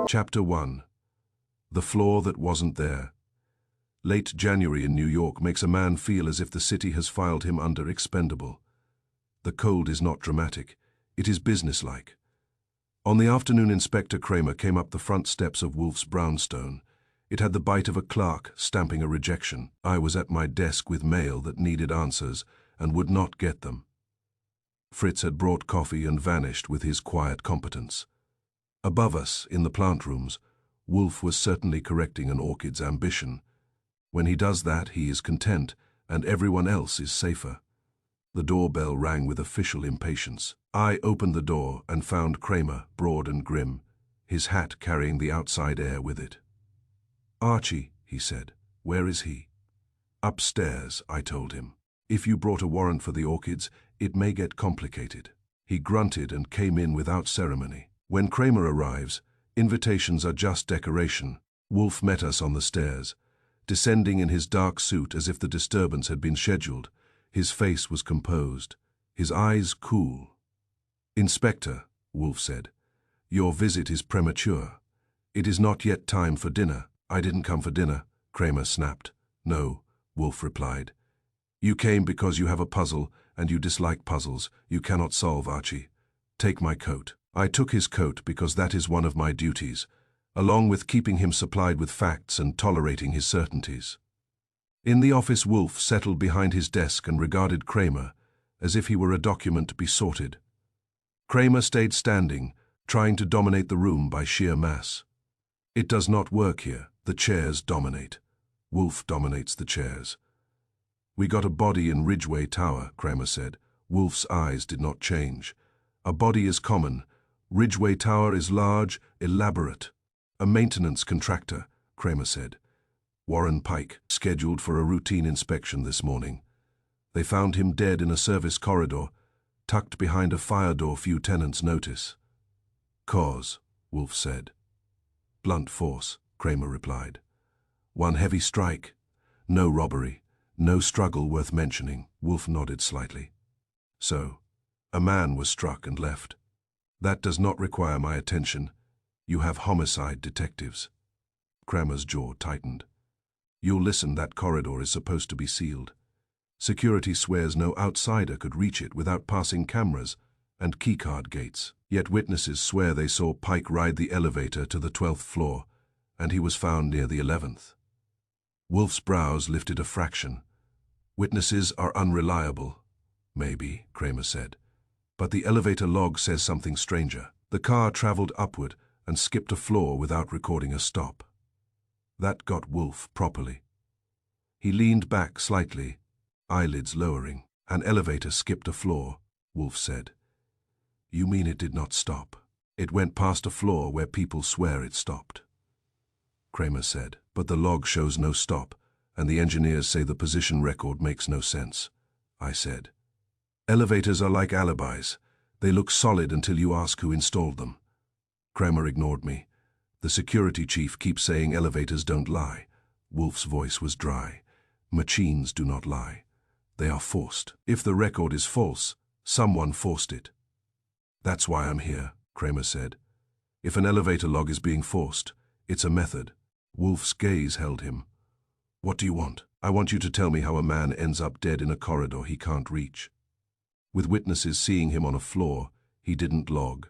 Chapter 1. The Floor That Wasn't There. Late January in New York makes a man feel as if the city has filed him under expendable. The cold is not dramatic, it is businesslike. On the afternoon, Inspector Kramer came up the front steps of Wolfe's brownstone. It had the bite of a clerk stamping a rejection. I was at my desk with mail that needed answers and would not get them. Fritz had brought coffee and vanished with his quiet competence. Above us, in the plant rooms, Wolfe was certainly correcting an orchid's ambition. When he does that, he is content, and everyone else is safer. The doorbell rang with official impatience. I opened the door and found Kramer, broad and grim, his hat carrying the outside air with it. "Archie," he said, "where is he?" "Upstairs," I told him. "If you brought a warrant for the orchids, it may get complicated." He grunted and came in without ceremony. When Kramer arrives, invitations are just decoration. Wolfe met us on the stairs, descending in his dark suit as if the disturbance had been scheduled. His face was composed, his eyes cool. "Inspector," Wolfe said, "your visit is premature. It is not yet time for dinner." "I didn't come for dinner," Kramer snapped. "No," Wolfe replied. "You came because you have a puzzle, and you dislike puzzles. You cannot solve, Archie. Take my coat." I took his coat because that is one of my duties, along with keeping him supplied with facts and tolerating his certainties. In the office, Wolfe settled behind his desk and regarded Kramer as if he were a document to be sorted. Kramer stayed standing, trying to dominate the room by sheer mass. It does not work here. The chairs dominate. Wolfe dominates the chairs. "We got a body in Ridgeway Tower," Kramer said. Wolfe's eyes did not change. "A body is common. Ridgeway Tower is large, elaborate." "A maintenance contractor," Kramer said. "Warren Pike, scheduled for a routine inspection this morning. They found him dead in a service corridor, tucked behind a fire door few tenants notice." "Cause," Wolfe said. "Blunt force," Kramer replied. "One heavy strike. No robbery. No struggle worth mentioning." Wolfe nodded slightly. "So, a man was struck and left. That does not require my attention. You have homicide detectives." Kramer's jaw tightened. "You'll listen, that corridor is supposed to be sealed. Security swears no outsider could reach it without passing cameras and keycard gates. Yet witnesses swear they saw Pike ride the elevator to the 12th floor, and he was found near the 11th. Wolfe's brows lifted a fraction. "Witnesses are unreliable." "Maybe," Kramer said. "But the elevator log says something stranger. The car traveled upward and skipped a floor without recording a stop." That got Wolfe properly. He leaned back slightly, eyelids lowering. "An elevator skipped a floor," Wolfe said. "You mean it did not stop? It went past a floor where people swear it stopped." Kramer said, "But the log shows no stop, and the engineers say the position record makes no sense." I said, "Elevators are like alibis. They look solid until you ask who installed them." Kramer ignored me. "The security chief keeps saying elevators don't lie." Wolfe's voice was dry. "Machines do not lie. They are forced. If the record is false, someone forced it." "That's why I'm here," Kramer said. "If an elevator log is being forced, it's a method." Wolfe's gaze held him. "What do you want?" "I want you to tell me how a man ends up dead in a corridor he can't reach. With witnesses seeing him on a floor he didn't log.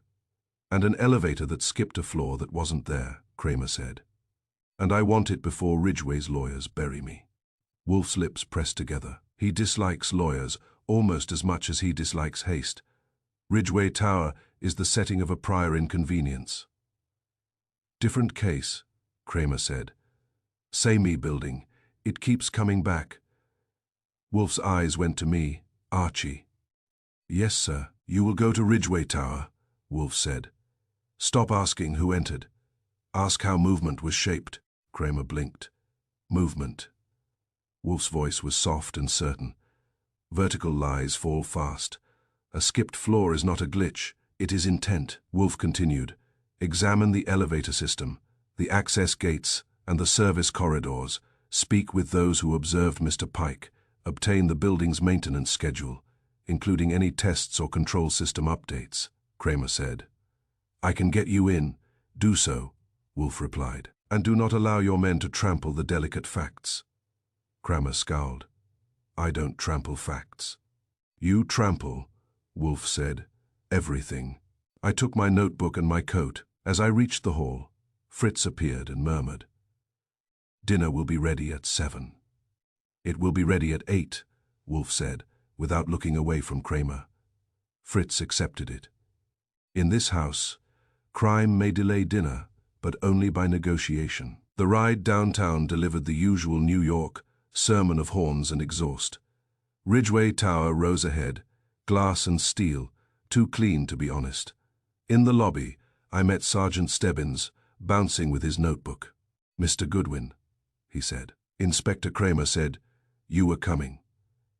And an elevator that skipped a floor that wasn't there," Kramer said. "And I want it before Ridgeway's lawyers bury me." Wolfe's lips pressed together. He dislikes lawyers almost as much as he dislikes haste. Ridgeway Tower is the setting of a prior inconvenience. "Different case," Kramer said. "Same building. It keeps coming back." Wolfe's eyes went to me. "Archie." "Yes, sir. You will go to Ridgeway Tower," Wolfe said. "Stop asking who entered. Ask how movement was shaped." Kramer blinked. "Movement." Wolfe's voice was soft and certain. "Vertical lies fall fast. A skipped floor is not a glitch, it is intent." Wolfe continued. "Examine the elevator system, the access gates, and the service corridors. Speak with those who observed Mr. Pike. Obtain the building's maintenance schedule, including any tests or control system updates." Kramer said. "I can get you in." "Do so," Wolfe replied. And do not allow your men to trample the delicate facts. Kramer scowled. I don't trample facts. You trample, Wolfe said, everything. I took my notebook and my coat. As I reached the hall, Fritz appeared and murmured, Dinner will be ready at 7. It will be ready at 8, Wolfe said, without looking away from Kramer. Fritz accepted it. In this house, crime may delay dinner, but only by negotiation. The ride downtown delivered the usual New York sermon of horns and exhaust. Ridgeway Tower rose ahead, glass and steel, too clean to be honest. In the lobby, I met Sergeant Stebbins, bouncing with his notebook. Mr. Goodwin, he said. Inspector Kramer said, you were coming.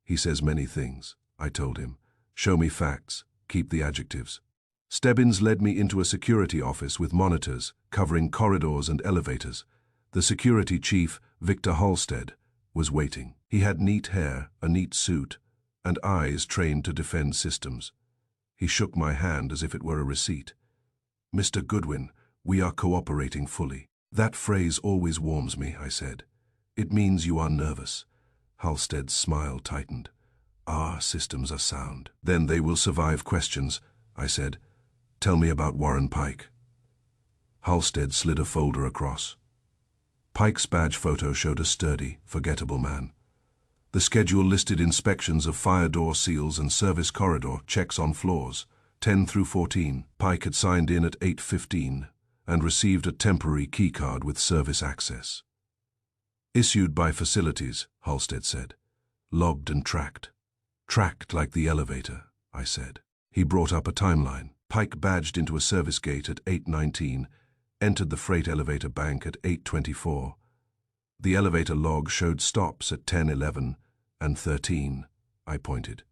He says many things, I told him. Show me facts, keep the adjectives. Stebbins led me into a security office with monitors covering corridors and elevators. The security chief, Victor Halstead, was waiting. He had neat hair, a neat suit, and eyes trained to defend systems. He shook my hand as if it were a receipt. Mr. Goodwin, we are cooperating fully. That phrase always warms me, I said. It means you are nervous. Halstead's smile tightened. Our systems are sound. Then they will survive questions, I said. Tell me about Warren Pike. Halstead slid a folder across. Pike's badge photo showed a sturdy, forgettable man. The schedule listed inspections of fire door seals and service corridor checks on floors, 10 through 14. Pike had signed in at 8:15 and received a temporary keycard with service access. Issued by facilities, Halstead said. Logged and tracked. Tracked like the elevator, I said. He brought up a timeline. Pike badged into a service gate at 8:19, entered the freight elevator bank at 8:24. The elevator log showed stops at 10:11 and 13, I pointed.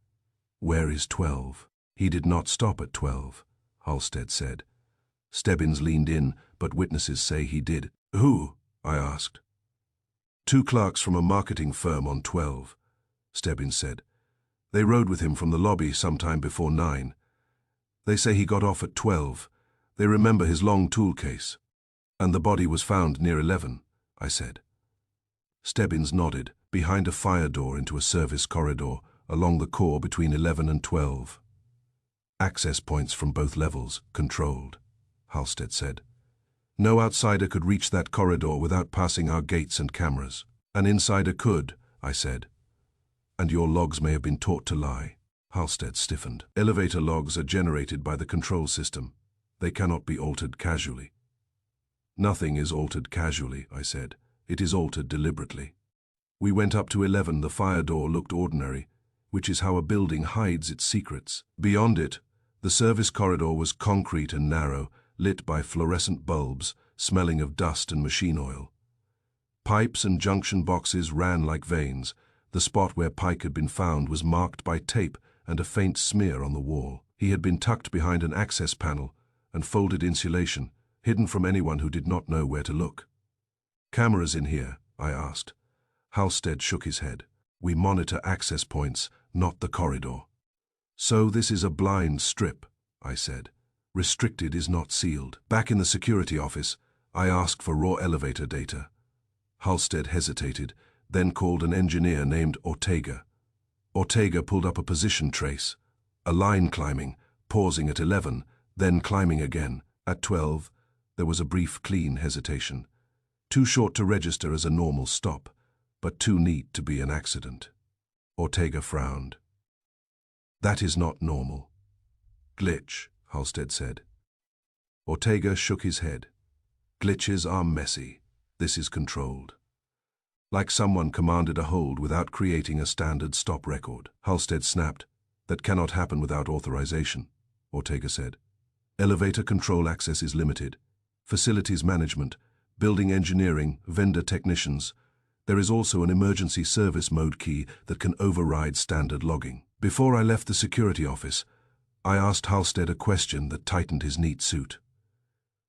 Where is 12? He did not stop at 12, Halstead said. Stebbins leaned in, but witnesses say he did. Who? I asked. 2 clerks from a marketing firm on 12, Stebbins said. They rode with him from the lobby sometime before 9. They say he got off at 12. They remember his long tool case. And the body was found near 11, I said. Stebbins nodded, behind a fire door into a service corridor, along the core between 11 and 12. Access points from both levels, controlled, Halstead said. No outsider could reach that corridor without passing our gates and cameras. An insider could, I said. And your logs may have been taught to lie. Halstead stiffened. Elevator logs are generated by the control system. They cannot be altered casually. Nothing is altered casually, I said. It is altered deliberately. We went up to 11. The fire door looked ordinary, which is how a building hides its secrets. Beyond it, the service corridor was concrete and narrow, lit by fluorescent bulbs, smelling of dust and machine oil. Pipes and junction boxes ran like veins. The spot where Pike had been found was marked by tape and a faint smear on the wall. He had been tucked behind an access panel and folded insulation, hidden from anyone who did not know where to look. Cameras in here? I asked. Halstead shook his head. We monitor access points, not the corridor. So this is a blind strip, I said. Restricted is not sealed. Back in the security office, I asked for raw elevator data. Halstead hesitated, then called an engineer named Ortega. Ortega pulled up a position trace, a line climbing, pausing at 11, then climbing again. At 12, there was a brief, clean hesitation. Too short to register as a normal stop, but too neat to be an accident. Ortega frowned. That is not normal. Glitch, Halstead said. Ortega shook his head. Glitches are messy. This is controlled. Like someone commanded a hold without creating a standard stop record. Halstead snapped. That cannot happen without authorization, Ortega said. Elevator control access is limited. Facilities management, building engineering, vendor technicians. There is also an emergency service mode key that can override standard logging. Before I left the security office, I asked Halstead a question that tightened his neat suit.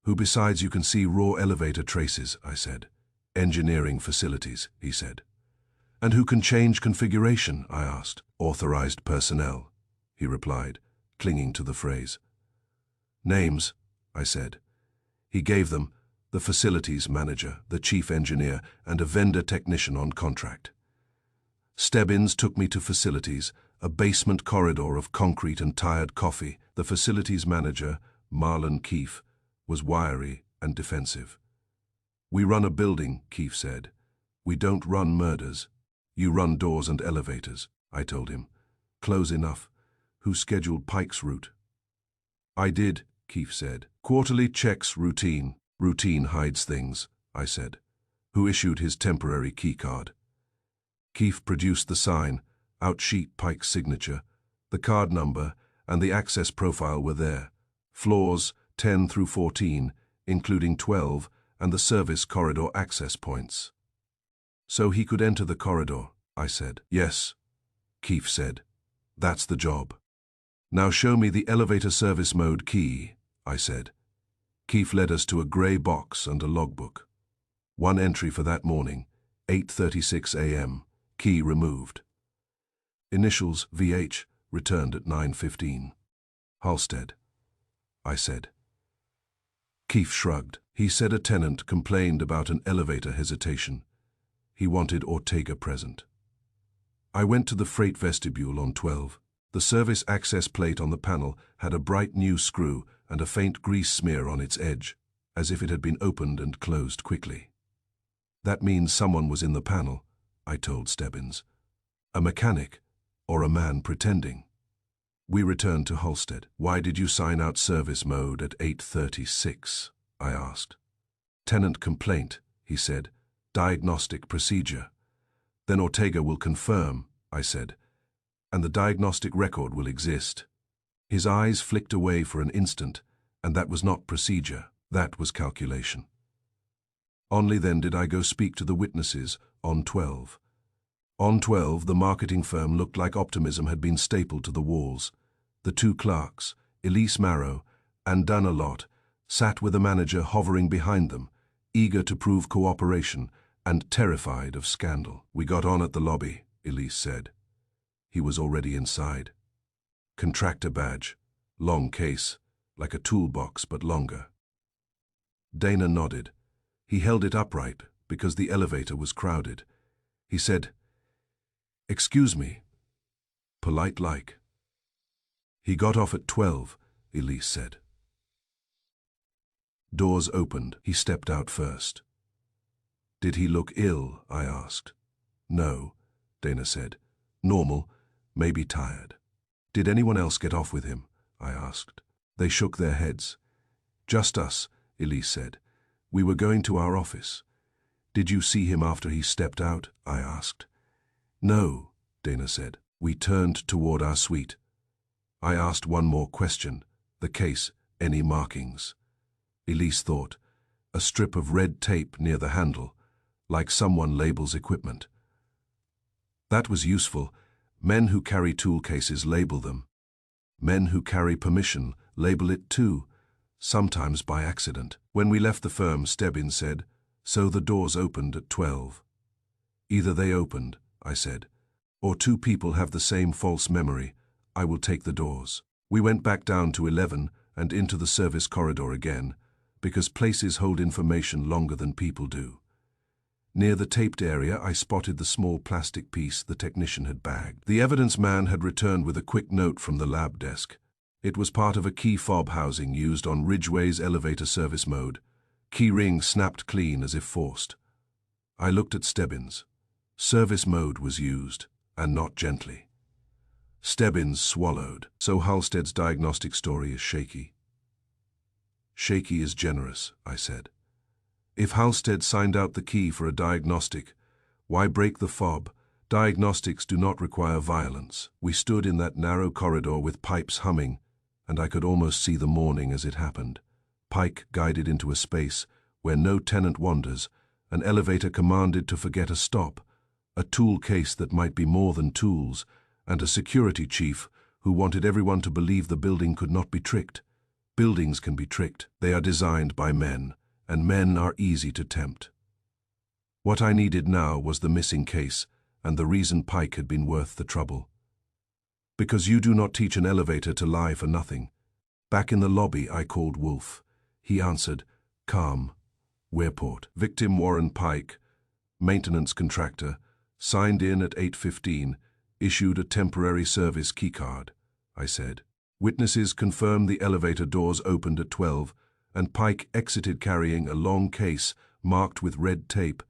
Who besides you can see raw elevator traces, I said. Engineering facilities, he said. And who can change configuration, I asked. Authorized personnel, he replied, clinging to the phrase. Names, I said. He gave them, the facilities manager, the chief engineer, and a vendor technician on contract. Stebbins took me to facilities, a basement corridor of concrete and tired coffee. The facilities manager, Marlon Keefe, was wiry and defensive. "We run a building," Keefe said. "We don't run murders. You run doors and elevators," I told him. "Close enough. Who scheduled Pike's route?" "I did," Keefe said. "Quarterly checks routine." "Routine hides things," I said. "Who issued his temporary keycard?" Keefe produced the sign. Outsheet Pike's signature. The card number and the access profile were there. Floors 10 through 14, including 12, and the service corridor access points. "So he could enter the corridor," I said. "Yes," Keefe said. "That's the job." "Now show me the elevator service mode key," I said. Keefe led us to a grey box and a logbook. One entry for that morning, 8:36 a.m., key removed. Initials VH, returned at 9:15. "Halstead," I said. Keefe shrugged. He said a tenant complained about an elevator hesitation. He wanted Ortega present. I went to the freight vestibule on 12. The service access plate on the panel had a bright new screw and a faint grease smear on its edge, as if it had been opened and closed quickly. "That means someone was in the panel," I told Stebbins. "A mechanic, or a man pretending." We returned to Halstead. "Why did you sign out service mode at 8:36? I asked. "Tenant complaint," he said. "Diagnostic procedure." "Then Ortega will confirm," I said, "and the diagnostic record will exist." His eyes flicked away for an instant, and that was not procedure, that was calculation. Only then did I go speak to the witnesses on 12. On 12, the marketing firm looked like optimism had been stapled to the walls. The two clerks, Elise Marrow and Dana Lott, sat with a manager hovering behind them, eager to prove cooperation and terrified of scandal. "We got on at the lobby," Elise said. He was already inside. Contractor badge, long case, like a toolbox but longer. Dana nodded. He held it upright because the elevator was crowded. He said, "Excuse me," polite-like. "He got off at 12, Elise said. Doors opened. He stepped out first. "Did he look ill?" I asked. "No," Dana said. "Normal, maybe tired." "Did anyone else get off with him?" I asked. They shook their heads. "Just us," Elise said. "We were going to our office." "Did you see him after he stepped out?" I asked. "No," Dana said. We turned toward our suite. I asked one more question. The case, any markings? Elise thought. A strip of red tape near the handle, like someone labels equipment. That was useful. Men who carry tool cases label them. Men who carry permission label it too, sometimes by accident. When we left the firm, Stebbins said, "So the doors opened at 12. "Either they opened," I said, "or two people have the same false memory. I will take the doors." We went back down to 11 and into the service corridor again, because places hold information longer than people do. Near the taped area, I spotted the small plastic piece the technician had bagged. The evidence man had returned with a quick note from the lab desk. It was part of a key fob housing used on Ridgeway's elevator service mode. Key ring snapped clean as if forced. I looked at Stebbins. Service mode was used, and not gently. Stebbins swallowed. "So Halstead's diagnostic story is shaky." "Shaky is generous," I said. "If Halstead signed out the key for a diagnostic, why break the fob? Diagnostics do not require violence." We stood in that narrow corridor with pipes humming, and I could almost see the morning as it happened. Pike guided into a space where no tenant wanders, an elevator commanded to forget a stop, a tool case that might be more than tools, and a security chief who wanted everyone to believe the building could not be tricked. Buildings can be tricked. They are designed by men, and men are easy to tempt. What I needed now was the missing case, and the reason Pike had been worth the trouble. Because you do not teach an elevator to lie for nothing. Back in the lobby, I called Wolfe. He answered, calm. Wearport. Victim Warren Pike, maintenance contractor, signed in at 8:15, issued a temporary service keycard, I said. Witnesses confirmed the elevator doors opened at 12, and Pike exited carrying a long case marked with red tape.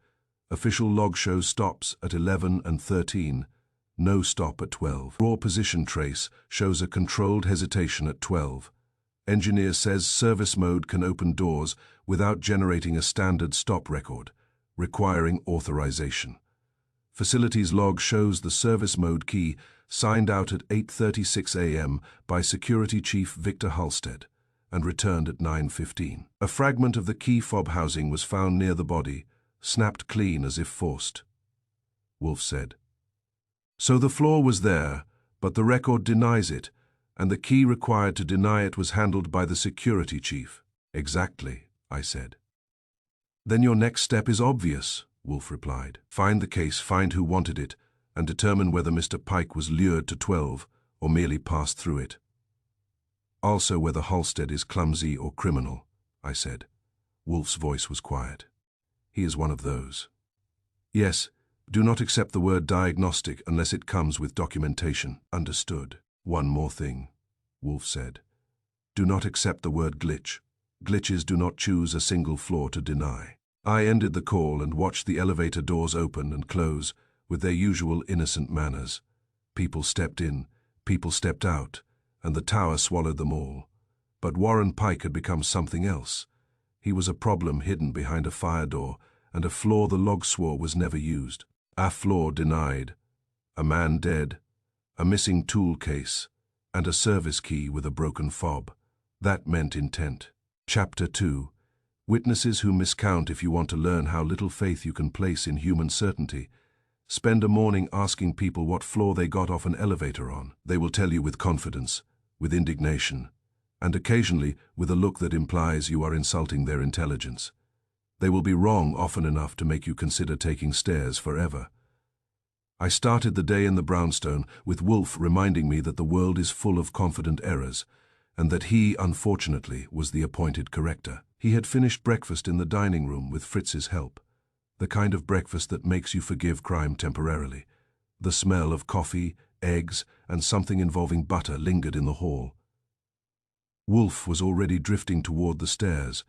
Official log shows stops at 11 and 13, no stop at 12. Raw position trace shows a controlled hesitation at 12. Engineer says service mode can open doors without generating a standard stop record, requiring authorization. Facilities log shows the service mode key signed out at 8:36 a.m. by Security Chief Victor Halstead and returned at 9:15. A fragment of the key fob housing was found near the body, snapped clean as if forced. Wolfe said. So the flaw was there, but the record denies it, and the key required to deny it was handled by the security chief. Exactly, I said. Then your next step is obvious, Wolfe replied. Find the case, find who wanted it, and determine whether Mr. Pike was lured to 12 or merely passed through it. Also whether Halstead is clumsy or criminal, I said. Wolfe's voice was quiet. He is one of those. Yes, do not accept the word diagnostic unless it comes with documentation. Understood. One more thing, Wolfe said. Do not accept the word glitch. Glitches do not choose a single flaw to deny. I ended the call and watched the elevator doors open and close with their usual innocent manners. People stepped in, people stepped out, and the tower swallowed them all. But Warren Pike had become something else. He was a problem hidden behind a fire door and a flaw the log swore was never used. A flaw denied. A man dead, a missing tool case, and a service key with a broken fob. That meant intent. Chapter 2. Witnesses who miscount. If you want to learn how little faith you can place in human certainty, spend a morning asking people what floor they got off an elevator on. They will tell you with confidence, with indignation, and occasionally with a look that implies you are insulting their intelligence. They will be wrong often enough to make you consider taking stairs forever. I started the day in the brownstone with Wolfe reminding me that the world is full of confident errors, and that he, unfortunately, was the appointed corrector. He had finished breakfast in the dining room with Fritz's help, the kind of breakfast that makes you forgive crime temporarily. The smell of coffee, eggs, and something involving butter lingered in the hall. Wolfe was already drifting toward the stairs,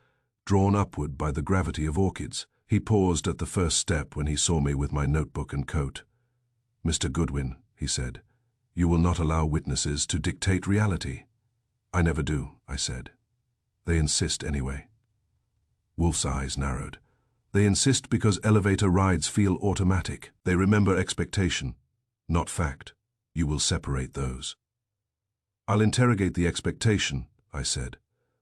drawn upward by the gravity of orchids. He paused at the first step when he saw me with my notebook and coat. Mr. Goodwin, he said, you will not allow witnesses to dictate reality. I never do, I said. They insist anyway. Wolfe's eyes narrowed. They insist because elevator rides feel automatic. They remember expectation, not fact. You will separate those. I'll interrogate the expectation, I said.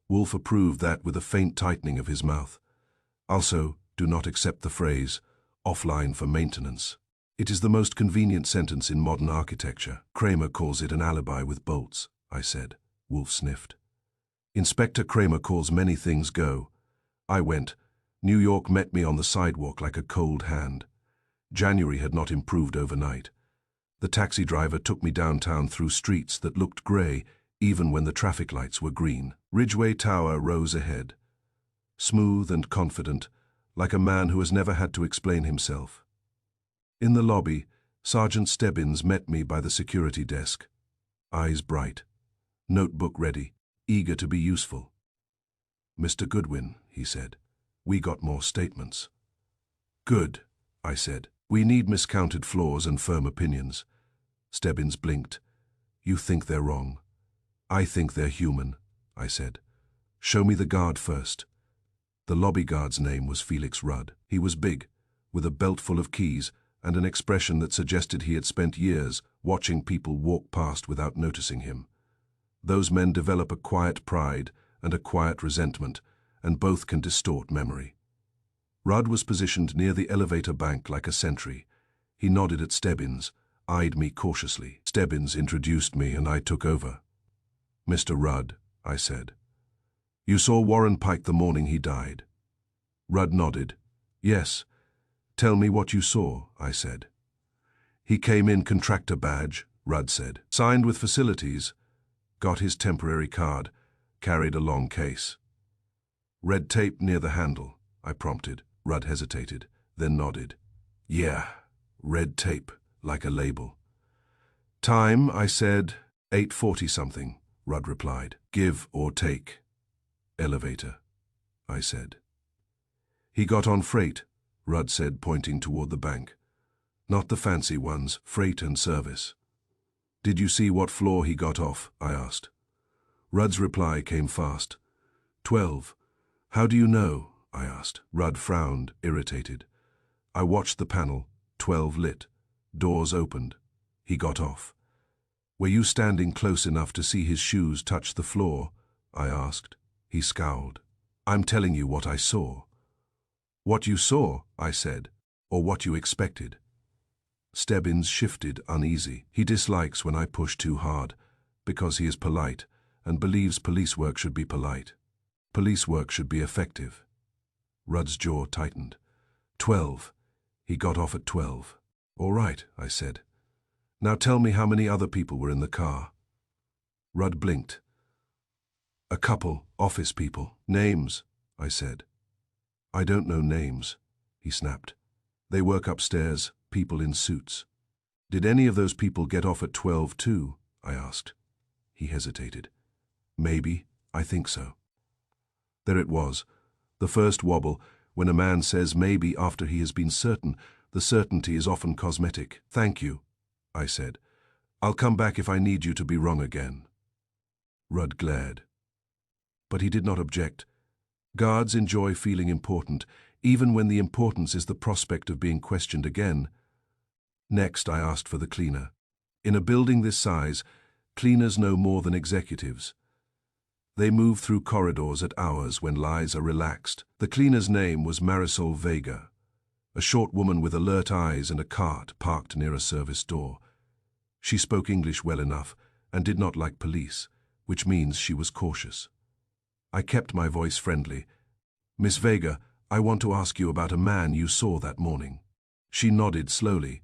Wolfe approved that with a faint tightening of his mouth. Also, do not accept the phrase, offline for maintenance. It is the most convenient sentence in modern architecture. Kramer calls it an alibi with bolts, I said. Wolfe sniffed. Inspector Kramer calls many things go. I went. New York met me on the sidewalk like a cold hand. January had not improved overnight. The taxi driver took me downtown through streets that looked gray even when the traffic lights were green. Ridgeway Tower rose ahead, smooth and confident, like a man who has never had to explain himself. In the lobby, Sergeant Stebbins met me by the security desk, eyes bright, notebook ready, eager to be useful. Mr. Goodwin, he said, we got more statements. Good, I said. We need miscounted flaws and firm opinions. Stebbins blinked. You think they're wrong. I think they're human, I said. Show me the guard first. The lobby guard's name was Felix Rudd. He was big, with a belt full of keys and an expression that suggested he had spent years watching people walk past without noticing him. Those men develop a quiet pride and a quiet resentment, and both can distort memory. Rudd was positioned near the elevator bank like a sentry. He nodded at Stebbins, eyed me cautiously. Stebbins introduced me and I took over. Mr. Rudd, I said. You saw Warren Pike the morning he died. Rudd nodded. Yes. Tell me what you saw, I said. He came in contractor badge, Rudd said. Signed with facilities. Got his temporary card. Carried a long case. Red tape near the handle, I prompted. Rudd hesitated, then nodded. Yeah, red tape, like a label. Time, I said. 8:40 something, Rudd replied. Give or take. Elevator, I said. He got on freight, Rudd said, pointing toward the bank. Not the fancy ones, freight and service. Did you see what floor he got off? I asked. Rudd's reply came fast. 12. How do you know? I asked. Rudd frowned, irritated. I watched the panel. 12 lit. Doors opened. He got off. Were you standing close enough to see his shoes touch the floor? I asked. He scowled. I'm telling you what I saw. What you saw, I said, or what you expected. Stebbins shifted, uneasy. He dislikes when I push too hard, because he is polite and believes police work should be polite. Police work should be effective. Rudd's jaw tightened. 12. He got off at 12. All right, I said. Now tell me how many other people were in the car. Rudd blinked. A couple, office people. Names, I said. I don't know names, he snapped. They work upstairs, people in suits. Did any of those people get off at 12 too? I asked. He hesitated. Maybe, I think so. There it was, the first wobble, when a man says maybe after he has been certain. The certainty is often cosmetic. Thank you, I said. I'll come back if I need you to be wrong again. Rudd glared. But he did not object. Guards enjoy feeling important, even when the importance is the prospect of being questioned again. Next, I asked for the cleaner. In a building this size, cleaners know more than executives. They move through corridors at hours when lies are relaxed. The cleaner's name was Marisol Vega, a short woman with alert eyes and a cart parked near a service door. She spoke English well enough and did not like police, which means she was cautious. I kept my voice friendly. Miss Vega, I want to ask you about a man you saw that morning. She nodded slowly.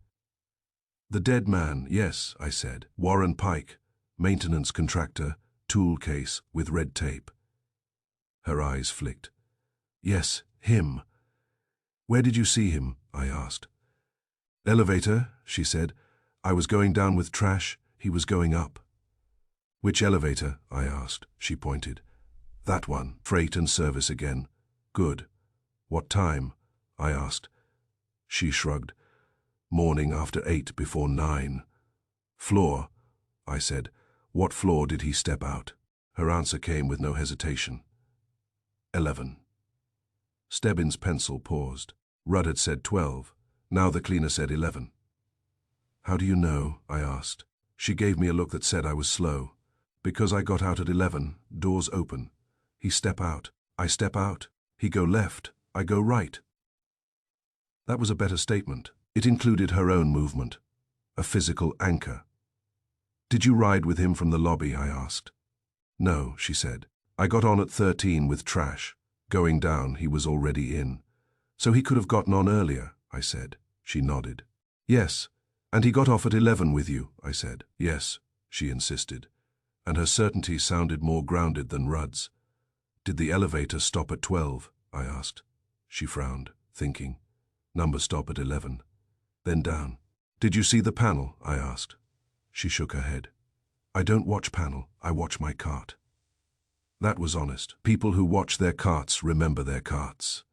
The dead man, yes, I said. Warren Pike, maintenance contractor, tool case with red tape. Her eyes flicked. Yes, him. Where did you see him? I asked. Elevator, she said. I was going down with trash, he was going up. Which elevator? I asked. She pointed. That one, freight and service again. Good. What time? I asked. She shrugged. Morning after 8 before 9. Floor, I said. What floor did he step out? Her answer came with no hesitation. 11. Stebbins' pencil paused. Rudd had said 12. Now the cleaner said 11. How do you know? I asked. She gave me a look that said I was slow. Because I got out at 11, doors open. He step out. I step out. He go left. I go right. That was a better statement. It included her own movement. A physical anchor. Did you ride with him from the lobby? I asked. No, she said. I got on at 13 with trash. Going down, he was already in. So he could have gotten on earlier, I said. She nodded. Yes. And he got off at 11 with you, I said. Yes, she insisted. And her certainty sounded more grounded than Rudd's. Did the elevator stop at 12? I asked. She frowned, thinking. Number stop at 11. Then down. Did you see the panel? I asked. She shook her head. I don't watch panel, I watch my cart. That was honest. People who watch their carts remember their carts.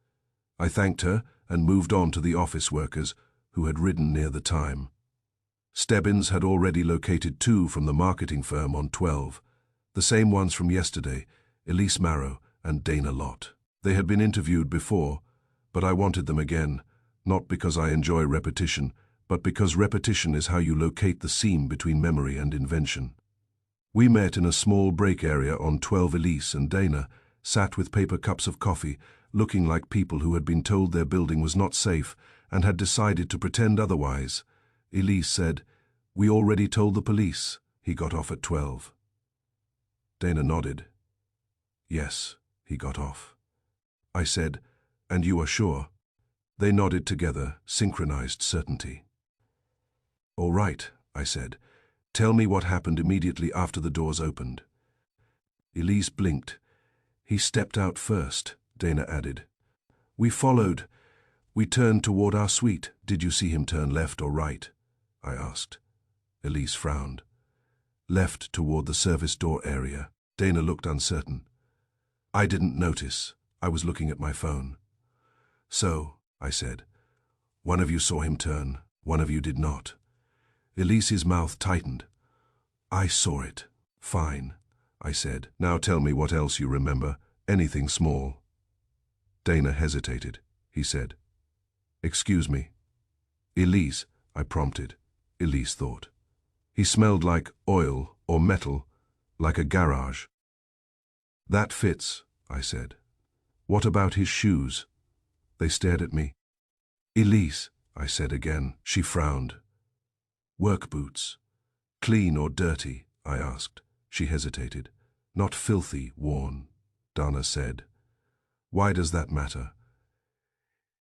I thanked her and moved on to the office workers who had ridden near the time. Stebbins had already located 2 from the marketing firm on 12, the same ones from yesterday, Elise Marrow and Dana Lott. They had been interviewed before, but I wanted them again, not because I enjoy repetition, but because repetition is how you locate the seam between memory and invention. We met in a small break area on 12. Elise and Dana sat with paper cups of coffee, looking like people who had been told their building was not safe and had decided to pretend otherwise. Elise said, "We already told the police. He got off at 12. Dana nodded. Yes, he got off. I said, "And you are sure?" They nodded together, synchronized certainty. All right, I said. Tell me what happened immediately after the doors opened. Elise blinked. He stepped out first, Dana added. We followed. We turned toward our suite. Did you see him turn left or right? I asked. Elise frowned. Left toward the service door area. Dana looked uncertain. I didn't notice. I was looking at my phone. So, I said, one of you saw him turn, one of you did not. Elise's mouth tightened. I saw it. Fine, I said. Now tell me what else you remember, anything small. Dana hesitated. He said, Excuse me. Elise, I prompted. Elise thought. He smelled like oil or metal, like a garage. That fits, I said. What about his shoes? They stared at me. Elise, I said again. She frowned. Work boots. Clean or dirty? I asked. She hesitated. Not filthy, worn, Dana said. Why does that matter?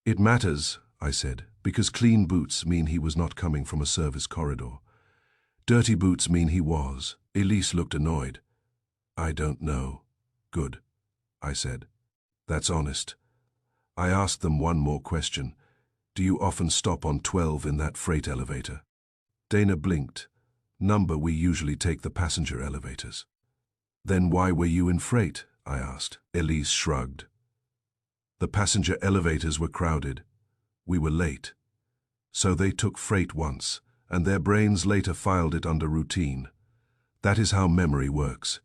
It matters, I said, because clean boots mean he was not coming from a service corridor. Dirty boots mean he was. Elise looked annoyed. I don't know. Good, I said. That's honest. I asked them one more question. Do you often stop on 12 in that freight elevator? Dana blinked. Number we usually take the passenger elevators. Then why were you in freight? I asked. Elise shrugged. The passenger elevators were crowded. We were late. So they took freight once, and their brains later filed it under routine. That is how memory works.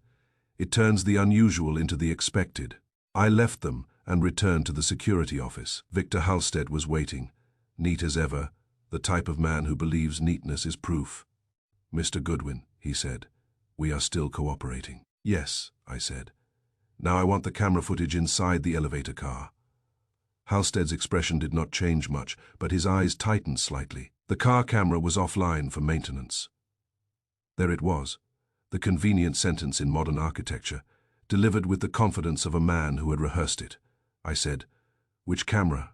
It turns the unusual into the expected. I left them and returned to the security office. Victor Halstead was waiting, neat as ever, the type of man who believes neatness is proof. Mr. Goodwin, he said, we are still cooperating. Yes, I said. Now I want the camera footage inside the elevator car. Halstead's expression did not change much, but his eyes tightened slightly. The car camera was offline for maintenance. There it was, the convenient sentence in modern architecture, delivered with the confidence of a man who had rehearsed it. I said, Which camera?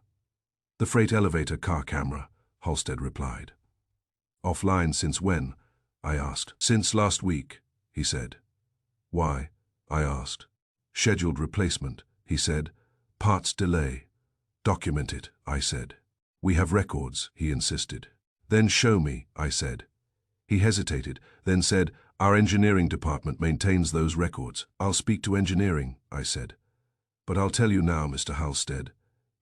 The freight elevator car camera, Halstead replied. Offline since when? I asked. Since last week, he said. Why? I asked. Scheduled replacement, he said. Parts delay. Document it, I said. We have records, he insisted. Then show me, I said. He hesitated, then said, Our engineering department maintains those records. I'll speak to engineering, I said. But I'll tell you now, Mr. Halstead,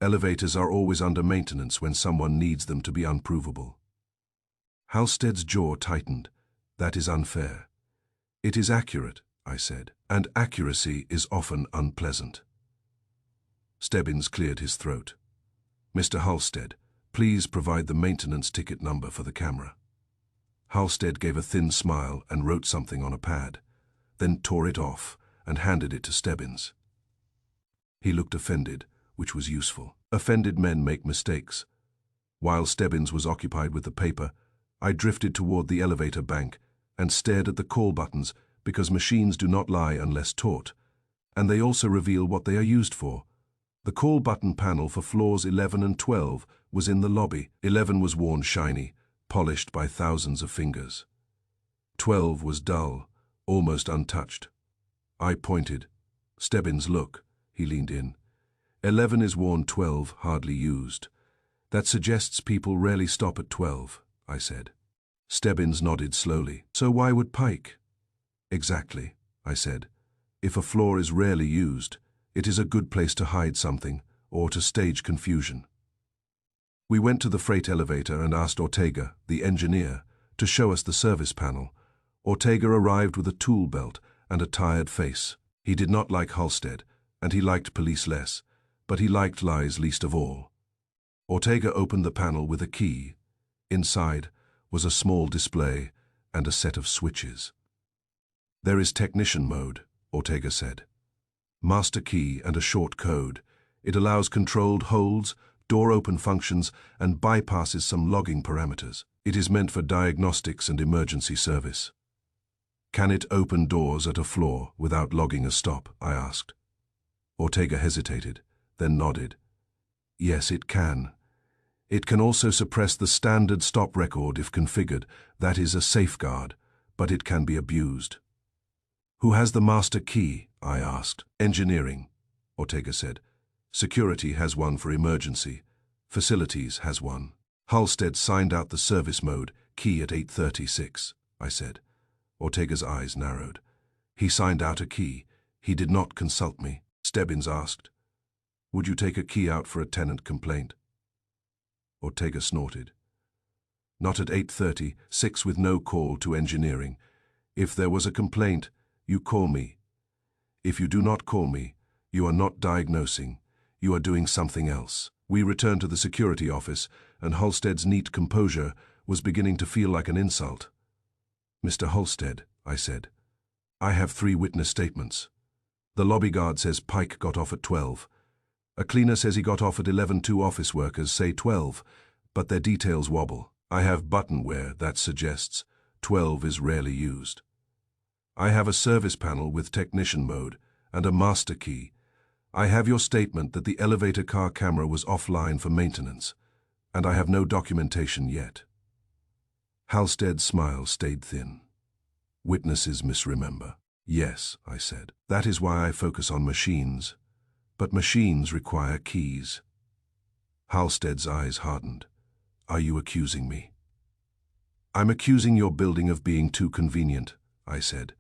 elevators are always under maintenance when someone needs them to be unprovable. Halstead's jaw tightened. That is unfair. It is accurate, I said, and accuracy is often unpleasant. Stebbins cleared his throat. Mr. Halstead, please provide the maintenance ticket number for the camera. Halstead gave a thin smile and wrote something on a pad, then tore it off and handed it to Stebbins. He looked offended, which was useful. Offended men make mistakes. While Stebbins was occupied with the paper, I drifted toward the elevator bank and stared at the call buttons because machines do not lie unless taught, and they also reveal what they are used for. The call button panel for floors 11 and 12 was in the lobby. 11 was worn shiny, polished by thousands of fingers. 12 was dull, almost untouched. I pointed. Stebbins, look. He leaned in. 11 is worn, 12 hardly used. That suggests people rarely stop at 12, I said. Stebbins nodded slowly. So why would Pike? Exactly, I said. If a floor is rarely used, it is a good place to hide something or to stage confusion. We went to the freight elevator and asked Ortega, the engineer, to show us the service panel. Ortega arrived with a tool belt and a tired face. He did not like Halstead, and he liked police less, but he liked lies least of all. Ortega opened the panel with a key. Inside was a small display and a set of switches. There is technician mode, Ortega said. Master key and a short code. It allows controlled holds, door open functions, and bypasses some logging parameters. It is meant for diagnostics and emergency service. Can it open doors at a floor without logging a stop? I asked. Ortega hesitated, then nodded. Yes, it can. It can also suppress the standard stop record if configured. That is a safeguard, but it can be abused. Who has the master key? I asked. Engineering, Ortega said. Security has one for emergency. Facilities has one. Halstead signed out the service mode, key at 8:36, I said. Ortega's eyes narrowed. He signed out a key. He did not consult me. Stebbins asked, "Would you take a key out for a tenant complaint?" Ortega snorted. "Not at 8:36 with no call to engineering. If there was a complaint, you call me. If you do not call me, you are not diagnosing. You are doing something else." We returned to the security office, and Halstead's neat composure was beginning to feel like an insult. "Mr. Halstead," I said, "I have 3 witness statements. The lobby guard says Pike got off at 12. A cleaner says he got off at 11. 2 office workers say 12, but their details wobble. I have buttonware that suggests 12 is rarely used. I have a service panel with technician mode and a master key. I have your statement that the elevator car camera was offline for maintenance, and I have no documentation yet." Halstead's smile stayed thin. "Witnesses misremember." "Yes," I said. "That is why I focus on machines. But machines require keys." Halstead's eyes hardened. "Are you accusing me?" "I'm accusing your building of being too convenient," I said.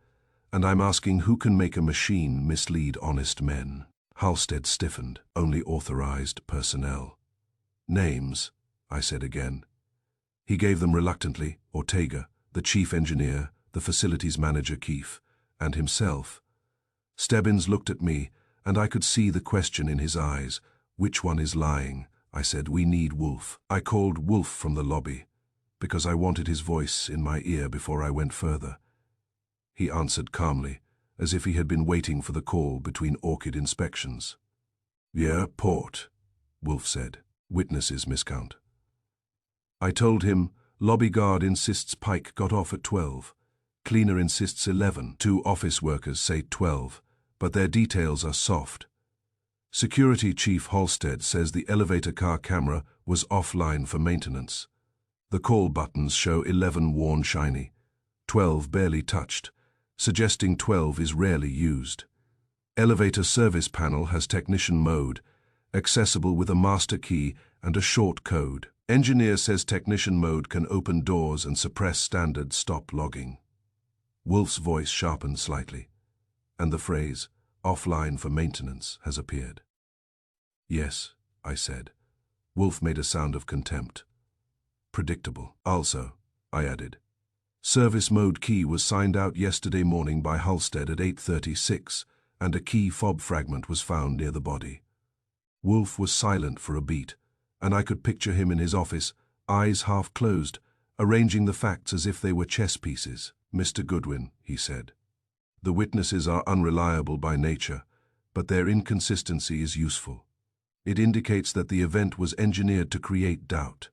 "And I'm asking who can make a machine mislead honest men." Halstead stiffened. "Only authorized personnel." "Names," I said again. He gave them reluctantly: Ortega, the chief engineer, the facilities manager Keefe, and himself. Stebbins looked at me, and I could see the question in his eyes. "Which one is lying?" I said. "We need Wolfe." I called Wolfe from the lobby, because I wanted his voice in my ear before I went further. He answered calmly, as if he had been waiting for the call between orchid inspections. "Yeah, port," Wolfe said. "Witnesses miscount." I told him, "Lobby guard insists Pike got off at 12. Cleaner insists 11. 2 office workers say 12, but their details are soft. Security Chief Halstead says the elevator car camera was offline for maintenance. The call buttons show 11 worn shiny, 12 barely touched, suggesting 12 is rarely used. Elevator service panel has technician mode, accessible with a master key and a short code. Engineer says technician mode can open doors and suppress standard stop logging." Wolfe's voice sharpened slightly, and the phrase, "offline for maintenance," has appeared. "Yes," I said. Wolfe made a sound of contempt. "Predictable." "Also," I added, "service mode key was signed out yesterday morning by Halstead at 8:36, and a key fob fragment was found near the body." Wolfe was silent for a beat, and I could picture him in his office, eyes half closed, arranging the facts as if they were chess pieces. "Mr. Goodwin," he said, "the witnesses are unreliable by nature, but their inconsistency is useful. It indicates that the event was engineered to create doubt.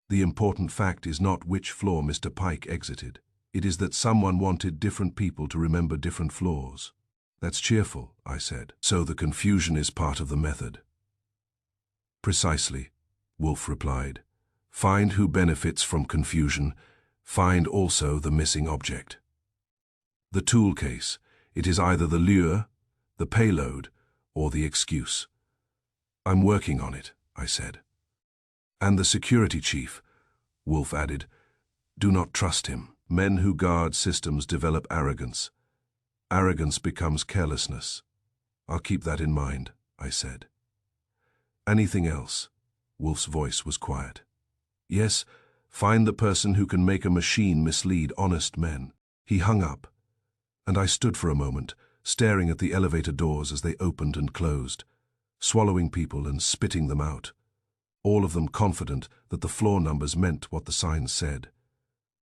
The important fact is not which floor Mr. Pike exited. It is that someone wanted different people to remember different floors." "That's cheerful," I said. "So the confusion is part of the method." "Precisely," Wolfe replied. "Find who benefits from confusion. Find also the missing object. The tool case. It is either the lure, the payload, or the excuse." "I'm working on it," I said. "And the security chief," Wolfe added. "Do not trust him. Men who guard systems develop arrogance. Arrogance becomes carelessness. I'll keep that in mind," I said. "Anything else?" Wolfe's voice was quiet. "Yes, find the person who can make a machine mislead honest men." He hung up, and I stood for a moment, staring at the elevator doors as they opened and closed, swallowing people and spitting them out, all of them confident that the floor numbers meant what the signs said.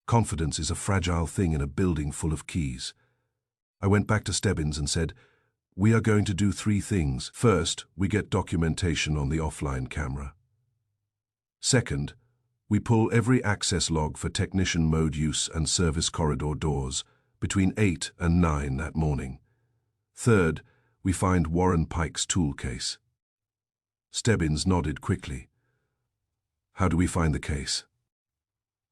Confidence is a fragile thing in a building full of keys. I went back to Stebbins and said, "We are going to do 3 things. First, we get documentation on the offline camera. Second, we pull every access log for technician mode use and service corridor doors between 8 and 9 that morning. Third, we find Warren Pike's tool case." Stebbins nodded quickly. "How do we find the case?"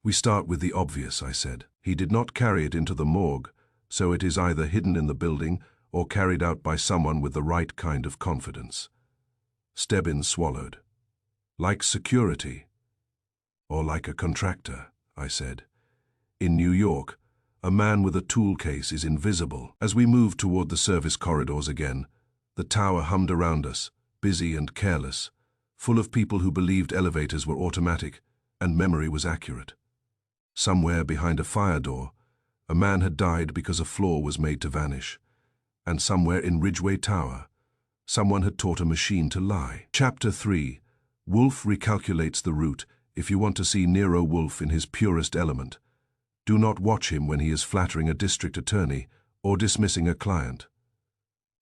"We start with the obvious," I said. "He did not carry it into the morgue, so it is either hidden in the building or carried out by someone with the right kind of confidence. Stebbins swallowed. Like security? Or like a contractor, I said. In New York, a man with a tool case is invisible. As we moved toward the service corridors again, the tower hummed around us, busy and careless, full of people who believed elevators were automatic and memory was accurate. Somewhere behind a fire door, a man had died because a floor was made to vanish. And somewhere in Ridgeway Tower, someone had taught a machine to lie. Chapter 3. Wolfe recalculates the route. If you want to see Nero Wolfe in his purest element, do not watch him when he is flattering a district attorney or dismissing a client.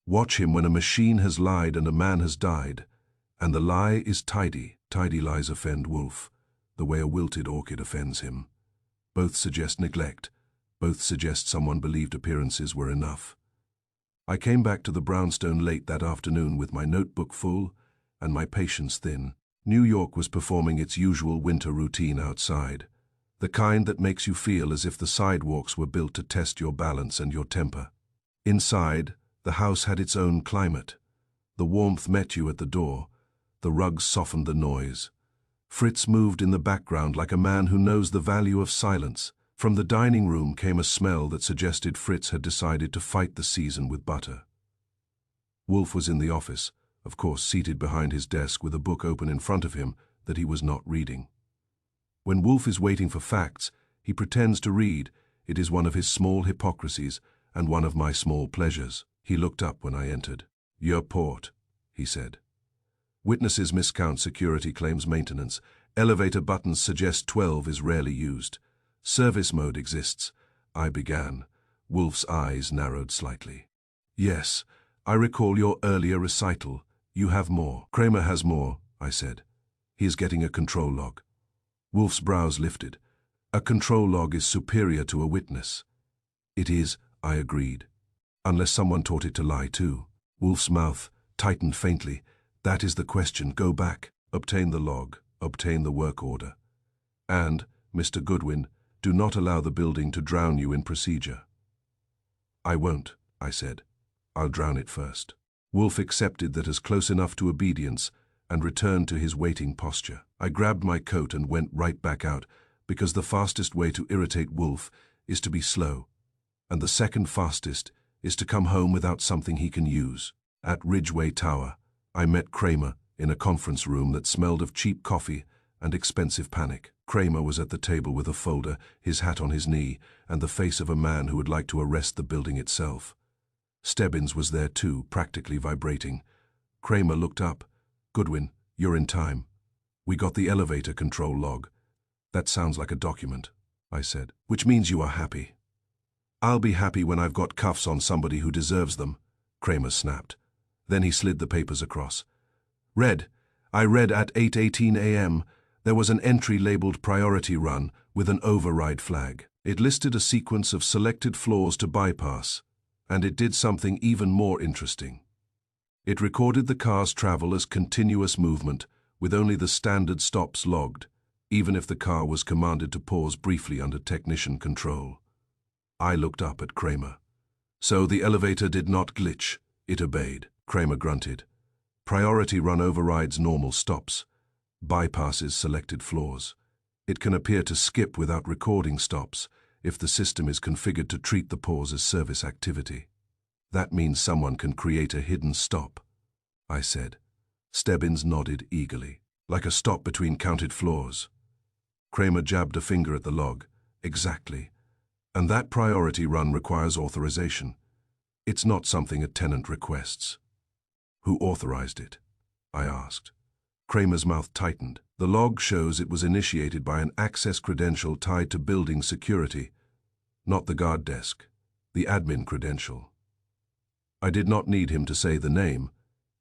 Watch him when a machine has lied and a man has died, and the lie is tidy. Tidy lies offend Wolfe, the way a wilted orchid offends him. Both suggest neglect, both suggest someone believed appearances were enough. I came back to the brownstone late that afternoon with my notebook full and my patience thin. New York was performing its usual winter routine outside, the kind that makes you feel as if the sidewalks were built to test your balance and your temper. Inside, the house had its own climate. The warmth met you at the door, the rugs softened the noise. Fritz moved in the background like a man who knows the value of silence. From the dining room came a smell that suggested Fritz had decided to fight the season with butter. Wolfe was in the office, of course seated behind his desk with a book open in front of him that he was not reading. When Wolfe is waiting for facts, he pretends to read. It is one of his small hypocrisies and one of my small pleasures. He looked up when I entered. "Your port," he said. "Witnesses miscount security claims maintenance. Elevator buttons suggest 12 is rarely used. Service mode exists," I began. Wolfe's eyes narrowed slightly. "Yes, I recall your earlier recital. You have more." "Kramer has more," I said. "He is getting a control log." Wolfe's brows lifted. "A control log is superior to a witness." "It is," I agreed. "Unless someone taught it to lie too." Wolfe's mouth tightened faintly. "That is the question. Go back. Obtain the log. Obtain the work order. And, Mr. Goodwin, do not allow the building to drown you in procedure." "I won't," I said. "I'll drown it first." Wolfe accepted that as close enough to obedience and returned to his waiting posture. I grabbed my coat and went right back out, because the fastest way to irritate Wolfe is to be slow, and the second fastest is to come home without something he can use. At Ridgeway Tower, I met Kramer in a conference room that smelled of cheap coffee and expensive panic. Kramer was at the table with a folder, his hat on his knee, and the face of a man who would like to arrest the building itself. Stebbins was there too, practically vibrating. Kramer looked up. "Goodwin, you're in time. We got the elevator control log." "That sounds like a document," I said. "Which means you are happy." "I'll be happy when I've got cuffs on somebody who deserves them," Kramer snapped. Then he slid the papers across. I read at 8:18 a.m. there was an entry labeled Priority Run with an override flag. It listed a sequence of selected floors to bypass, and it did something even more interesting. It recorded the car's travel as continuous movement, with only the standard stops logged, even if the car was commanded to pause briefly under technician control. I looked up at Kramer. "So the elevator did not glitch, it obeyed," Kramer grunted. "Priority Run overrides normal stops, bypasses selected floors. It can appear to skip without recording stops if the system is configured to treat the pause as service activity. That means someone can create a hidden stop," I said. Stebbins nodded eagerly. "Like a stop between counted floors." Kramer jabbed a finger at the log. "Exactly. And that Priority Run requires authorization. It's not something a tenant requests." "Who authorized it?" I asked. Kramer's mouth tightened. "The log shows it was initiated by an access credential tied to building security, not the guard desk, the admin credential." I did not need him to say the name,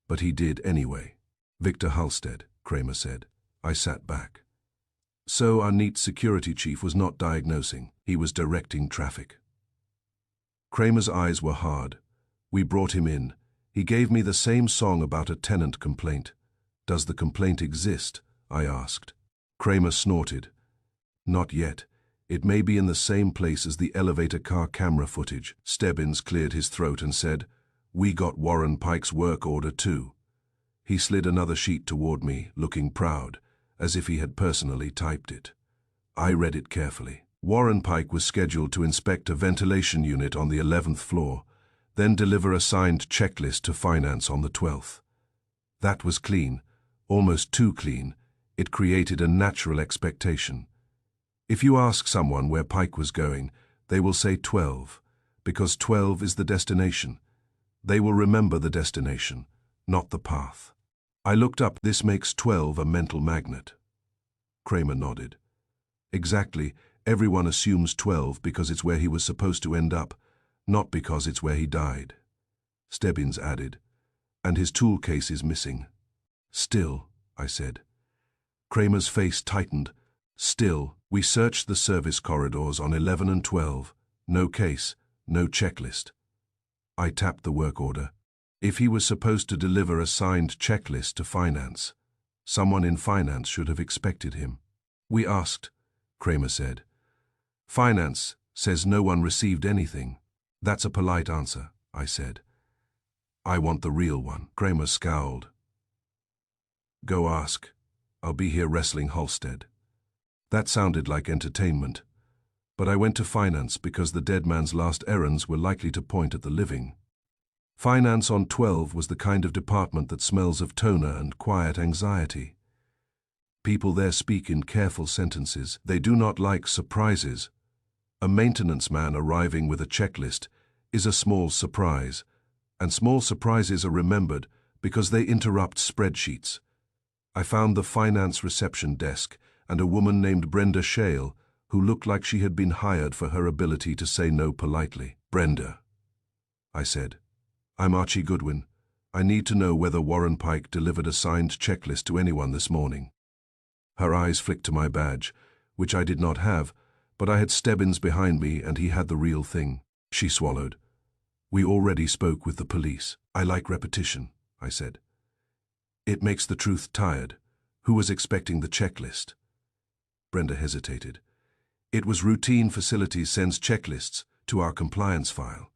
but he did anyway. "Victor Halstead," Kramer said. I sat back. So our neat security chief was not diagnosing, he was directing traffic. Kramer's eyes were hard. We brought him in. He gave me the same song about a tenant complaint. "Does the complaint exist?" I asked. Kramer snorted. "Not yet. It may be in the same place as the elevator car camera footage." Stebbins cleared his throat and said, "We got Warren Pike's work order too." He slid another sheet toward me, looking proud, as if he had personally typed it. I read it carefully. Warren Pike was scheduled to inspect a ventilation unit on the 11th floor, then deliver a signed checklist to finance on the 12th. That was clean, almost too clean. It created a natural expectation. If you ask someone where Pike was going, they will say 12, because 12 is the destination. They will remember the destination, not the path. I looked up. This makes 12 a mental magnet. Kramer nodded. Exactly. Everyone assumes 12 because it's where he was supposed to end up, not because it's where he died. Stebbins added, and his tool case is missing. Still, I said. Kramer's face tightened. Still, we searched the service corridors on 11 and 12. No case, no checklist. I tapped the work order. If he was supposed to deliver a signed checklist to finance, someone in finance should have expected him. We asked, Kramer said. Finance says no one received anything. That's a polite answer, I said. I want the real one. Kramer scowled. Go ask. I'll be here wrestling Halstead. That sounded like entertainment, but I went to finance because the dead man's last errands were likely to point at the living. Finance on 12 was the kind of department that smells of toner and quiet anxiety. People there speak in careful sentences. They do not like surprises. A maintenance man arriving with a checklist is a small surprise, and small surprises are remembered because they interrupt spreadsheets. I found the finance reception desk and a woman named Brenda Shale, who looked like she had been hired for her ability to say no politely. Brenda, I said. I'm Archie Goodwin. I need to know whether Warren Pike delivered a signed checklist to anyone this morning. Her eyes flicked to my badge, which I did not have, but I had Stebbins behind me and he had the real thing. She swallowed. We already spoke with the police. I like repetition, I said. It makes the truth tired. Who was expecting the checklist? Brenda hesitated. It was routine. Facilities sends checklists to our compliance file.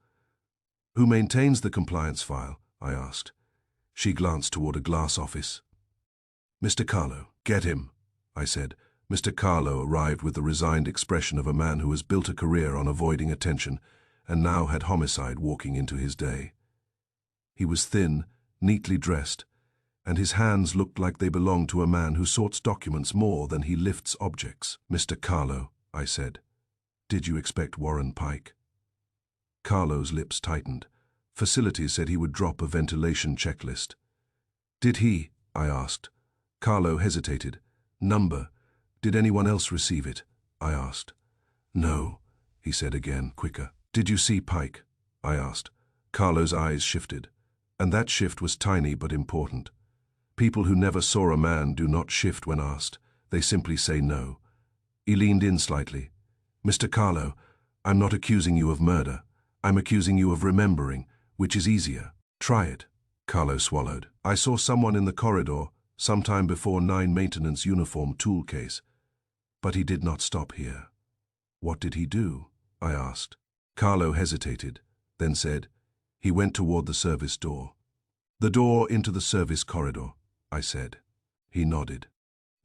Who maintains the compliance file? I asked. She glanced toward a glass office. Mr. Carlo. Get him, I said. Mr. Carlo arrived with the resigned expression of a man who has built a career on avoiding attention and now had homicide walking into his day. He was thin, neatly dressed, and his hands looked like they belonged to a man who sorts documents more than he lifts objects. Mr. Carlo, I said, did you expect Warren Pike? Carlo's lips tightened. Facilities said he would drop a ventilation checklist. Did he? I asked. Carlo hesitated. Number. Did anyone else receive it? I asked. No, he said again, quicker. Did you see Pike? I asked. Carlo's eyes shifted, and that shift was tiny but important. People who never saw a man do not shift when asked. They simply say no. He leaned in slightly. Mr. Carlo, I'm not accusing you of murder. I'm accusing you of remembering, which is easier. Try it. Carlo swallowed. I saw someone in the corridor, sometime before 9 maintenance uniform tool case. But he did not stop here. What did he do? I asked. Carlo hesitated, then said, he went toward the service door. The door into the service corridor, I said. He nodded.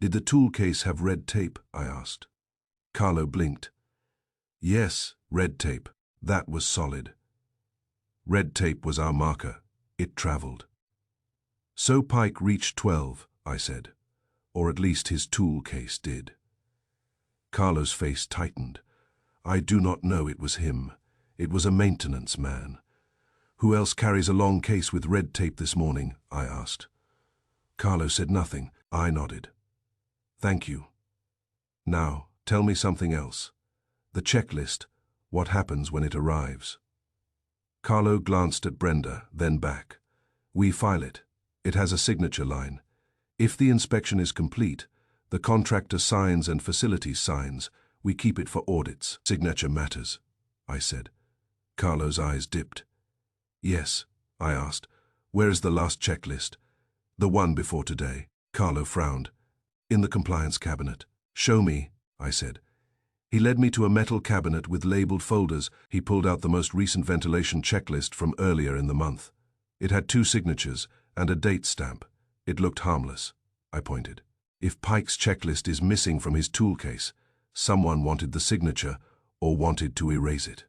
Did the tool case have red tape? I asked. Carlo blinked. Yes, red tape. That was solid. Red tape was our marker. It traveled. So Pike reached 12, I said. Or at least his tool case did. Carlo's face tightened. I do not know it was him. It was a maintenance man. Who else carries a long case with red tape this morning? I asked. Carlo said nothing. I nodded. Thank you. Now, tell me something else. The checklist. What happens when it arrives? Carlo glanced at Brenda, then back. We file it. It has a signature line. If the inspection is complete, the contractor signs and facilities signs. We keep it for audits. Signature matters, I said. Carlo's eyes dipped. Yes, I asked. Where is the last checklist? The one before today. Carlo frowned. In the compliance cabinet. Show me, I said. He led me to a metal cabinet with labeled folders. He pulled out the most recent ventilation checklist from earlier in the month. It had 2 signatures and a date stamp. It looked harmless, I pointed. If Pike's checklist is missing from his tool case, someone wanted the signature or wanted to erase it.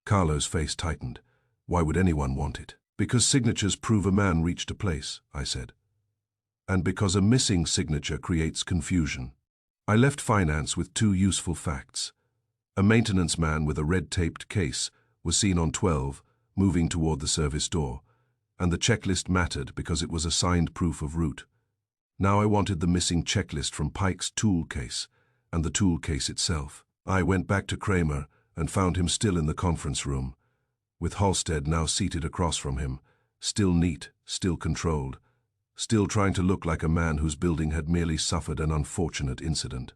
Carlo's face tightened. Why would anyone want it? Because signatures prove a man reached a place, I said. And because a missing signature creates confusion. I left finance with 2 useful facts. A maintenance man with a red-taped case was seen on 12, moving toward the service door, and the checklist mattered because it was a signed proof of route. Now I wanted the missing checklist from Pike's tool case, and the tool case itself. I went back to Kramer and found him still in the conference room, with Halstead now seated across from him, still neat, still controlled, still trying to look like a man whose building had merely suffered an unfortunate incident.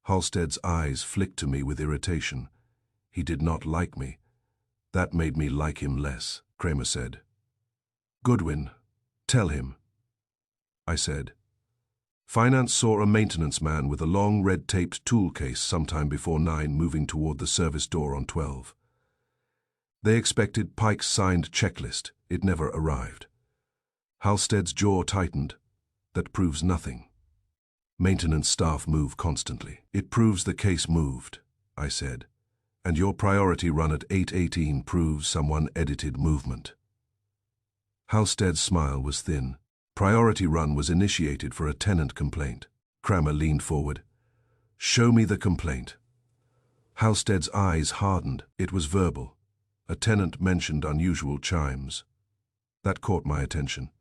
Halstead's eyes flicked to me with irritation. He did not like me. That made me like him less, Kramer said. Goodwin, tell him, I said. Finance saw a maintenance man with a long red-taped tool case sometime before 9 moving toward the service door on 12. They expected Pike's signed checklist. It never arrived. Halstead's jaw tightened. That proves nothing. Maintenance staff move constantly. It proves the case moved, I said. And your priority run at 8:18 proves someone edited movement. Halstead's smile was thin. Priority run was initiated for a tenant complaint. Kramer leaned forward. Show me the complaint. Halstead's eyes hardened. It was verbal. A tenant mentioned unusual chimes. That caught my attention.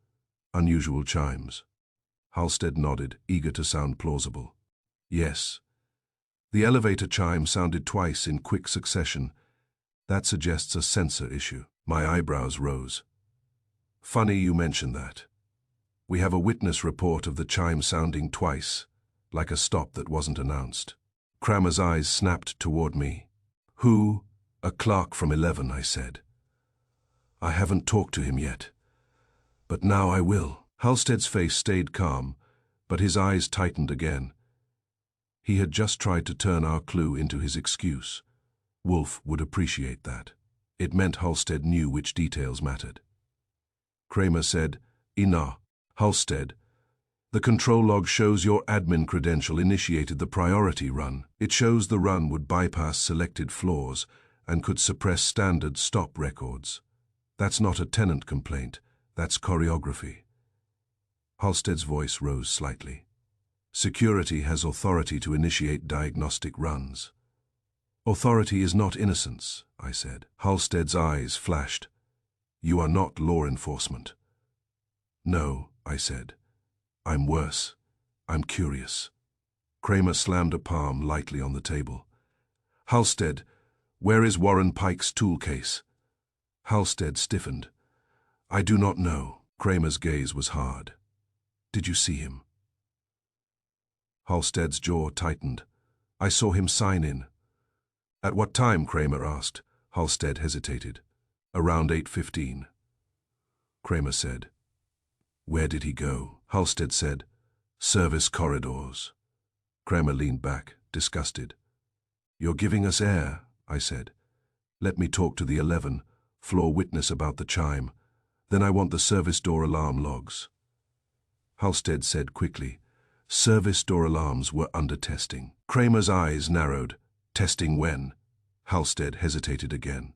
Unusual chimes. Halstead nodded, eager to sound plausible. Yes. The elevator chime sounded twice in quick succession. That suggests a sensor issue. My eyebrows rose. Funny you mention that. We have a witness report of the chime sounding twice, like a stop that wasn't announced. Kramer's eyes snapped toward me. Who? A clerk from 11, I said. I haven't talked to him yet. But now I will. Halstead's face stayed calm, but his eyes tightened again. He had just tried to turn our clue into his excuse. Wolfe would appreciate that. It meant Halstead knew which details mattered. Kramer said, Enough. Halstead, the control log shows your admin credential initiated the priority run. It shows the run would bypass selected floors and could suppress standard stop records. That's not a tenant complaint, that's choreography. Halstead's voice rose slightly. Security has authority to initiate diagnostic runs. Authority is not innocence, I said. Halstead's eyes flashed. You are not law enforcement. No, I said. I'm worse. I'm curious. Kramer slammed a palm lightly on the table. Halstead, where is Warren Pike's tool case? Halstead stiffened. I do not know. Kramer's gaze was hard. Did you see him? Halstead's jaw tightened. I saw him sign in. At what time? Kramer asked. Halstead hesitated. Around 8:15. Kramer said. Where did he go? Halstead said. Service corridors. Kramer leaned back, disgusted. You're giving us air, I said. Let me talk to the 11, floor witness about the chime. Then I want the service door alarm logs. Halstead said quickly. Service door alarms were under testing. Kramer's eyes narrowed. Testing when? Halstead hesitated again.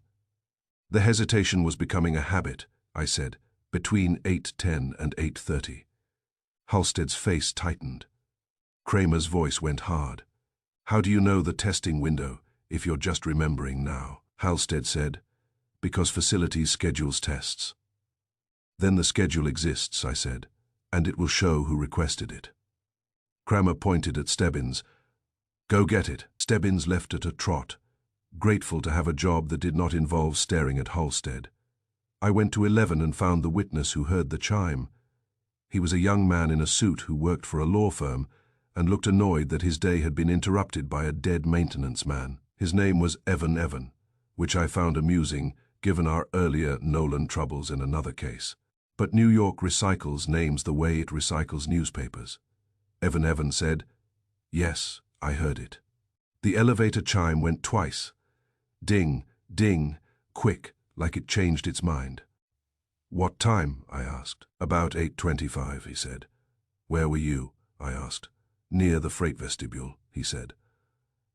The hesitation was becoming a habit, I said. Between 8:10 and 8:30. Halstead's face tightened. Kramer's voice went hard. How do you know the testing window, if you're just remembering now? Halstead said. Because facilities schedules tests. Then the schedule exists, I said, and it will show who requested it. Kramer pointed at Stebbins. Go get it. Stebbins left at a trot, grateful to have a job that did not involve staring at Halstead. I went to 11 and found the witness who heard the chime. He was a young man in a suit who worked for a law firm and looked annoyed that his day had been interrupted by a dead maintenance man. His name was Evan, which I found amusing given our earlier Nolan troubles in another case. But New York recycles names the way it recycles newspapers. Evan said, Yes, I heard it. The elevator chime went twice. Ding, ding, quick, like it changed its mind. What time? I asked. About 8:25, he said. Where were you? I asked. Near the freight vestibule, he said.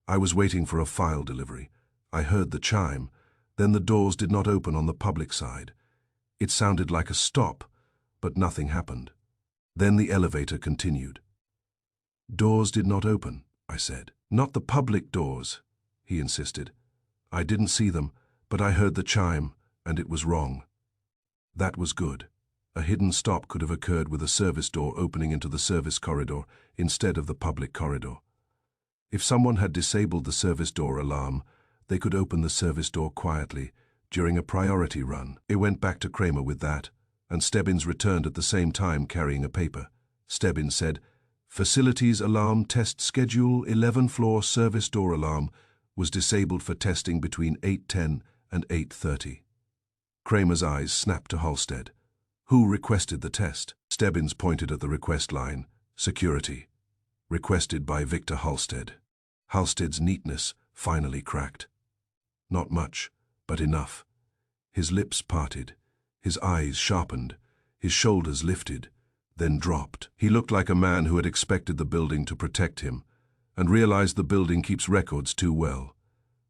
I was waiting for a file delivery. I heard the chime, then the doors did not open on the public side. It sounded like a stop, but nothing happened. Then the elevator continued. Doors did not open, I said. Not the public doors, he insisted. I didn't see them, but I heard the chime, and it was wrong. That was good. A hidden stop could have occurred with a service door opening into the service corridor instead of the public corridor. If someone had disabled the service door alarm, they could open the service door quietly during a priority run. It went back to Kramer with that, and Stebbins returned at the same time carrying a paper. Stebbins said, "Facilities alarm test schedule 11 floor service door alarm was disabled for testing between 8:10 and 8:30. Kramer's eyes snapped to Halstead. Who requested the test? Stebbins pointed at the request line. Security. Requested by Victor Halstead. Halstead's neatness finally cracked. Not much, but enough. His lips parted, his eyes sharpened, his shoulders lifted, then dropped. He looked like a man who had expected the building to protect him, and realized the building keeps records too well.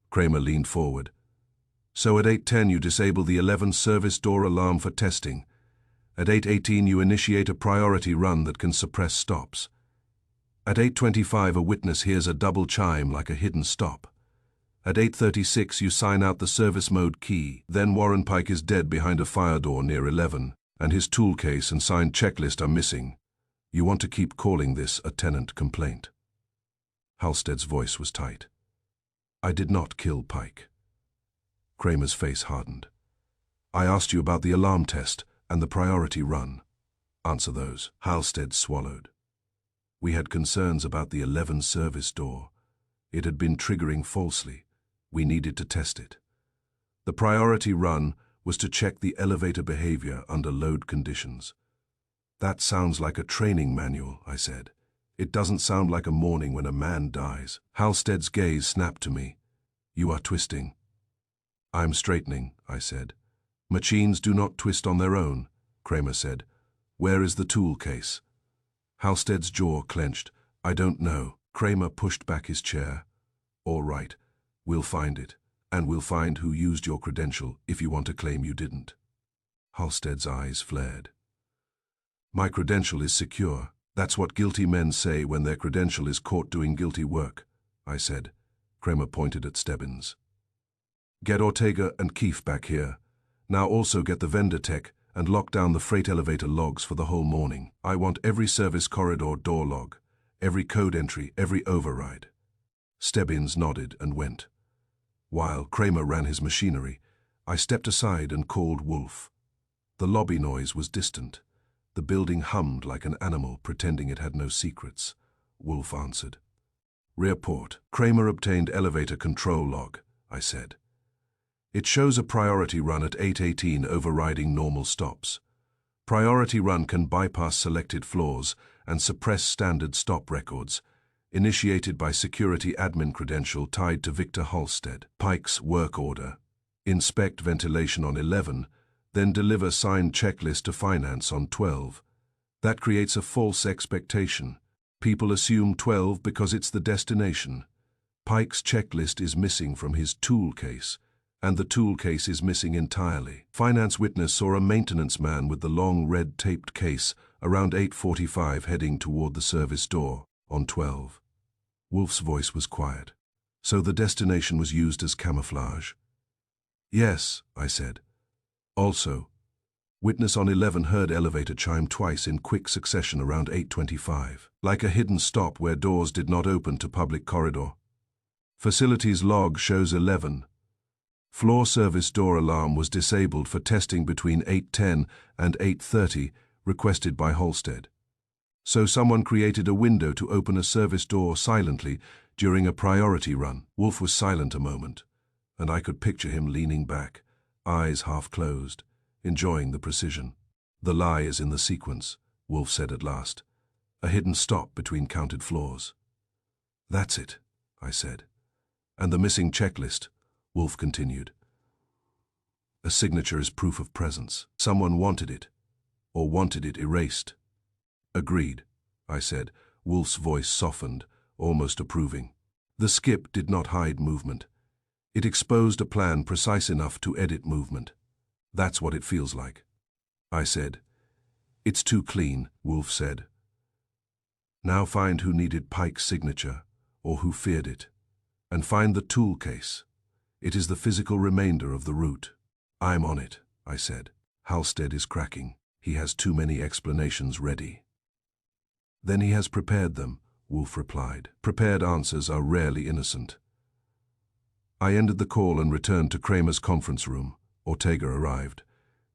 Kramer leaned forward. So at 8:10 you disable the 11 service door alarm for testing. At 8:18 you initiate a priority run that can suppress stops. At 8:25 a witness hears a double chime like a hidden stop. At 8:36 you sign out the service mode key. Then Warren Pike is dead behind a fire door near 11, and his tool case and signed checklist are missing. You want to keep calling this a tenant complaint. Halstead's voice was tight. I did not kill Pike. Kramer's face hardened. I asked you about the alarm test and the priority run. Answer those. Halstead swallowed. We had concerns about the 11 service door. It had been triggering falsely. We needed to test it. The priority run was to check the elevator behavior under load conditions. That sounds like a training manual, I said. It doesn't sound like a morning when a man dies. Halstead's gaze snapped to me. You are twisting. I'm straightening, I said. Machines do not twist on their own, Kramer said. Where is the tool case? Halstead's jaw clenched. I don't know. Kramer pushed back his chair. All right, we'll find it, and we'll find who used your credential if you want to claim you didn't. Halstead's eyes flared. My credential is secure. That's what guilty men say when their credential is caught doing guilty work, I said. Kramer pointed at Stebbins. Get Ortega and Keefe back here. Now also get the vendor tech and lock down the freight elevator logs for the whole morning. I want every service corridor door log, every code entry, every override. Stebbins nodded and went. While Kramer ran his machinery, I stepped aside and called Wolfe. The lobby noise was distant. The building hummed like an animal pretending it had no secrets. Wolfe answered. Report. Kramer obtained elevator control log, I said. It shows a priority run at 8:18 overriding normal stops. Priority run can bypass selected floors and suppress standard stop records, initiated by security admin credential tied to Victor Halstead. Pike's work order. Inspect ventilation on 11, then deliver signed checklist to finance on 12. That creates a false expectation. People assume 12 because it's the destination. Pike's checklist is missing from his tool case, and the tool case is missing entirely. Finance witness saw a maintenance man with the long red-taped case around 8:45 heading toward the service door on 12. Wolfe's voice was quiet. So the destination was used as camouflage. Yes, I said. Also, witness on 11 heard elevator chime twice in quick succession around 8:25, like a hidden stop where doors did not open to public corridor. Facilities log shows 11. Floor service door alarm was disabled for testing between 8:10 and 8:30, requested by Halstead. So someone created a window to open a service door silently during a priority run. Wolfe was silent a moment, and I could picture him leaning back, eyes half closed, enjoying the precision. The lie is in the sequence, Wolfe said at last. A hidden stop between counted floors. That's it, I said. And the missing checklist, Wolfe continued. A signature is proof of presence. Someone wanted it, or wanted it erased. Agreed, I said. Wolfe's voice softened, almost approving. The skip did not hide movement. It exposed a plan precise enough to edit movement. That's what it feels like. I said. It's too clean, Wolfe said. Now find who needed Pike's signature, or who feared it, and find the tool case. It is the physical remainder of the route. I'm on it, I said. Halstead is cracking. He has too many explanations ready. Then he has prepared them, Wolfe replied. Prepared answers are rarely innocent. I ended the call and returned to Kramer's conference room. Ortega arrived.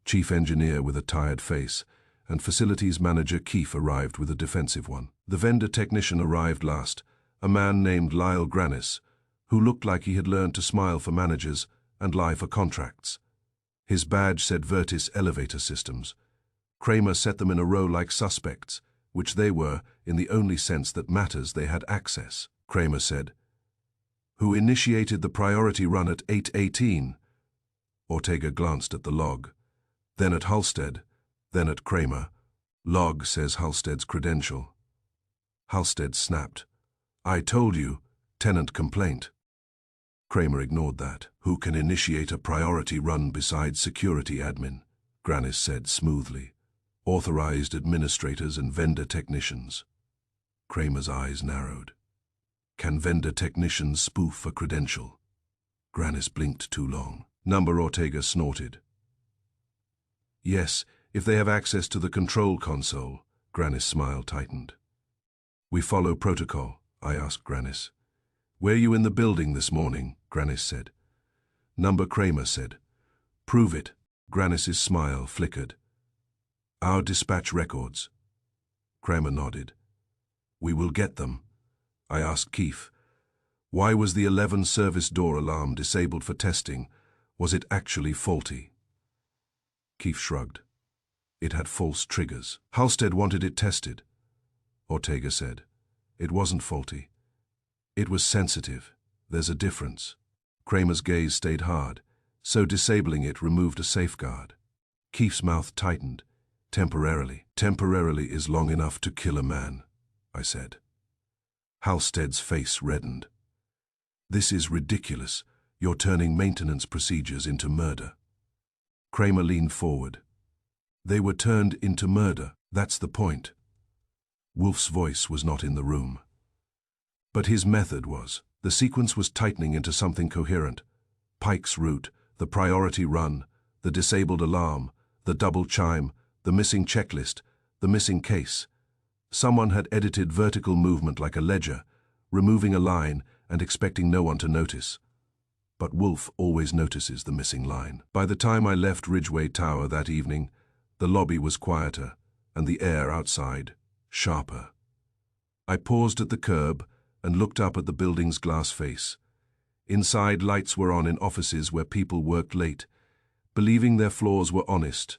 Chief engineer with a tired face, and facilities manager Keefe arrived with a defensive one. The vendor technician arrived last, a man named Lyle Granis, who looked like he had learned to smile for managers and lie for contracts. His badge said Vertis Elevator Systems. Kramer set them in a row like suspects, which they were in the only sense that matters. They had access. Kramer said, "Who initiated the priority run at 8:18? Ortega glanced at the log, then at Halstead, then at Kramer. Log says Halstead's credential. Halstead snapped. I told you, tenant complaint. Kramer ignored that. Who can initiate a priority run besides security admin? Granis said smoothly. Authorized administrators and vendor technicians. Kramer's eyes narrowed. Can vendor technicians spoof a credential? Granis blinked too long. Number Ortega snorted. Yes, if they have access to the control console. Granis' smile tightened. We follow protocol, I asked Granis. Were you in the building this morning? Granis said. Number Kramer said. Prove it. Granis' smile flickered. Our dispatch records. Kramer nodded. We will get them. I asked Keefe. Why was the 11 service door alarm disabled for testing? Was it actually faulty? Keefe shrugged. It had false triggers. Halstead wanted it tested. Ortega said. It wasn't faulty. It was sensitive. There's a difference. Kramer's gaze stayed hard, so disabling it removed a safeguard. Keefe's mouth tightened. Temporarily. Temporarily is long enough to kill a man, I said. Halstead's face reddened. This is ridiculous. You're turning maintenance procedures into murder. Kramer leaned forward. They were turned into murder. That's the point. Wolfe's voice was not in the room. But his method was. The sequence was tightening into something coherent. Pike's route, the priority run, the disabled alarm, the double chime, the missing checklist, the missing case. Someone had edited vertical movement like a ledger, removing a line and expecting no one to notice. But Wolfe always notices the missing line. By the time I left Ridgeway Tower that evening, the lobby was quieter, and the air outside sharper. I paused at the curb and looked up at the building's glass face. Inside, lights were on in offices where people worked late, believing their floors were honest,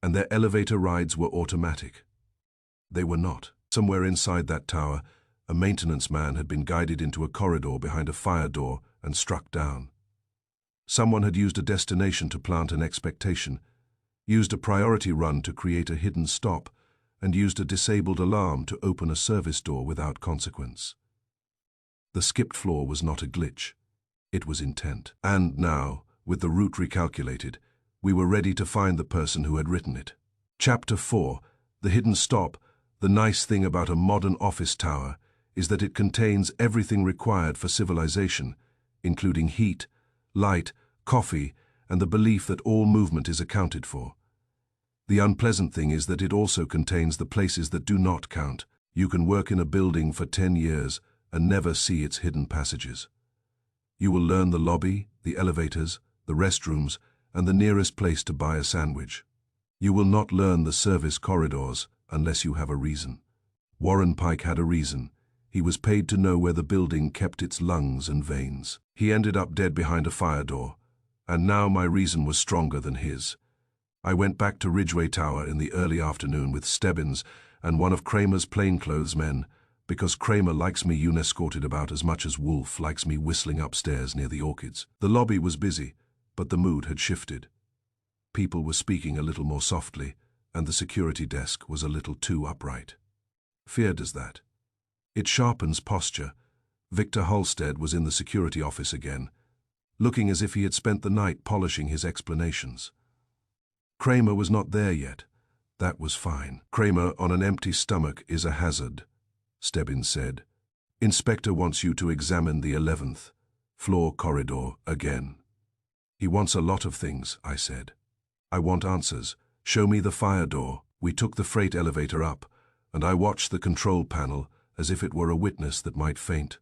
and their elevator rides were automatic. They were not. Somewhere inside that tower, a maintenance man had been guided into a corridor behind a fire door and struck down. Someone had used a destination to plant an expectation, used a priority run to create a hidden stop, and used a disabled alarm to open a service door without consequence. The skipped floor was not a glitch. It was intent. And now, with the route recalculated, we were ready to find the person who had written it. Chapter 4, The Hidden Stop. The nice thing about a modern office tower is that it contains everything required for civilization, including heat, light, coffee, and the belief that all movement is accounted for. The unpleasant thing is that it also contains the places that do not count. You can work in a building for 10 years and never see its hidden passages. You will learn the lobby, the elevators, the restrooms, and the nearest place to buy a sandwich. You will not learn the service corridors unless you have a reason. Warren Pike had a reason. He was paid to know where the building kept its lungs and veins. He ended up dead behind a fire door, and now my reason was stronger than his. I went back to Ridgeway Tower in the early afternoon with Stebbins and one of Kramer's plainclothes men, because Kramer likes me unescorted about as much as Wolfe likes me whistling upstairs near the orchids. The lobby was busy, but the mood had shifted. People were speaking a little more softly, and the security desk was a little too upright. Fear does that. It sharpens posture. Victor Halstead was in the security office again, looking as if he had spent the night polishing his explanations. Kramer was not there yet. That was fine. Kramer on an empty stomach is a hazard, Stebbins said. Inspector wants you to examine the 11th floor corridor again. He wants a lot of things, I said. I want answers. Show me the fire door. We took the freight elevator up, and I watched the control panel as if it were a witness that might faint.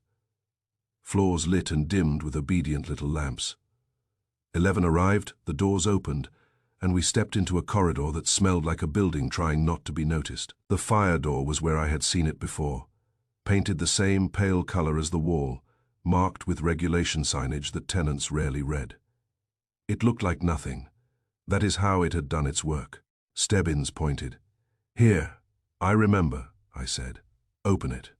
Floors lit and dimmed with obedient little lamps. 11 arrived, the doors opened, and we stepped into a corridor that smelled like a building trying not to be noticed. The fire door was where I had seen it before, painted the same pale color as the wall, marked with regulation signage that tenants rarely read. It looked like nothing. That is how it had done its work. Stebbins pointed. Here, I remember, I said. Open it.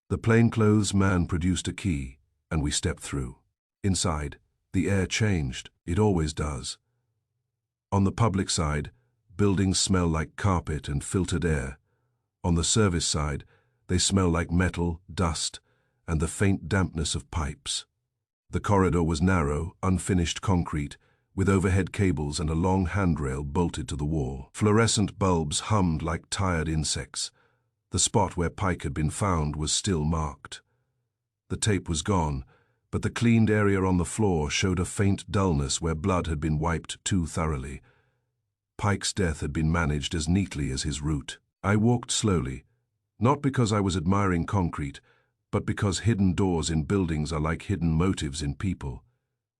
The plainclothes man produced a key, and we stepped through. Inside, the air changed. It always does. On the public side, buildings smell like carpet and filtered air. On the service side, they smell like metal, dust, and the faint dampness of pipes. The corridor was narrow, unfinished concrete, with overhead cables and a long handrail bolted to the wall. Fluorescent bulbs hummed like tired insects. The spot where Pike had been found was still marked. The tape was gone, but the cleaned area on the floor showed a faint dullness where blood had been wiped too thoroughly. Pike's death had been managed as neatly as his route. I walked slowly, not because I was admiring concrete, but because hidden doors in buildings are like hidden motives in people.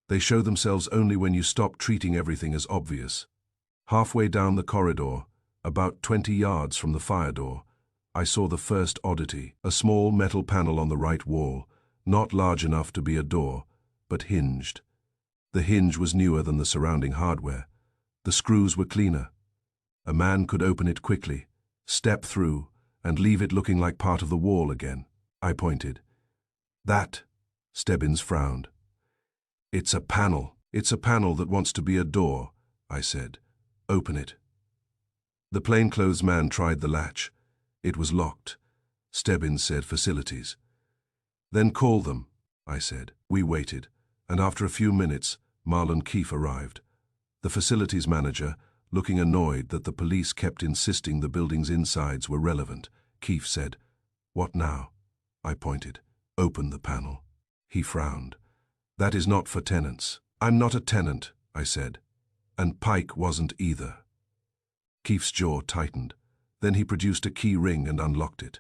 They show themselves only when you stop treating everything as obvious. Halfway down the corridor, about 20 yards from the fire door, I saw the first oddity, a small metal panel on the right wall, not large enough to be a door, but hinged. The hinge was newer than the surrounding hardware. The screws were cleaner. A man could open it quickly, step through, and leave it looking like part of the wall again. I pointed. That, Stebbins frowned. It's a panel. It's a panel that wants to be a door, I said. Open it. The plainclothes man tried the latch. It was locked. Stebbins said facilities. Then call them, I said. We waited, and after a few minutes, Marlon Keefe arrived. The facilities manager, looking annoyed that the police kept insisting the building's insides were relevant. Keefe said, What now? I pointed. Open the panel. He frowned. That is not for tenants. I'm not a tenant, I said. And Pike wasn't either. Keefe's jaw tightened. Then he produced a key ring and unlocked it.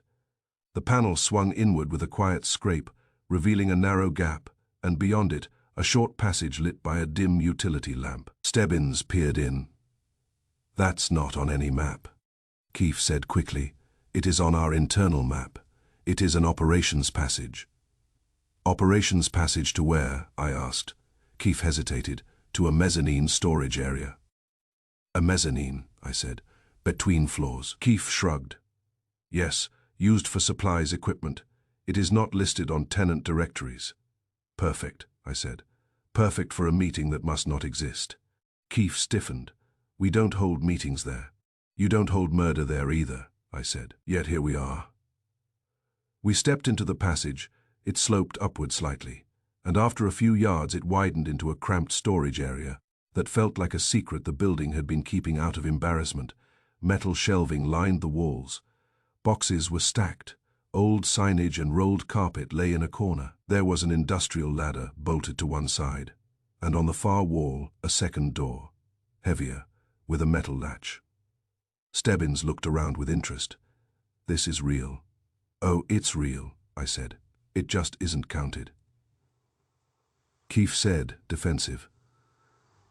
The panel swung inward with a quiet scrape, revealing a narrow gap, and beyond it, a short passage lit by a dim utility lamp. Stebbins peered in. That's not on any map, Keefe said quickly. It is on our internal map. It is an operations passage. Operations passage to where? I asked. Keefe hesitated. To a mezzanine storage area. A mezzanine, I said. Between floors. Keefe shrugged. Yes, used for supplies equipment. It is not listed on tenant directories. Perfect, I said. Perfect for a meeting that must not exist. Keefe stiffened. We don't hold meetings there. You don't hold murder there either, I said. Yet here we are. We stepped into the passage. It sloped upward slightly, and after a few yards it widened into a cramped storage area that felt like a secret the building had been keeping out of embarrassment. Metal shelving lined the walls. Boxes were stacked. Old signage and rolled carpet lay in a corner. There was an industrial ladder bolted to one side, and on the far wall a second door, heavier, with a metal latch. Stebbins looked around with interest. This is real. Oh, it's real, I said. It just isn't counted. Keefe said, defensive.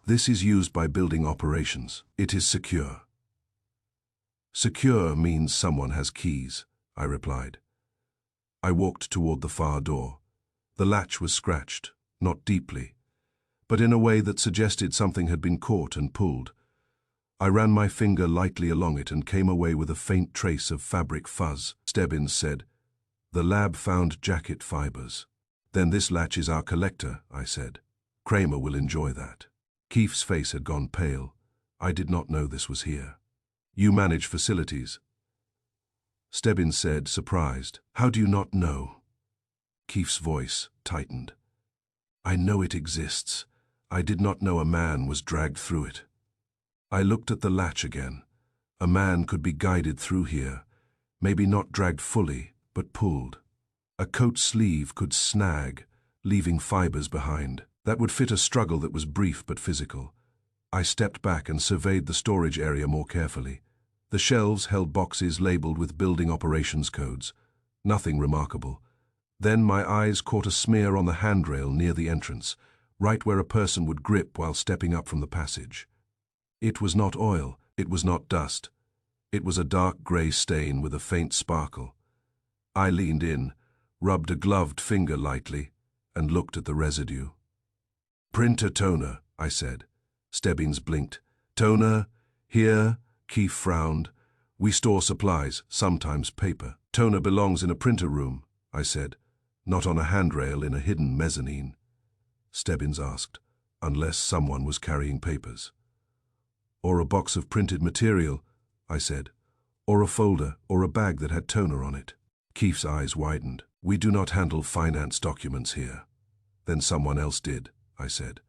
This is used by building operations. It is secure. Secure means someone has keys, I replied. I walked toward the far door. The latch was scratched, not deeply, but in a way that suggested something had been caught and pulled. I ran my finger lightly along it and came away with a faint trace of fabric fuzz. Stebbins said, The lab found jacket fibers. Then this latch is our collector, I said. Kramer will enjoy that. Keefe's face had gone pale. I did not know this was here. You manage facilities. Stebbins said, surprised. How do you not know? Keefe's voice tightened. I know it exists. I did not know a man was dragged through it. I looked at the latch again. A man could be guided through here, maybe not dragged fully, but pulled. A coat sleeve could snag, leaving fibers behind. That would fit a struggle that was brief but physical. I stepped back and surveyed the storage area more carefully. The shelves held boxes labeled with building operations codes. Nothing remarkable. Then my eyes caught a smear on the handrail near the entrance, right where a person would grip while stepping up from the passage. It was not oil, it was not dust. It was a dark grey stain with a faint sparkle. I leaned in, rubbed a gloved finger lightly, and looked at the residue. Printer toner, I said. Stebbins blinked. Toner? Here? Keefe frowned. We store supplies, sometimes paper. Toner belongs in a printer room, I said, not on a handrail in a hidden mezzanine. Stebbins asked, unless someone was carrying papers. Or a box of printed material, I said, or a folder or a bag that had toner on it. Keefe's eyes widened. We do not handle finance documents here. Then someone else did, I said,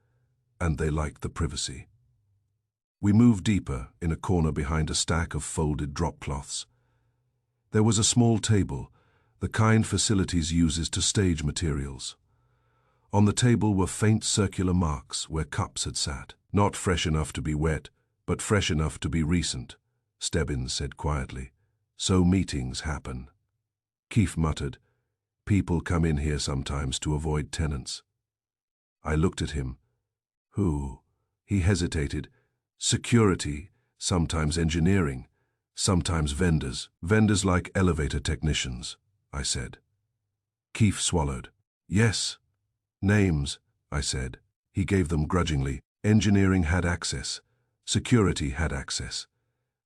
and they liked the privacy. We moved deeper, in a corner behind a stack of folded drop cloths. There was a small table, the kind facilities uses to stage materials. On the table were faint circular marks where cups had sat. Not fresh enough to be wet, but fresh enough to be recent, Stebbins said quietly. So meetings happen. Keefe muttered, people come in here sometimes to avoid tenants. I looked at him. Who? He hesitated. Security, sometimes engineering, sometimes vendors. Vendors like elevator technicians, I said. Keefe swallowed. Yes. Names, I said. He gave them grudgingly. Engineering had access. Security had access.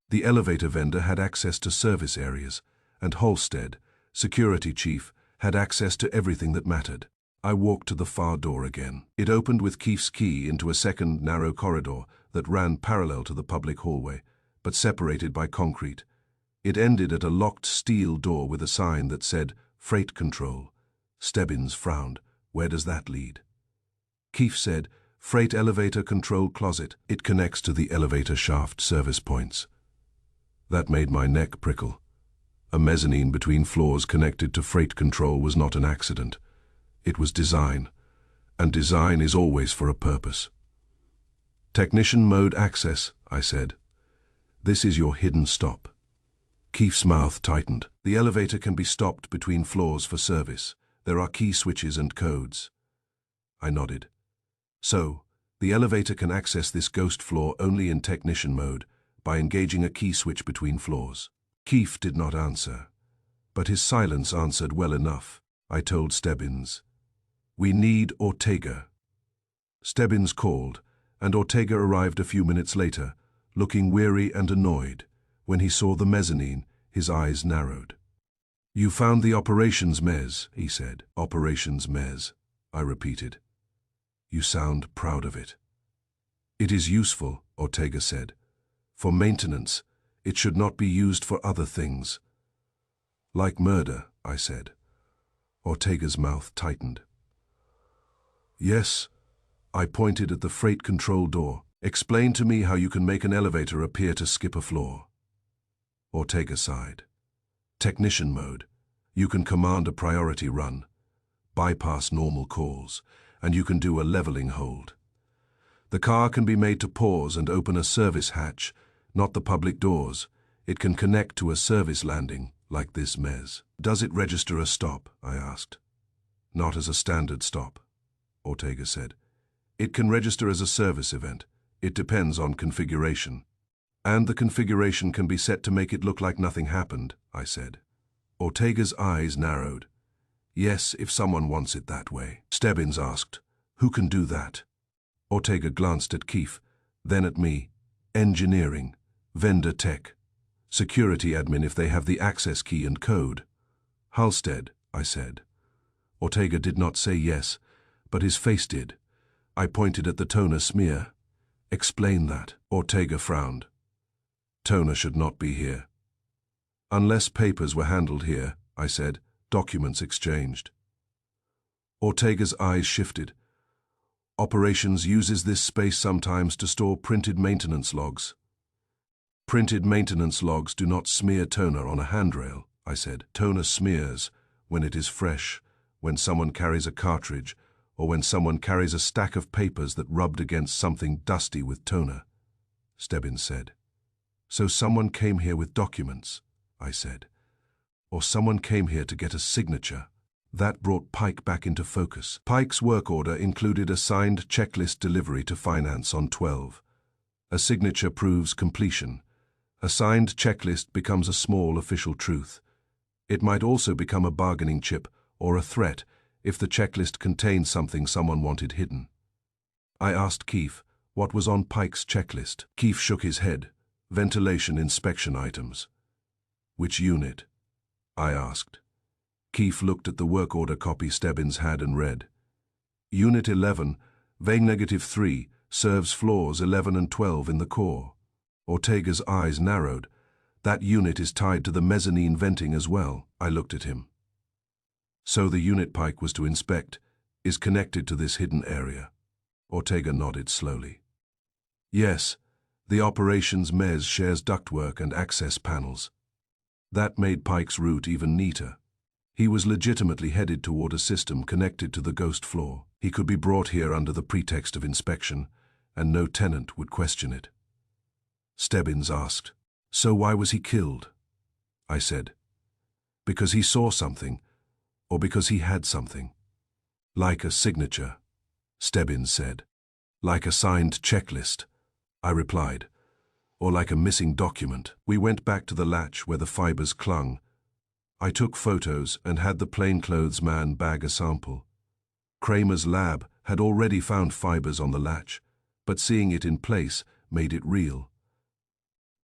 The elevator vendor had access to service areas, and Halstead, security chief, had access to everything that mattered. I walked to the far door again. It opened with Keefe's key into a second narrow corridor that ran parallel to the public hallway, but separated by concrete. It ended at a locked steel door with a sign that said, Freight Control. Stebbins frowned. Where does that lead? Keefe said, Freight Elevator Control Closet. It connects to the elevator shaft service points. That made my neck prickle. A mezzanine between floors connected to freight control was not an accident. It was design, and design is always for a purpose. Technician mode access, I said. This is your hidden stop. Keefe's mouth tightened. The elevator can be stopped between floors for service. There are key switches and codes. I nodded. So, the elevator can access this ghost floor only in technician mode, by engaging a key switch between floors. Keefe did not answer, but his silence answered well enough. I told Stebbins, we need Ortega. Stebbins called, and Ortega arrived a few minutes later, looking weary and annoyed. When he saw the mezzanine, his eyes narrowed. You found the operations mez, he said. Operations mez, I repeated. You sound proud of it. It is useful, Ortega said. For maintenance, it should not be used for other things. Like murder, I said. Ortega's mouth tightened. Yes, I pointed at the freight control door. Explain to me how you can make an elevator appear to skip a floor. Ortega sighed. Technician mode. You can command a priority run, bypass normal calls, and you can do a leveling hold. The car can be made to pause and open a service hatch, not the public doors. It can connect to a service landing, like this mez. Does it register a stop? I asked. Not as a standard stop, Ortega said. It can register as a service event. It depends on configuration. And the configuration can be set to make it look like nothing happened, I said. Ortega's eyes narrowed. Yes, if someone wants it that way. Stebbins asked, who can do that? Ortega glanced at Keefe, then at me. Engineering, vendor tech, security admin if they have the access key and code. Halstead, I said. Ortega did not say yes, but his face did. I pointed at the toner smear. Explain that. Ortega frowned. Toner should not be here. Unless papers were handled here, I said, documents exchanged. Ortega's eyes shifted. Operations uses this space sometimes to store printed maintenance logs. Printed maintenance logs do not smear toner on a handrail, I said. Toner smears when it is fresh, when someone carries a cartridge, or when someone carries a stack of papers that rubbed against something dusty with toner, Stebbins said. So someone came here with documents, I said. Or someone came here to get a signature. That brought Pike back into focus. Pike's work order included a signed checklist delivery to finance on 12. A signature proves completion. A signed checklist becomes a small official truth. It might also become a bargaining chip or a threat if the checklist contained something someone wanted hidden. I asked Keefe what was on Pike's checklist. Keefe shook his head. Ventilation inspection items. Which unit? I asked. Keefe looked at the work order copy Stebbins had and read. Unit 11, -3, serves floors 11 and 12 in the core. Ortega's eyes narrowed. That unit is tied to the mezzanine venting as well. I looked at him. So the unit Pike was to inspect is connected to this hidden area. Ortega nodded slowly. Yes, the operations mezz shares ductwork and access panels. That made Pike's route even neater. He was legitimately headed toward a system connected to the ghost floor. He could be brought here under the pretext of inspection, and no tenant would question it. Stebbins asked, "So why was he killed?" I said, "Because he saw something, or because he had something." "Like a signature," Stebbins said. "Like a signed checklist," I replied. "Or like a missing document." We went back to the latch where the fibers clung. I took photos and had the plainclothes man bag a sample. Kramer's lab had already found fibers on the latch, but seeing it in place made it real.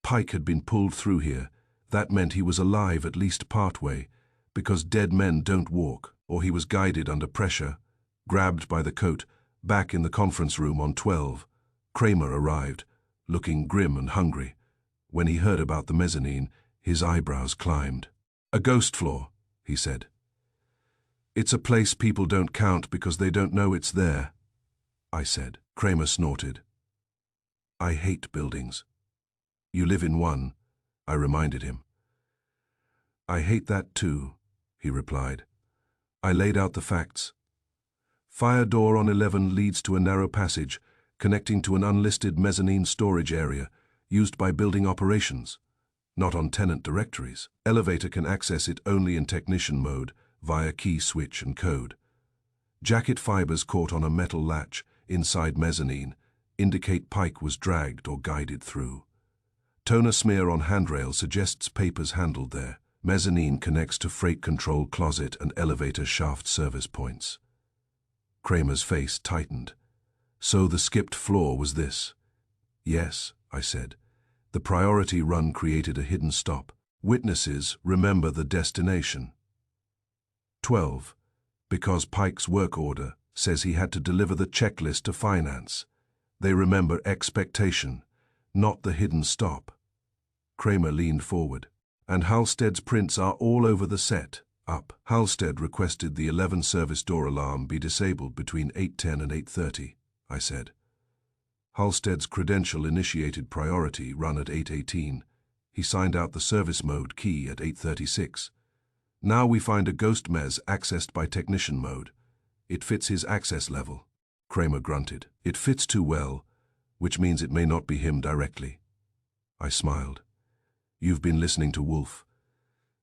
Pike had been pulled through here. That meant he was alive at least partway, because dead men don't walk, or he was guided under pressure, grabbed by the coat, back in the conference room on 12. Kramer arrived, looking grim and hungry. When he heard about the mezzanine, his eyebrows climbed. "A ghost floor," he said. "It's a place people don't count because they don't know it's there," I said. Kramer snorted. "I hate buildings." "You live in one," I reminded him. "I hate that too," he replied. I laid out the facts. Fire door on 11 leads to a narrow passage connecting to an unlisted mezzanine storage area used by building operations, not on tenant directories. Elevator can access it only in technician mode via key switch and code. Jacket fibers caught on a metal latch inside mezzanine indicate Pike was dragged or guided through. Toner smear on handrail suggests papers handled there. Mezzanine connects to freight control closet and elevator shaft service points. Kramer's face tightened. So the skipped floor was this? Yes, I said. The priority run created a hidden stop. Witnesses remember the destination. 12. Because Pike's work order says he had to deliver the checklist to finance. They remember expectation, not the hidden stop. Kramer leaned forward. And Halstead's prints are all over the set. Up. Halstead requested the 11 service door alarm be disabled between 8:10 and 8:30, I said. Halstead's credential initiated priority run at 8:18. He signed out the service mode key at 8:36. Now we find a ghost mezz accessed by technician mode. It fits his access level. Kramer grunted. It fits too well, which means it may not be him directly. I smiled. You've been listening to Wolfe.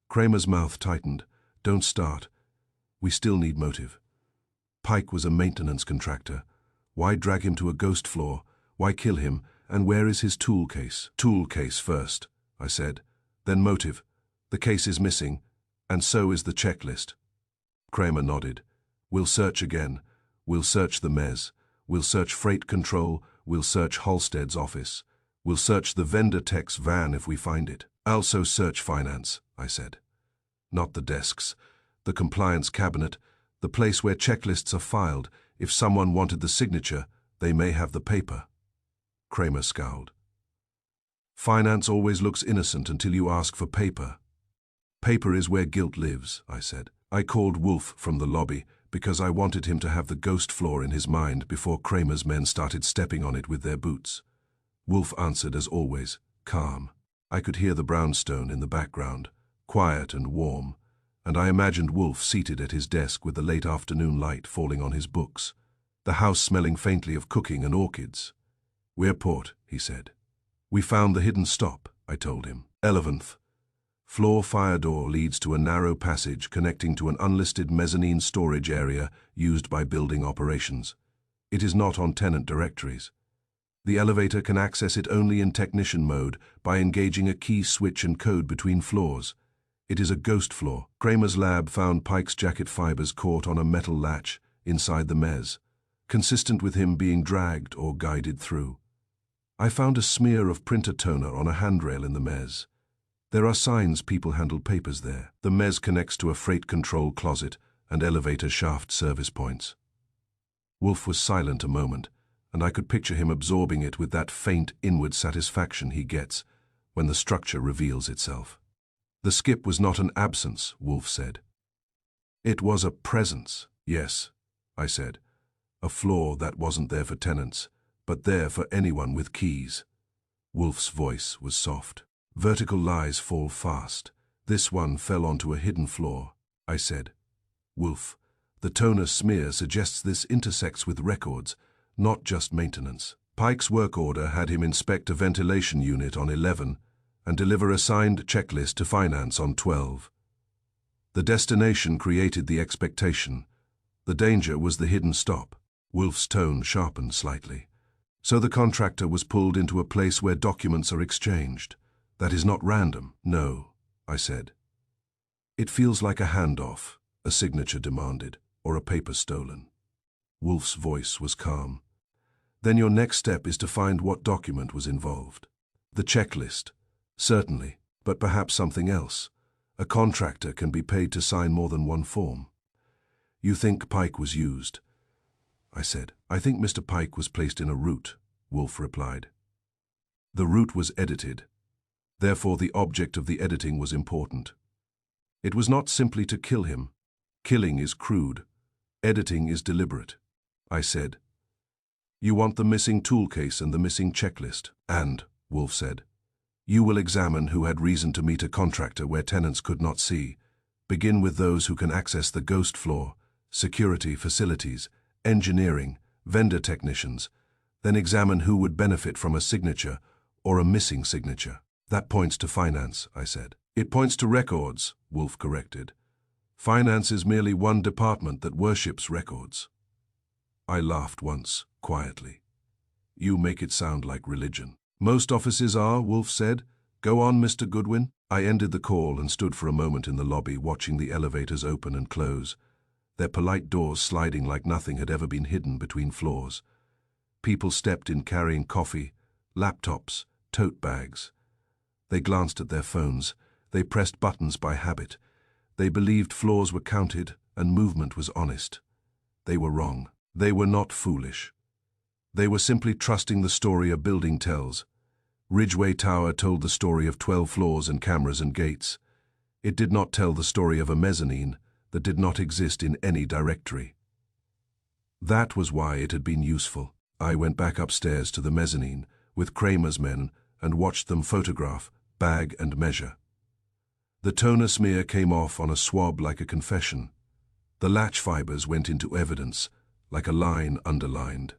Kramer's mouth tightened. Don't start. We still need motive. Pike was a maintenance contractor. Why drag him to a ghost floor? Why kill him? And where is his tool case? Tool case first, I said. Then motive. The case is missing, and so is the checklist. Kramer nodded. We'll search again. We'll search the mezz. We'll search freight control. We'll search Halstead's office. We'll search the vendor tech's van if we find it. Also search finance, I said. Not the desks, the compliance cabinet, the place where checklists are filed. If someone wanted the signature, they may have the paper. Kramer scowled. Finance always looks innocent until you ask for paper. Paper is where guilt lives, I said. I called Wolfe from the lobby because I wanted him to have the ghost floor in his mind before Kramer's men started stepping on it with their boots. Wolfe answered as always, calm. I could hear the brownstone in the background, quiet and warm, and I imagined Wolfe seated at his desk with the late afternoon light falling on his books, the house smelling faintly of cooking and orchids. We're port, he said. We found the hidden stop, I told him. 11th. Floor fire door leads to a narrow passage connecting to an unlisted mezzanine storage area used by building operations. It is not on tenant directories. The elevator can access it only in technician mode by engaging a key switch and code between floors. It is a ghost floor. Kramer's lab found Pike's jacket fibers caught on a metal latch inside the mezz, consistent with him being dragged or guided through. I found a smear of printer toner on a handrail in the mezz. There are signs people handled papers there. The mezz connects to a freight control closet and elevator shaft service points. Wolfe was silent a moment, and I could picture him absorbing it with that faint inward satisfaction he gets when the structure reveals itself. The skip was not an absence, Wolfe said. It was a presence. Yes, I said. A floor that wasn't there for tenants, but there for anyone with keys. Wolfe's voice was soft. Vertical lies fall fast. This one fell onto a hidden floor, I said. Wolfe, the toner smear suggests this intersects with records, not just maintenance. Pike's work order had him inspect a ventilation unit on 11 and deliver a signed checklist to finance on 12. The destination created the expectation. The danger was the hidden stop. Wolfe's tone sharpened slightly. So the contractor was pulled into a place where documents are exchanged. That is not random. No, I said. It feels like a handoff, a signature demanded, or a paper stolen. Wolfe's voice was calm. Then your next step is to find what document was involved. The checklist, certainly, but perhaps something else. A contractor can be paid to sign more than one form. You think Pike was used? I said. I think Mr. Pike was placed in a route, Wolfe replied. The route was edited. Therefore, the object of the editing was important. It was not simply to kill him. Killing is crude. Editing is deliberate. I said. You want the missing tool case and the missing checklist. And, Wolfe said, you will examine who had reason to meet a contractor where tenants could not see. Begin with those who can access the ghost floor, security facilities, engineering, vendor technicians. Then examine who would benefit from a signature or a missing signature. That points to finance, I said. It points to records, Wolfe corrected. Finance is merely one department that worships records. I laughed once, quietly. You make it sound like religion. Most offices are, Wolfe said. Go on, Mr. Goodwin. I ended the call and stood for a moment in the lobby watching the elevators open and close, their polite doors sliding like nothing had ever been hidden between floors. People stepped in carrying coffee, laptops, tote bags. They glanced at their phones. They pressed buttons by habit. They believed floors were counted and movement was honest. They were wrong. They were not foolish. They were simply trusting the story a building tells. Ridgeway Tower told the story of 12 floors and cameras and gates. It did not tell the story of a mezzanine that did not exist in any directory. That was why it had been useful. I went back upstairs to the mezzanine with Kramer's men and watched them photograph, bag and measure. The toner smear came off on a swab like a confession. The latch fibers went into evidence, like a line underlined.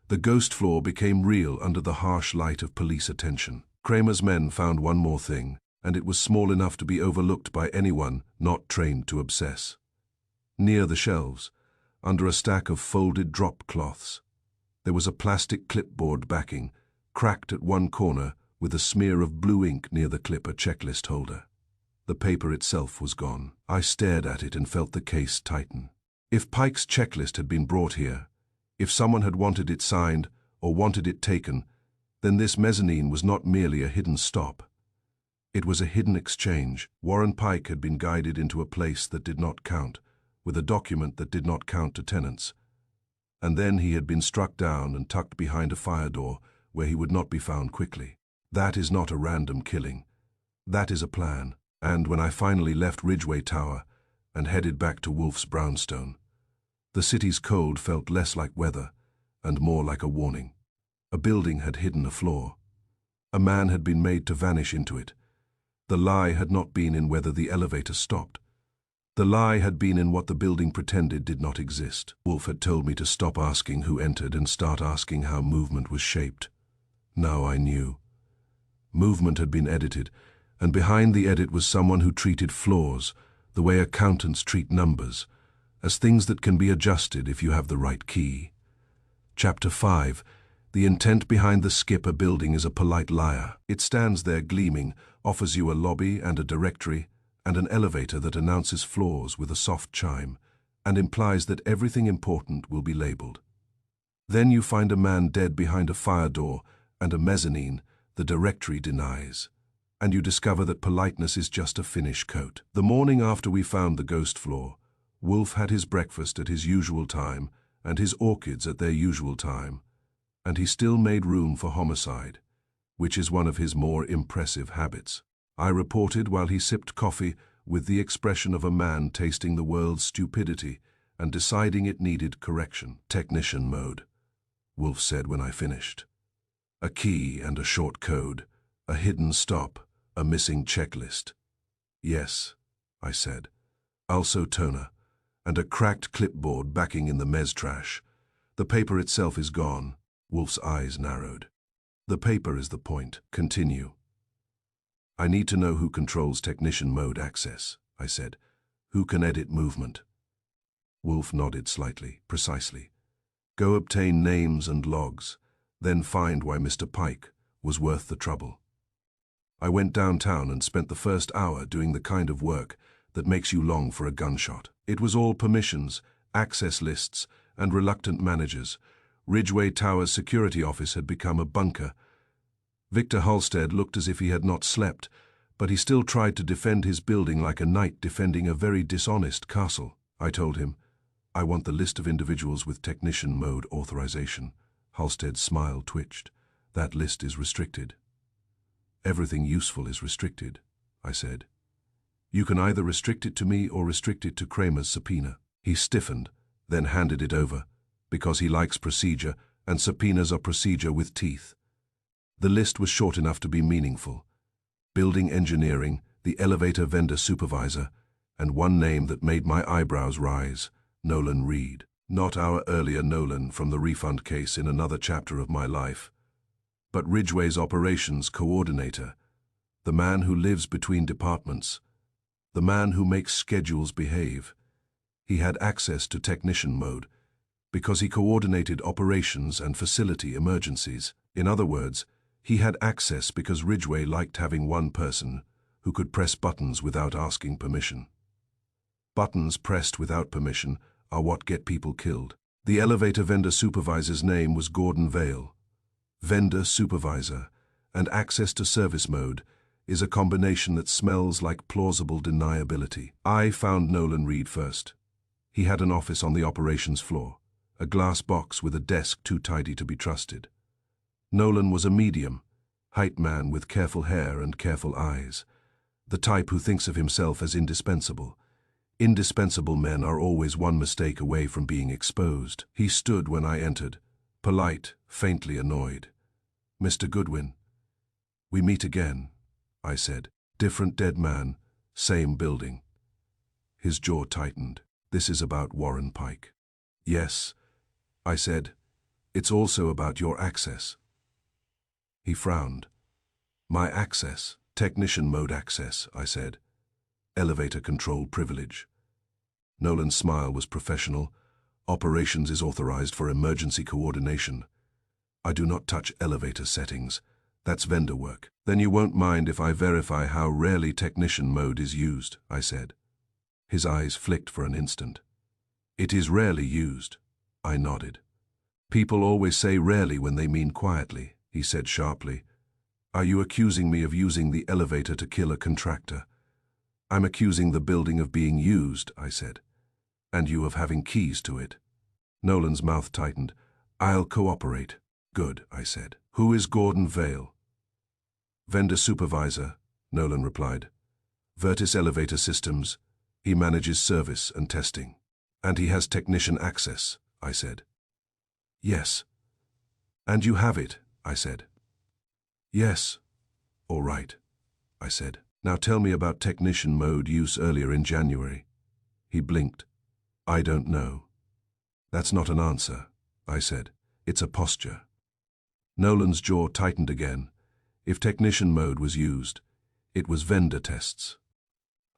The ghost floor became real under the harsh light of police attention. Kramer's men found one more thing, and it was small enough to be overlooked by anyone not trained to obsess. Near the shelves, under a stack of folded drop cloths, there was a plastic clipboard backing, cracked at one corner with a smear of blue ink near the clipper checklist holder. The paper itself was gone. I stared at it and felt the case tighten. If Pike's checklist had been brought here, if someone had wanted it signed or wanted it taken, then this mezzanine was not merely a hidden stop. It was a hidden exchange. Warren Pike had been guided into a place that did not count, with a document that did not count to tenants. And then he had been struck down and tucked behind a fire door where he would not be found quickly. That is not a random killing. That is a plan. And when I finally left Ridgeway Tower and headed back to Wolfe's brownstone, the city's cold felt less like weather and more like a warning. A building had hidden a flaw. A man had been made to vanish into it. The lie had not been in whether the elevator stopped. The lie had been in what the building pretended did not exist. Wolfe had told me to stop asking who entered and start asking how movement was shaped. Now I knew. Movement had been edited, and behind the edit was someone who treated flaws, the way accountants treat numbers, as things that can be adjusted if you have the right key. Chapter 5. The intent behind the skip a building is a polite liar. It stands there gleaming, offers you a lobby and a directory, and an elevator that announces flaws with a soft chime, and implies that everything important will be labeled. Then you find a man dead behind a fire door and a mezzanine the directory denies, and you discover that politeness is just a finish coat. The morning after we found the ghost floor, Wolfe had his breakfast at his usual time and his orchids at their usual time, and he still made room for homicide, which is one of his more impressive habits. I reported while he sipped coffee with the expression of a man tasting the world's stupidity and deciding it needed correction. Technician mode, Wolfe said when I finished. A key and a short code, a hidden stop, a missing checklist. Yes, I said. Also toner, and a cracked clipboard backing in the mez trash. The paper itself is gone. Wolfe's eyes narrowed. The paper is the point. Continue. I need to know who controls technician mode access, I said. Who can edit movement? Wolfe nodded slightly. Precisely. Go obtain names and logs, then find why Mr. Pike was worth the trouble. I went downtown and spent the first hour doing the kind of work that makes you long for a gunshot. It was all permissions, access lists, and reluctant managers. Ridgeway Tower's security office had become a bunker. Victor Halstead looked as if he had not slept, but he still tried to defend his building like a knight defending a very dishonest castle. I told him, I want the list of individuals with technician mode authorization. Halstead's smile twitched. That list is restricted. Everything useful is restricted, I said. You can either restrict it to me or restrict it to Kramer's subpoena. He stiffened, then handed it over, because he likes procedure, and subpoenas are procedure with teeth. The list was short enough to be meaningful. Building engineering, the elevator vendor supervisor, and one name that made my eyebrows rise, Nolan Reed. Not our earlier Nolan from the refund case in another chapter of my life, but Ridgeway's operations coordinator, the man who lives between departments, the man who makes schedules behave. He had access to technician mode because he coordinated operations and facility emergencies. In other words, he had access because Ridgeway liked having one person who could press buttons without asking permission. Buttons pressed without permission are what get people killed. The elevator vendor supervisor's name was Gordon Vale. Vendor supervisor and access to service mode is a combination that smells like plausible deniability. I found Nolan Reed first. He had an office on the operations floor, a glass box with a desk too tidy to be trusted. Nolan was a medium, height man with careful hair and careful eyes, the type who thinks of himself as indispensable. Indispensable men are always one mistake away from being exposed. He stood when I entered, polite, faintly annoyed. Mr. Goodwin. We meet again, I said. Different dead man, same building. His jaw tightened. This is about Warren Pike. Yes, I said. It's also about your access. He frowned. My access, technician mode access, I said. Elevator control privilege. Nolan's smile was professional. Operations is authorized for emergency coordination. I do not touch elevator settings. That's vendor work. Then you won't mind if I verify how rarely technician mode is used, I said. His eyes flicked for an instant. It is rarely used, I nodded. People always say rarely when they mean quietly, he said sharply. Are you accusing me of using the elevator to kill a contractor? I'm accusing the building of being used, I said. And you of having keys to it. Nolan's mouth tightened. I'll cooperate. Good, I said. Who is Gordon Vale? Vendor supervisor, Nolan replied. Vertis Elevator Systems. He manages service and testing. And he has technician access, I said. Yes. And you have it, I said. Yes. All right, I said. Now tell me about technician mode use earlier in January. He blinked. I don't know. That's not an answer, I said. It's a posture. Nolan's jaw tightened again. If technician mode was used, it was vendor tests.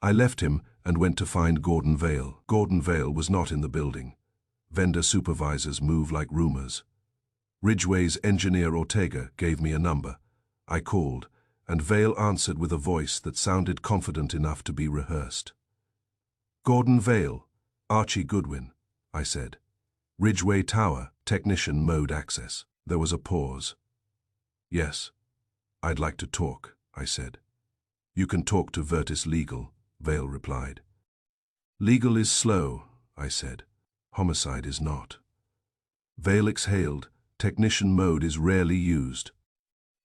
I left him and went to find Gordon Vale. Gordon Vale was not in the building. Vendor supervisors move like rumors. Ridgeway's engineer Ortega gave me a number. I called, and Vale answered with a voice that sounded confident enough to be rehearsed. Gordon Vale, Archie Goodwin, I said. Ridgeway Tower, technician mode access. There was a pause. Yes, I'd like to talk, I said. You can talk to Vertis Legal, Vale replied. Legal is slow, I said. Homicide is not. Vale exhaled. Technician mode is rarely used.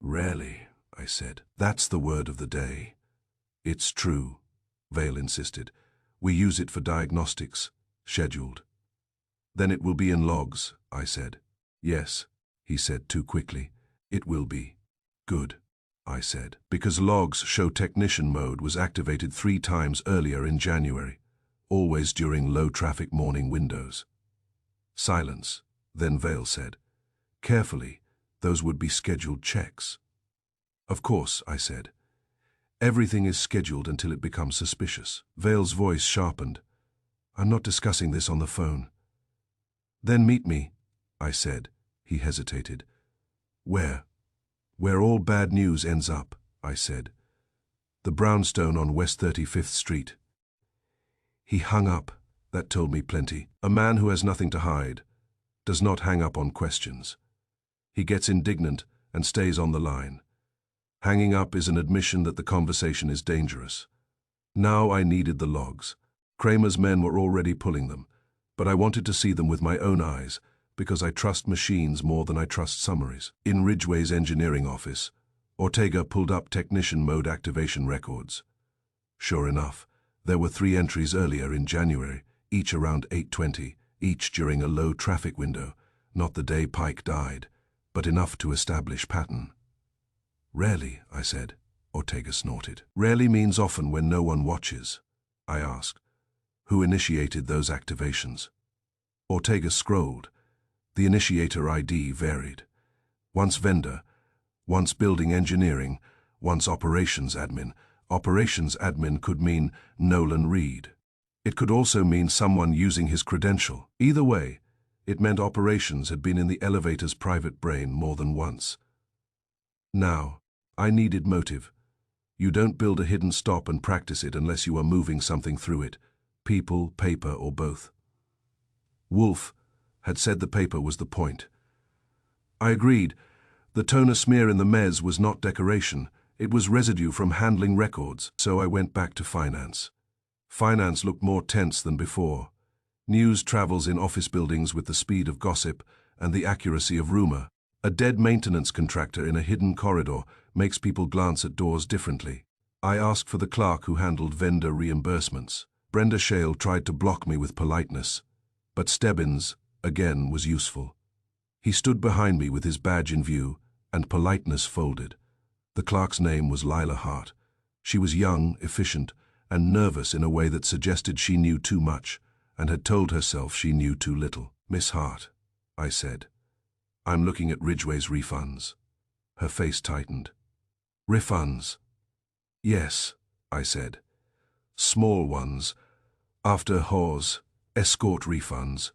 Rarely, I said. That's the word of the day. It's true, Vale insisted. We use it for diagnostics, scheduled. Then it will be in logs, I said. Yes, he said too quickly. It will be. Good, I said, because logs show technician mode was activated 3 times earlier in January, always during low-traffic morning windows. Silence, then Vale said. Carefully, those would be scheduled checks. Of course, I said. Everything is scheduled until it becomes suspicious. Vale's voice sharpened. I'm not discussing this on the phone. Then meet me, I said. He hesitated. Where? Where all bad news ends up, I said. The brownstone on West 35th Street. He hung up. That told me plenty. A man who has nothing to hide does not hang up on questions. He gets indignant and stays on the line. Hanging up is an admission that the conversation is dangerous. Now I needed the logs. Kramer's men were already pulling them, but I wanted to see them with my own eyes because I trust machines more than I trust summaries. In Ridgeway's engineering office, Ortega pulled up technician mode activation records. Sure enough, there were 3 entries earlier in January, each around 8:20, each during a low traffic window, not the day Pike died, but enough to establish pattern. Rarely, I said. Ortega snorted. Rarely means often when no one watches, I asked. Who initiated those activations? Ortega scrolled. The initiator ID varied. Once vendor, once building engineering, once operations admin. Operations admin could mean Nolan Reed. It could also mean someone using his credential. Either way, it meant operations had been in the elevator's private brain more than once. Now, I needed motive. You don't build a hidden stop and practice it unless you are moving something through it. People, paper, or both. Wolfe had said the paper was the point. I agreed. The toner smear in the mezz was not decoration. It was residue from handling records, so I went back to finance. Finance looked more tense than before. News travels in office buildings with the speed of gossip and the accuracy of rumor. A dead maintenance contractor in a hidden corridor makes people glance at doors differently. I asked for the clerk who handled vendor reimbursements. Brenda Shale tried to block me with politeness, but Stebbins, again, was useful. He stood behind me with his badge in view, and politeness folded. The clerk's name was Lila Hart. She was young, efficient, and nervous in a way that suggested she knew too much, and had told herself she knew too little. Miss Hart, I said. I'm looking at Ridgeway's refunds. Her face tightened. Refunds? Yes, I said. Small ones, after Hawes, escort refunds.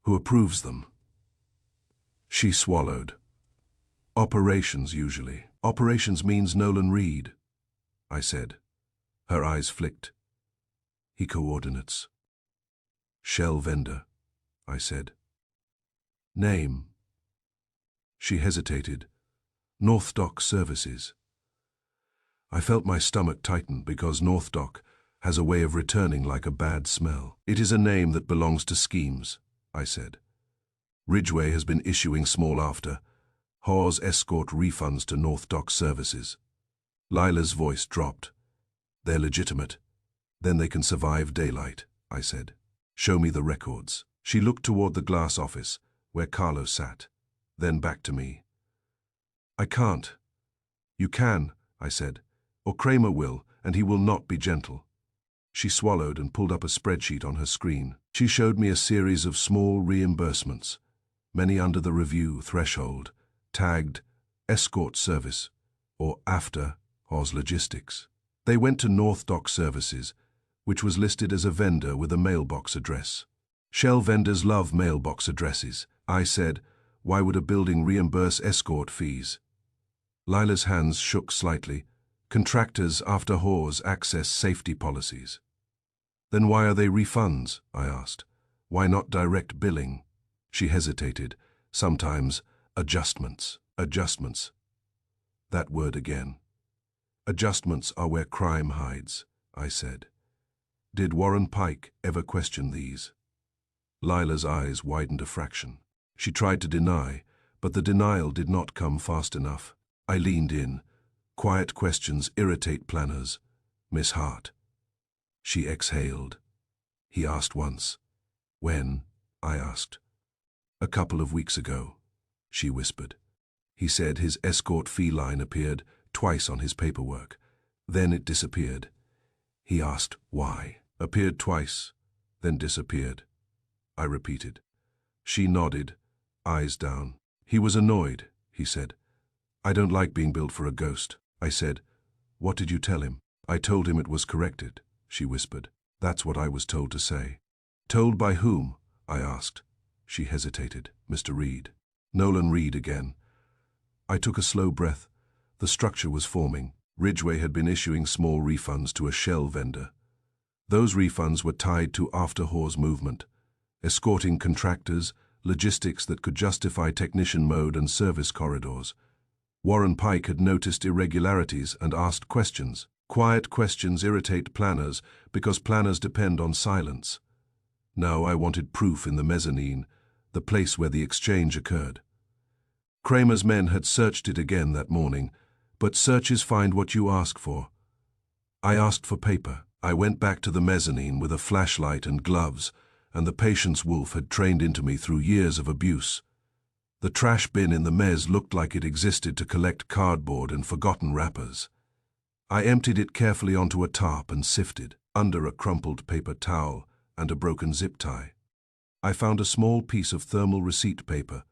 Who approves them? She swallowed. Operations, usually. Operations means Nolan Reed, I said. Her eyes flicked. He coordinates. Shell vendor, I said. Name. She hesitated. North Dock Services. I felt my stomach tighten because North Dock has a way of returning like a bad smell. It is a name that belongs to schemes, I said. Ridgeway has been issuing small after, Hawes escort refunds to North Dock Services. Lila's voice dropped. They're legitimate. Then they can survive daylight, I said. Show me the records. She looked toward the glass office, where Carlo sat, then back to me. I can't. You can, I said, or Kramer will, and he will not be gentle. She swallowed and pulled up a spreadsheet on her screen. She showed me a series of small reimbursements, many under the review threshold, tagged escort service, or after Hawes Logistics. They went to North Dock Services, which was listed as a vendor with a mailbox address. Shell vendors love mailbox addresses. I said, why would a building reimburse escort fees? Lila's hands shook slightly. Contractors after Hawes access safety policies. Then why are they refunds? I asked. Why not direct billing? She hesitated. Sometimes adjustments. Adjustments. That word again. Adjustments are where crime hides, I said. Did Warren Pike ever question these? Lila's eyes widened a fraction. She tried to deny, but the denial did not come fast enough. I leaned in. Quiet questions irritate planners. Miss Hart. She exhaled. He asked once. When? I asked. A couple of weeks ago, she whispered. He said his escort fee line appeared twice on his paperwork. Then it disappeared. He asked why. Appeared twice, then disappeared. I repeated. She nodded, eyes down. He was annoyed, he said. I don't like being billed for a ghost. I said, what did you tell him? I told him it was corrected, she whispered. That's what I was told to say. Told by whom? I asked. She hesitated. Mr. Reed. Nolan Reed again. I took a slow breath. The structure was forming. Ridgeway had been issuing small refunds to a shell vendor. Those refunds were tied to after Hawes movement, escorting contractors, logistics that could justify technician mode and service corridors. Warren Pike had noticed irregularities and asked questions. Quiet questions irritate planners because planners depend on silence. Now I wanted proof in the mezzanine, the place where the exchange occurred. Kramer's men had searched it again that morning, but searches find what you ask for. I asked for paper. I went back to the mezzanine with a flashlight and gloves, and the patience Wolfe had trained into me through years of abuse. The trash bin in the mezz looked like it existed to collect cardboard and forgotten wrappers. I emptied it carefully onto a tarp and sifted, under a crumpled paper towel and a broken zip tie. I found a small piece of thermal receipt paper,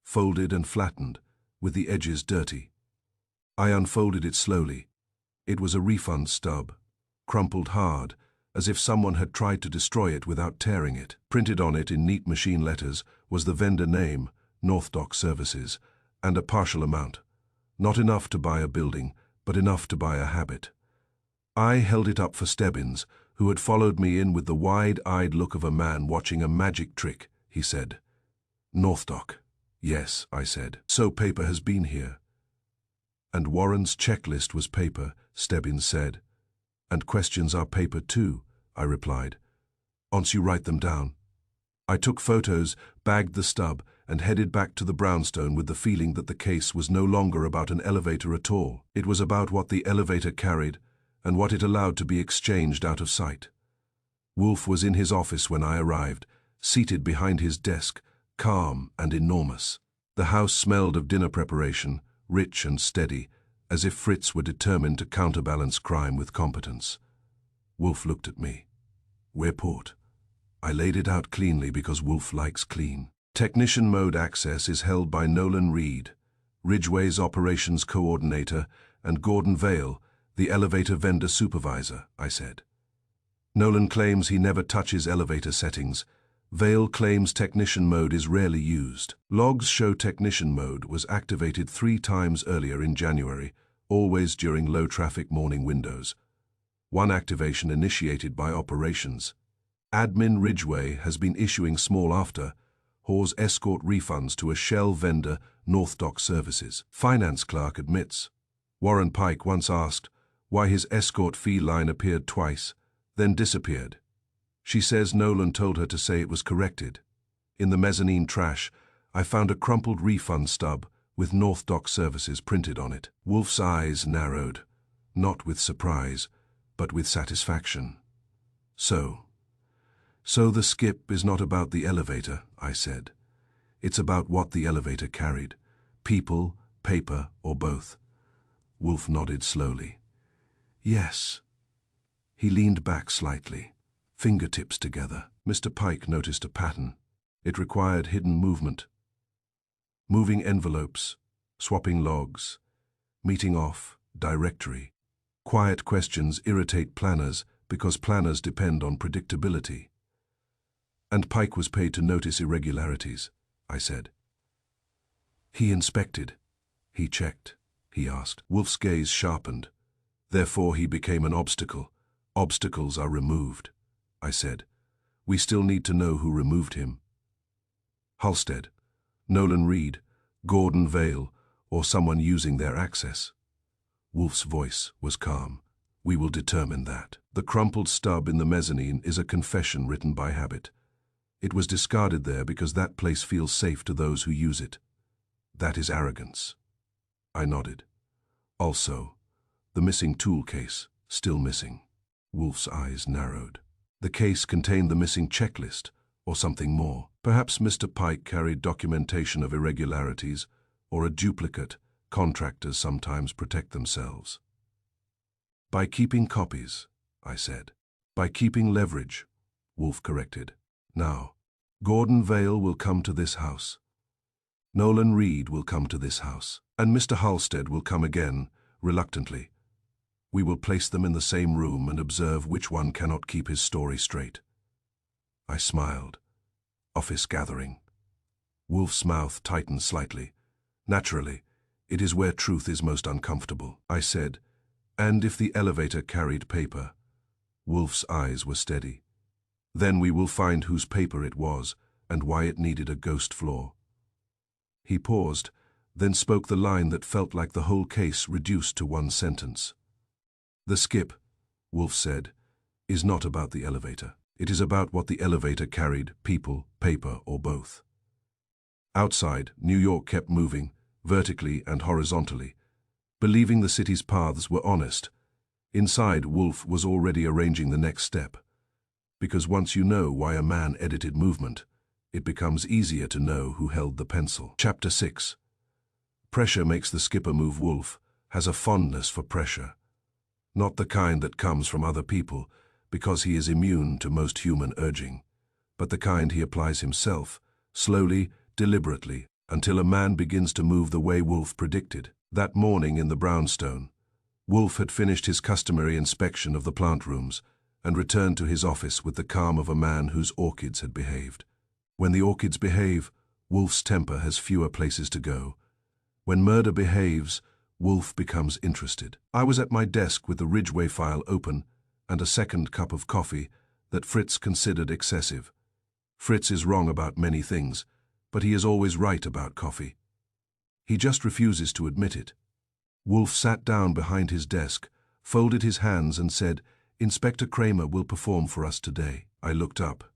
folded and flattened, with the edges dirty. I unfolded it slowly. It was a refund stub, crumpled hard, as if someone had tried to destroy it without tearing it. Printed on it in neat machine letters was the vendor name, North Dock Services, and a partial amount. Not enough to buy a building, but enough to buy a habit. I held it up for Stebbins, who had followed me in with the wide-eyed look of a man watching a magic trick. He said, North Dock. Yes, I said. So paper has been here. And Warren's checklist was paper, Stebbins said. And questions are paper too, I replied. Once you write them down. I took photos, bagged the stub, and headed back to the brownstone with the feeling that the case was no longer about an elevator at all. It was about what the elevator carried and what it allowed to be exchanged out of sight. Wolfe was in his office when I arrived, seated behind his desk, calm and enormous. The house smelled of dinner preparation, rich and steady, as if Fritz were determined to counterbalance crime with competence. Wolfe looked at me. We're port. I laid it out cleanly because Wolfe likes clean. Technician mode access is held by Nolan Reed, Ridgeway's operations coordinator, and Gordon Vale, the elevator vendor supervisor, I said. Nolan claims he never touches elevator settings. Vale claims technician mode is rarely used. Logs show technician mode was activated 3 times earlier in January, always during low-traffic morning windows. One activation initiated by operations. Admin Ridgeway has been issuing small after Hawes escort refunds to a shell vendor, North Dock Services. Finance clerk admits. Warren Pike once asked why his escort fee line appeared twice, then disappeared. She says Nolan told her to say it was corrected. In the mezzanine trash, I found a crumpled refund stub with North Dock Services printed on it. Wolfe's eyes narrowed, not with surprise, but with satisfaction. So the skip is not about the elevator, I said. It's about what the elevator carried. People, paper, or both. Wolfe nodded slowly. Yes. He leaned back slightly, fingertips together. Mr. Pike noticed a pattern. It required hidden movement. Moving envelopes, swapping logs, meeting off, directory. Quiet questions irritate planners because planners depend on predictability. And Pike was paid to notice irregularities, I said. He inspected. He checked. He asked. Wolfe's gaze sharpened. Therefore he became an obstacle. Obstacles are removed, I said. We still need to know who removed him. Halstead, Nolan Reed, Gordon Vale, or someone using their access. Wolfe's voice was calm. We will determine that. The crumpled stub in the mezzanine is a confession written by habit. It was discarded there because that place feels safe to those who use it. That is arrogance. I nodded. Also, the missing tool case, still missing. Wolfe's eyes narrowed. The case contained the missing checklist, or something more. Perhaps Mr. Pike carried documentation of irregularities, or a duplicate. Contractors sometimes protect themselves. By keeping copies, I said. By keeping leverage, Wolfe corrected. Now, Gordon Vale will come to this house. Nolan Reed will come to this house. And Mr. Halstead will come again, reluctantly. We will place them in the same room and observe which one cannot keep his story straight. I smiled. Office gathering. Wolfe's mouth tightened slightly. Naturally, it is where truth is most uncomfortable, I said. And if the elevator carried paper? Wolfe's eyes were steady. Then we will find whose paper it was and why it needed a ghost floor. He paused, then spoke the line that felt like the whole case reduced to one sentence. The skip, Wolfe said, is not about the elevator. It is about what the elevator carried, people, paper, or both. Outside, New York kept moving, vertically and horizontally, believing the city's paths were honest. Inside, Wolfe was already arranging the next step. Because once you know why a man edited movement, it becomes easier to know who held the pencil. Chapter 6. Pressure makes the skipper move. Wolfe has a fondness for pressure. Not the kind that comes from other people, because he is immune to most human urging, but the kind he applies himself, slowly, deliberately, until a man begins to move the way Wolfe predicted. That morning in the brownstone, Wolfe had finished his customary inspection of the plant rooms and returned to his office with the calm of a man whose orchids had behaved. When the orchids behave, Wolfe's temper has fewer places to go. When murder behaves, Wolfe becomes interested. I was at my desk with the Ridgeway file open and a second cup of coffee that Fritz considered excessive. Fritz is wrong about many things, but he is always right about coffee. He just refuses to admit it. Wolfe sat down behind his desk, folded his hands and said, "Inspector Kramer will perform for us today." I looked up.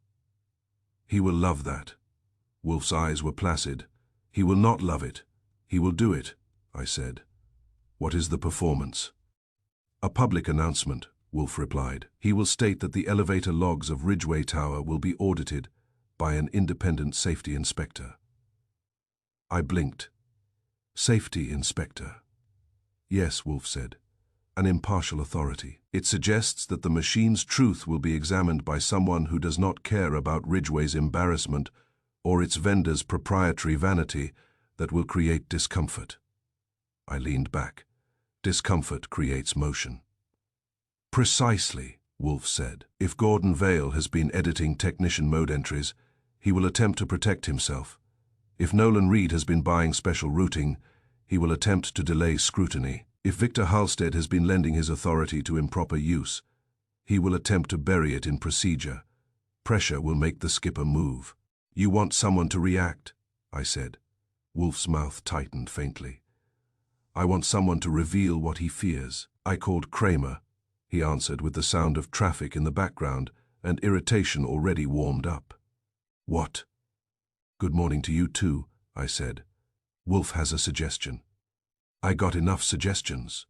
He will love that. Wolfe's eyes were placid. He will not love it. He will do it, I said. What is the performance? A public announcement, Wolfe replied. He will state that the elevator logs of Ridgeway Tower will be audited by an independent safety inspector. I blinked. Safety inspector. Yes, Wolfe said. An impartial authority. It suggests that the machine's truth will be examined by someone who does not care about Ridgeway's embarrassment or its vendor's proprietary vanity that will create discomfort. I leaned back. Discomfort creates motion. Precisely, Wolfe said. If Gordon Vale has been editing technician mode entries, he will attempt to protect himself. If Nolan Reed has been buying special routing, he will attempt to delay scrutiny. If Victor Halstead has been lending his authority to improper use, he will attempt to bury it in procedure. Pressure will make the skipper move. You want someone to react, I said. Wolfe's mouth tightened faintly. I want someone to reveal what he fears. I called Kramer, he answered with the sound of traffic in the background and irritation already warmed up. What? Good morning to you too, I said. Wolfe has a suggestion. I got enough suggestions,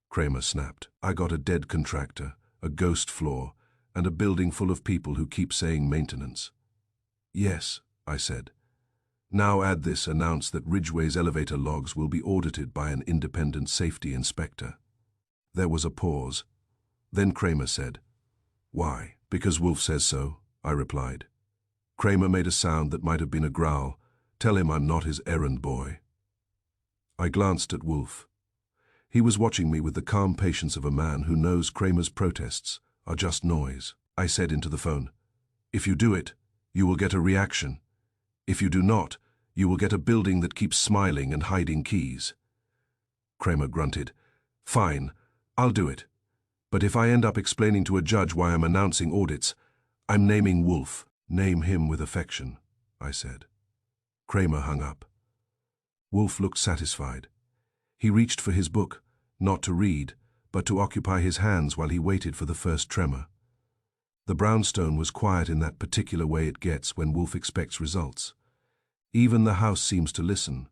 Kramer snapped. I got a dead contractor, a ghost floor, and a building full of people who keep saying maintenance. Yes, I said. Now add this, announce that Ridgeway's elevator logs will be audited by an independent safety inspector. There was a pause. Then Kramer said, "Why?" "Because Wolfe says so," I replied. Kramer made a sound that might have been a growl. "Tell him I'm not his errand boy." I glanced at Wolfe. He was watching me with the calm patience of a man who knows Kramer's protests are just noise. I said into the phone, "If you do it, you will get a reaction. If you do not, you will get a building that keeps smiling and hiding keys." Kramer grunted. "Fine, I'll do it. But if I end up explaining to a judge why I'm announcing audits, I'm naming Wolfe." "Name him with affection," I said. Kramer hung up. Wolfe looked satisfied. He reached for his book, not to read, but to occupy his hands while he waited for the first tremor. The brownstone was quiet in that particular way it gets when Wolfe expects results. Even the house seems to listen.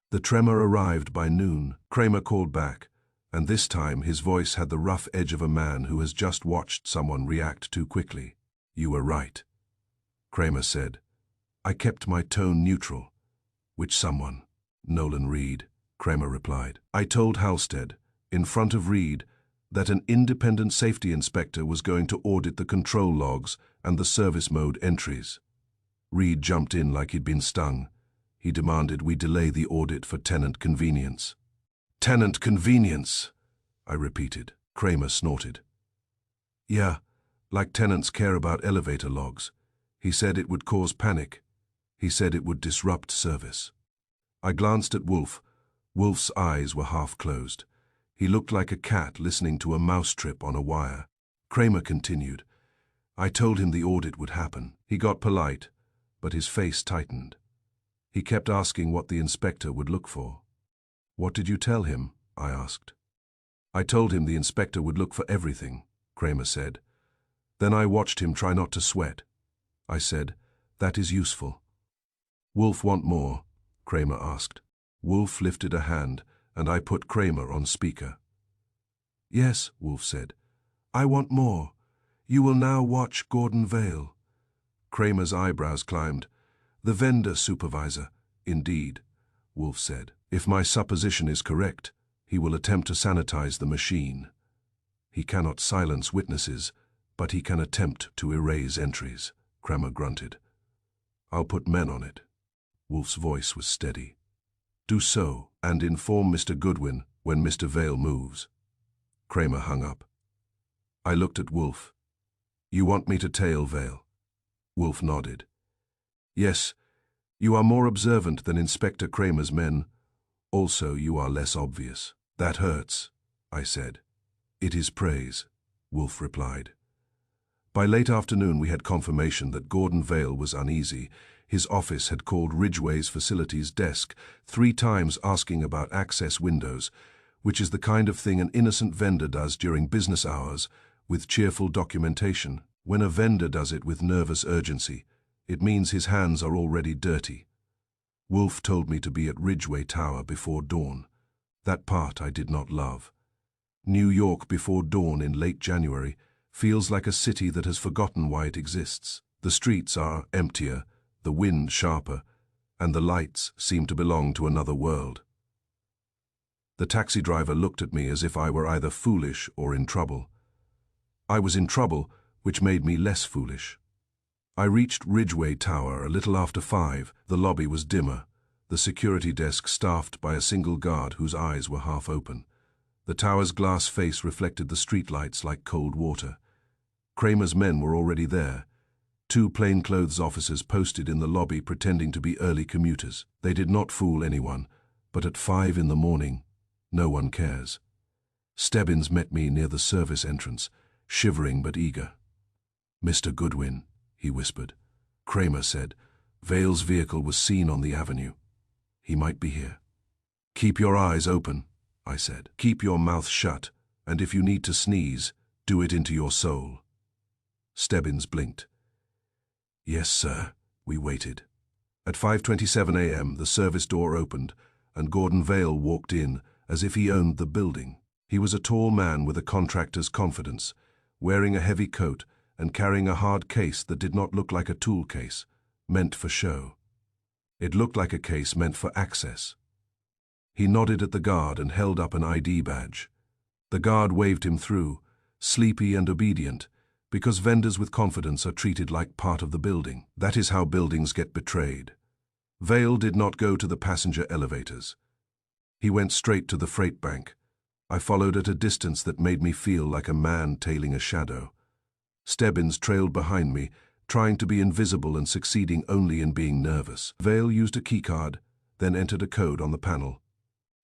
The tremor arrived by noon. Kramer called back, and this time his voice had the rough edge of a man who has just watched someone react too quickly. "You were right," Kramer said. I kept my tone neutral. "Which someone?" "Nolan Reed," Kramer replied. "I told Halstead, in front of Reed, that an independent safety inspector was going to audit the control logs and the service mode entries." Reed jumped in like he'd been stung. He demanded we delay the audit for tenant convenience. "Tenant convenience," I repeated. Kramer snorted. "Yeah, like tenants care about elevator logs. He said it would cause panic. He said it would disrupt service." I glanced at Wolfe. Wolfe's eyes were half closed. He looked like a cat listening to a mouse trip on a wire. Kramer continued. "I told him the audit would happen. He got polite, but his face tightened. He kept asking what the inspector would look for." "What did you tell him?" I asked. "I told him the inspector would look for everything," Kramer said. "Then I watched him try not to sweat." I said, "That is useful." "Wolfe want more?" Kramer asked. Wolfe lifted a hand, and I put Kramer on speaker. "Yes," Wolfe said. "I want more. You will now watch Gordon Vale." Kramer's eyebrows climbed. "The vendor supervisor." "Indeed," Wolfe said. "If my supposition is correct, he will attempt to sanitize the machine. He cannot silence witnesses, but he can attempt to erase entries," Kramer grunted. "I'll put men on it." Wolfe's voice was steady. "Do so, and inform Mr. Goodwin when Mr. Vale moves." Kramer hung up. I looked at Wolfe. "You want me to tail Vale?" Wolfe nodded. "Yes, you are more observant than Inspector Kramer's men. Also, you are less obvious." "That hurts," I said. "It is praise," Wolfe replied. By late afternoon we had confirmation that Gordon Vale was uneasy. His office had called Ridgeway's facilities desk 3 times asking about access windows, which is the kind of thing an innocent vendor does during business hours with cheerful documentation. When a vendor does it with nervous urgency, it means his hands are already dirty. Wolfe told me to be at Ridgeway Tower before dawn. That part I did not love. New York before dawn in late January feels like a city that has forgotten why it exists. The streets are emptier, the wind sharper, and the lights seem to belong to another world. The taxi driver looked at me as if I were either foolish or in trouble. I was in trouble, which made me less foolish. I reached Ridgeway Tower a little after 5. The lobby was dimmer, the security desk staffed by a single guard whose eyes were half open. The tower's glass face reflected the streetlights like cold water. Kramer's men were already there. 2 plainclothes officers posted in the lobby pretending to be early commuters. They did not fool anyone, but at 5 in the morning, no one cares. Stebbins met me near the service entrance, shivering but eager. "Mr. Goodwin," he whispered. Kramer said, "Vale's vehicle was seen on the avenue. He might be here." "Keep your eyes open," I said. "Keep your mouth shut, and if you need to sneeze, do it into your soul." Stebbins blinked. "Yes, sir." We waited. At 5:27 a.m., the service door opened, and Gordon Vale walked in as if he owned the building. He was a tall man with a contractor's confidence, wearing a heavy coat and carrying a hard case that did not look like a tool case, meant for show. It looked like a case meant for access. He nodded at the guard and held up an ID badge. The guard waved him through, sleepy and obedient, because vendors with confidence are treated like part of the building. That is how buildings get betrayed. Vale did not go to the passenger elevators. He went straight to the freight bank. I followed at a distance that made me feel like a man tailing a shadow. Stebbins trailed behind me, trying to be invisible and succeeding only in being nervous. Vale used a keycard, then entered a code on the panel.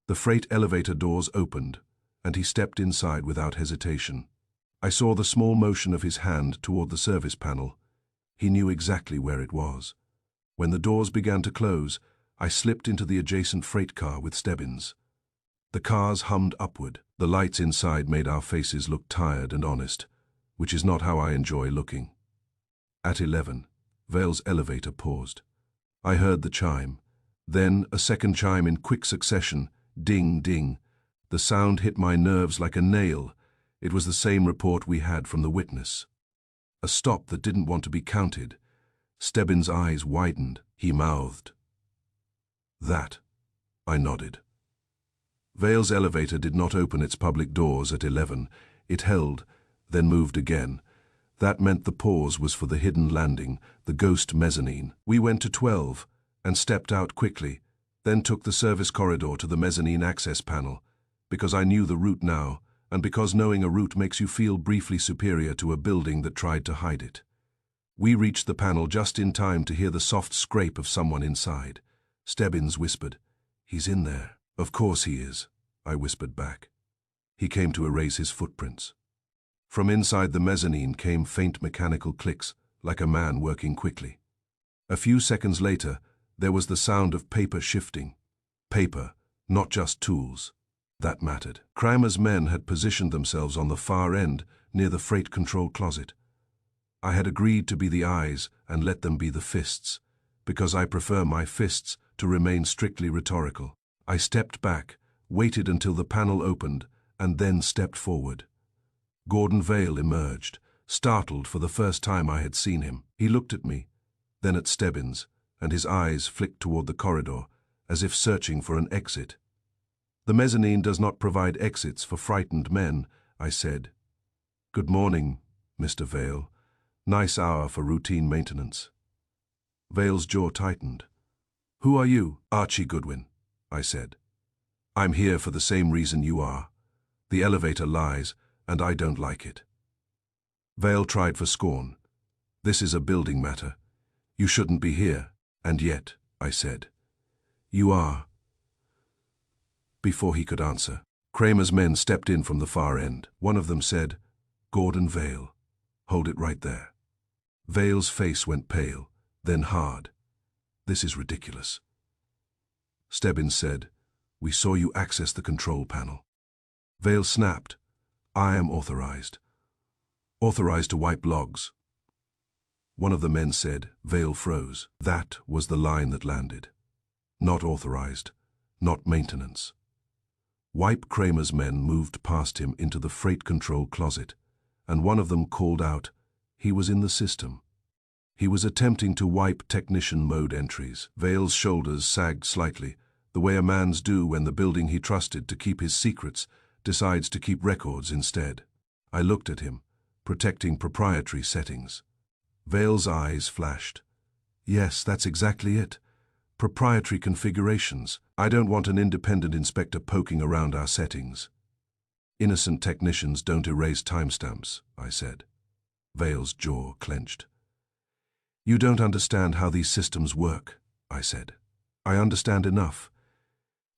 The freight elevator doors opened, and he stepped inside without hesitation. I saw the small motion of his hand toward the service panel. He knew exactly where it was. When the doors began to close, I slipped into the adjacent freight car with Stebbins. The cars hummed upward. The lights inside made our faces look tired and honest, which is not how I enjoy looking. At 11, Vale's elevator paused. I heard the chime. Then a second chime in quick succession. Ding, ding. The sound hit my nerves like a nail. It was the same report we had from the witness. A stop that didn't want to be counted. Stebbins' eyes widened. He mouthed. That. I nodded. Vale's elevator did not open its public doors at 11. It held, then moved again. That meant the pause was for the hidden landing, the ghost mezzanine. We went to 12 and stepped out quickly, then took the service corridor to the mezzanine access panel, because I knew the route now, and because knowing a route makes you feel briefly superior to a building that tried to hide it. We reached the panel just in time to hear the soft scrape of someone inside. Stebbins whispered, "He's in there." "Of course he is," I whispered back. He came to erase his footprints. From inside the mezzanine came faint mechanical clicks, like a man working quickly. A few seconds later, there was the sound of paper shifting. Paper, not just tools. That mattered. Kramer's men had positioned themselves on the far end, near the freight control closet. I had agreed to be the eyes and let them be the fists, because I prefer my fists to remain strictly rhetorical. I stepped back, waited until the panel opened, and then stepped forward. Gordon Vale emerged, startled for the first time I had seen him. He looked at me, then at Stebbins, and his eyes flicked toward the corridor, as if searching for an exit. "The mezzanine does not provide exits for frightened men," I said. "Good morning, Mr. Vale. Nice hour for routine maintenance." Vale's jaw tightened. "Who are you?" "Archie Goodwin," I said. "I'm here for the same reason you are. The elevator lies, and I don't like it." Vale tried for scorn. "This is a building matter. You shouldn't be here." "And yet," I said. "You are." Before he could answer, Kramer's men stepped in from the far end. One of them said, "Gordon Vale. Hold it right there." Vale's face went pale, then hard. "This is ridiculous." Stebbins said, "We saw you access the control panel." Vale snapped, "I am authorized. Authorized to wipe logs." One of the men said. Vale froze. That was the line that landed. Not authorized, not maintenance. Wipe Kramer's men moved past him into the freight control closet, and one of them called out. He was in the system. He was attempting to wipe technician mode entries. Vale's shoulders sagged slightly, the way a man's do when the building he trusted to keep his secrets decides to keep records instead. I looked at him, protecting proprietary settings. Vale's eyes flashed. "Yes, that's exactly it. Proprietary configurations. I don't want an independent inspector poking around our settings." "Innocent technicians don't erase timestamps," I said. Vale's jaw clenched. "You don't understand how these systems work," I said. "I understand enough.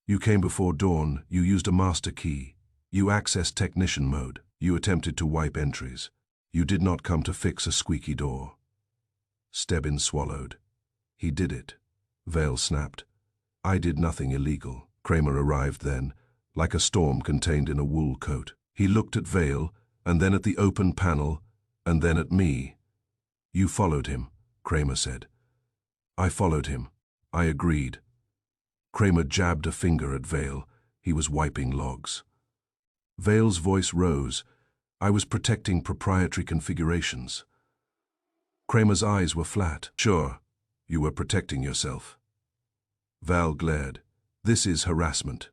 You came before dawn, you used a master key. You accessed technician mode. You attempted to wipe entries. You did not come to fix a squeaky door." Stebbins swallowed. "He did it," Vale snapped. "I did nothing illegal." Kramer arrived then, like a storm contained in a wool coat. He looked at Vale, and then at the open panel, and then at me. "You followed him," Kramer said. "I followed him." I agreed. Kramer jabbed a finger at Vale. He was wiping logs. Vale's voice rose. I was protecting proprietary configurations. Kramer's eyes were flat. Sure, you were protecting yourself. Val glared. This is harassment.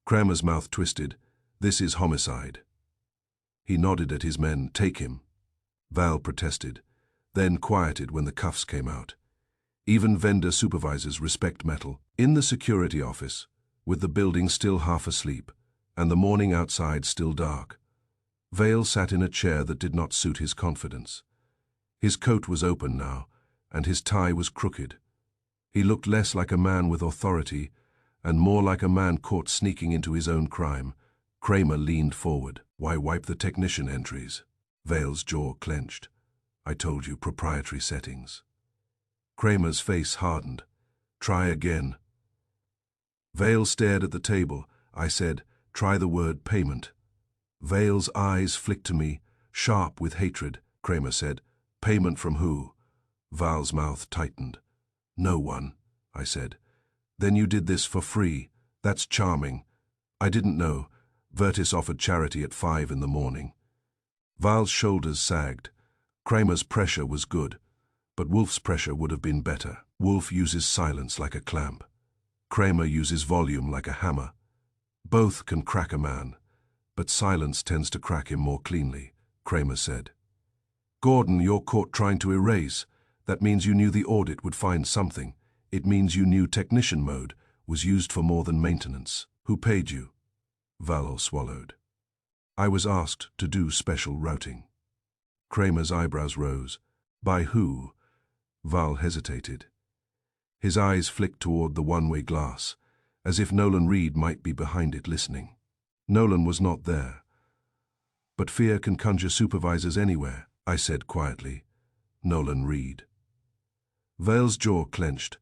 Kramer's mouth twisted. This is homicide. He nodded at his men. Take him. Val protested, then quieted when the cuffs came out. Even vendor supervisors respect metal. In the security office, with the building still half asleep, and the morning outside still dark, Vale sat in a chair that did not suit his confidence. His coat was open now, and his tie was crooked. He looked less like a man with authority, and more like a man caught sneaking into his own crime. Kramer leaned forward. Why wipe the technician entries? Vale's jaw clenched. I told you, proprietary settings. Kramer's face hardened. Try again. Vale stared at the table. I said, try the word payment. Vale's eyes flicked to me, sharp with hatred. Kramer said, payment from who? Val's mouth tightened. No one, I said. Then you did this for free. That's charming. I didn't know. Vertis offered charity at 5 in the morning. Val's shoulders sagged. Kramer's pressure was good, but Wolfe's pressure would have been better. Wolfe uses silence like a clamp. Kramer uses volume like a hammer. Both can crack a man, but silence tends to crack him more cleanly, Kramer said. Gordon, you're caught trying to erase. That means you knew the audit would find something. It means you knew technician mode was used for more than maintenance. Who paid you? Val swallowed. I was asked to do special routing. Kramer's eyebrows rose. By who? Val hesitated. His eyes flicked toward the one-way glass, as if Nolan Reed might be behind it listening. Nolan was not there. But fear can conjure supervisors anywhere, I said quietly. Nolan Reed. Vale's jaw clenched.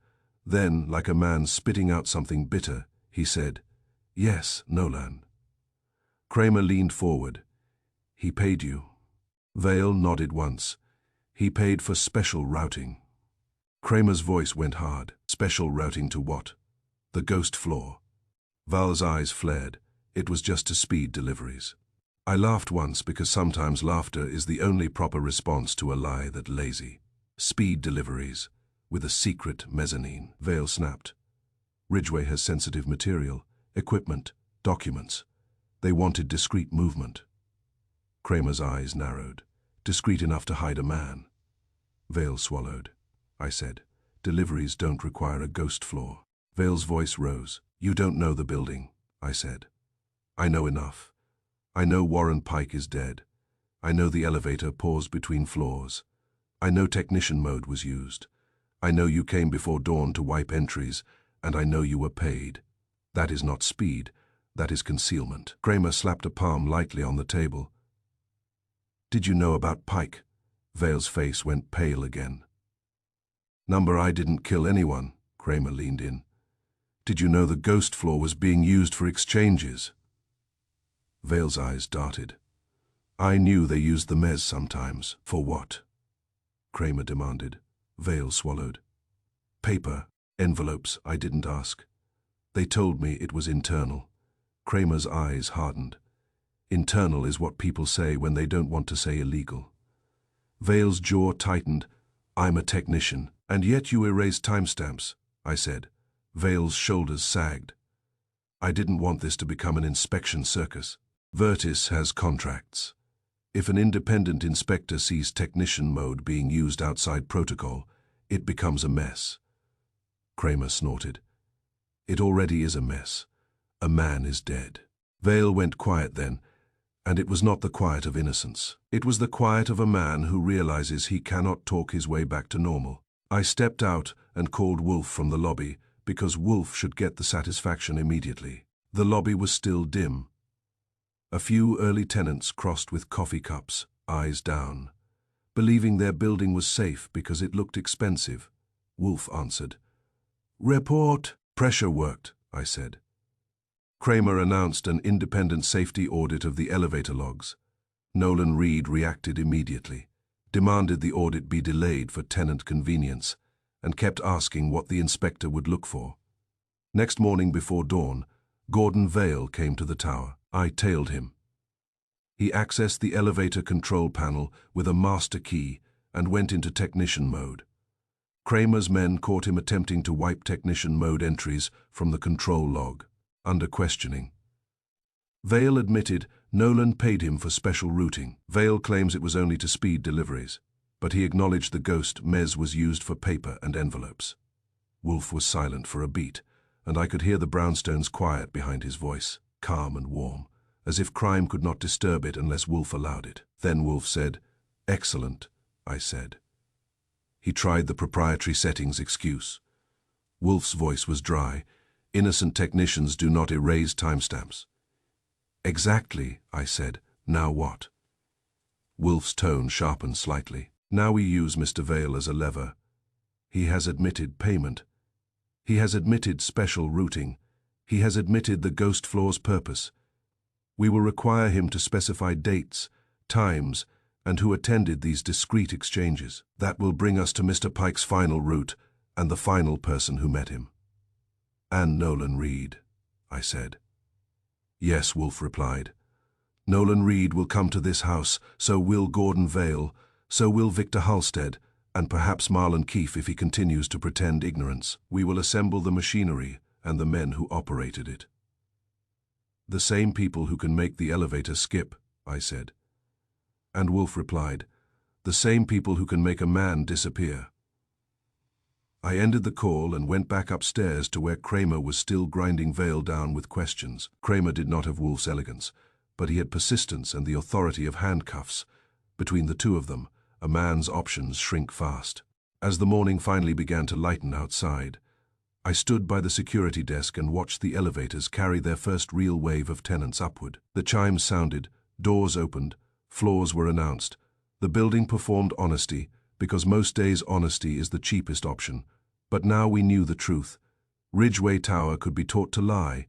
Then, like a man spitting out something bitter, he said, Yes, Nolan. Kramer leaned forward. He paid you. Vale nodded once. He paid for special routing. Kramer's voice went hard. Special routing to what? The ghost floor. Val's eyes flared. It was just to speed deliveries. I laughed once because sometimes laughter is the only proper response to a lie that's lazy. Speed deliveries, with a secret mezzanine. Vale snapped. Ridgeway has sensitive material, equipment, documents. They wanted discreet movement. Kramer's eyes narrowed. Discreet enough to hide a man. Vale swallowed. I said, deliveries don't require a ghost floor. Vale's voice rose. You don't know the building, I said. I know enough. I know Warren Pike is dead. I know the elevator paused between floors. I know technician mode was used. I know you came before dawn to wipe entries, and I know you were paid. That is not speed. That is concealment. Kramer slapped a palm lightly on the table. Did you know about Pike? Vale's face went pale again. Number, I didn't kill anyone. Kramer leaned in. Did you know the ghost floor was being used for exchanges? Vale's eyes darted. I knew they used the mezz sometimes. For what? Kramer demanded. Vale swallowed. Paper, envelopes, I didn't ask. They told me it was internal. Kramer's eyes hardened. Internal is what people say when they don't want to say illegal. Vale's jaw tightened. I'm a technician, and yet you erased timestamps, I said. Vale's shoulders sagged. I didn't want this to become an inspection circus. Vertis has contracts. If an independent inspector sees technician mode being used outside protocol, it becomes a mess. Kramer snorted. It already is a mess. A man is dead. Vale went quiet then, and it was not the quiet of innocence. It was the quiet of a man who realizes he cannot talk his way back to normal. I stepped out and called Wolfe from the lobby because Wolfe should get the satisfaction immediately. The lobby was still dim. A few early tenants crossed with coffee cups, eyes down, believing their building was safe because it looked expensive. Wolfe answered. Report. Pressure worked, I said. Kramer announced an independent safety audit of the elevator logs. Nolan Reed reacted immediately, demanded the audit be delayed for tenant convenience, and kept asking what the inspector would look for. Next morning before dawn, Gordon Vale came to the tower. I tailed him. He accessed the elevator control panel with a master key and went into technician mode. Kramer's men caught him attempting to wipe technician mode entries from the control log, under questioning. Vale admitted Nolan paid him for special routing. Vale claims it was only to speed deliveries, but he acknowledged the ghost mez was used for paper and envelopes. Wolfe was silent for a beat, and I could hear the brownstones quiet behind his voice, calm and warm, as if crime could not disturb it unless Wolfe allowed it. Then Wolfe said, "Excellent," I said. He tried the proprietary settings excuse. Wolfe's voice was dry. Innocent technicians do not erase timestamps. "Exactly," I said. "Now what?" Wolfe's tone sharpened slightly. "Now we use Mr. Vale as a lever. He has admitted payment. He has admitted special routing. He has admitted the ghost floor's purpose. We will require him to specify dates, times, and who attended these discreet exchanges. That will bring us to Mr. Pike's final route and the final person who met him." "And Nolan Reed," I said. "Yes," Wolfe replied. "Nolan Reed will come to this house, so will Gordon Vale, so will Victor Halstead, and perhaps Marlon Keefe if he continues to pretend ignorance. We will assemble the machinery and the men who operated it." "The same people who can make the elevator skip," I said. And Wolfe replied, "The same people who can make a man disappear." I ended the call and went back upstairs to where Kramer was still grinding Vale down with questions. Kramer did not have Wolfe's elegance, but he had persistence and the authority of handcuffs. Between the two of them, a man's options shrink fast. As the morning finally began to lighten outside, I stood by the security desk and watched the elevators carry their first real wave of tenants upward. The chimes sounded, doors opened, floors were announced. The building performed honesty, because most days honesty is the cheapest option. But now we knew the truth. Ridgeway Tower could be taught to lie,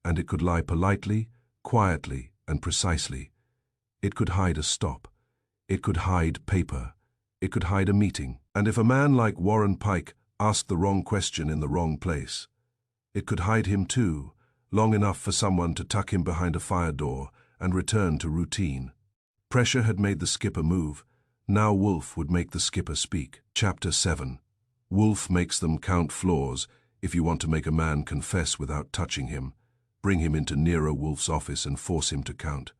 and it could lie politely, quietly, and precisely. It could hide a stop. It could hide paper. It could hide a meeting. And if a man like Warren Pike asked the wrong question in the wrong place, it could hide him too, long enough for someone to tuck him behind a fire door and return to routine. Pressure had made the skipper move. Now Wolfe would make the skipper speak. Chapter 7. Wolfe makes them count floors. If you want to make a man confess without touching him, bring him into Nero Wolfe's office and force him to count.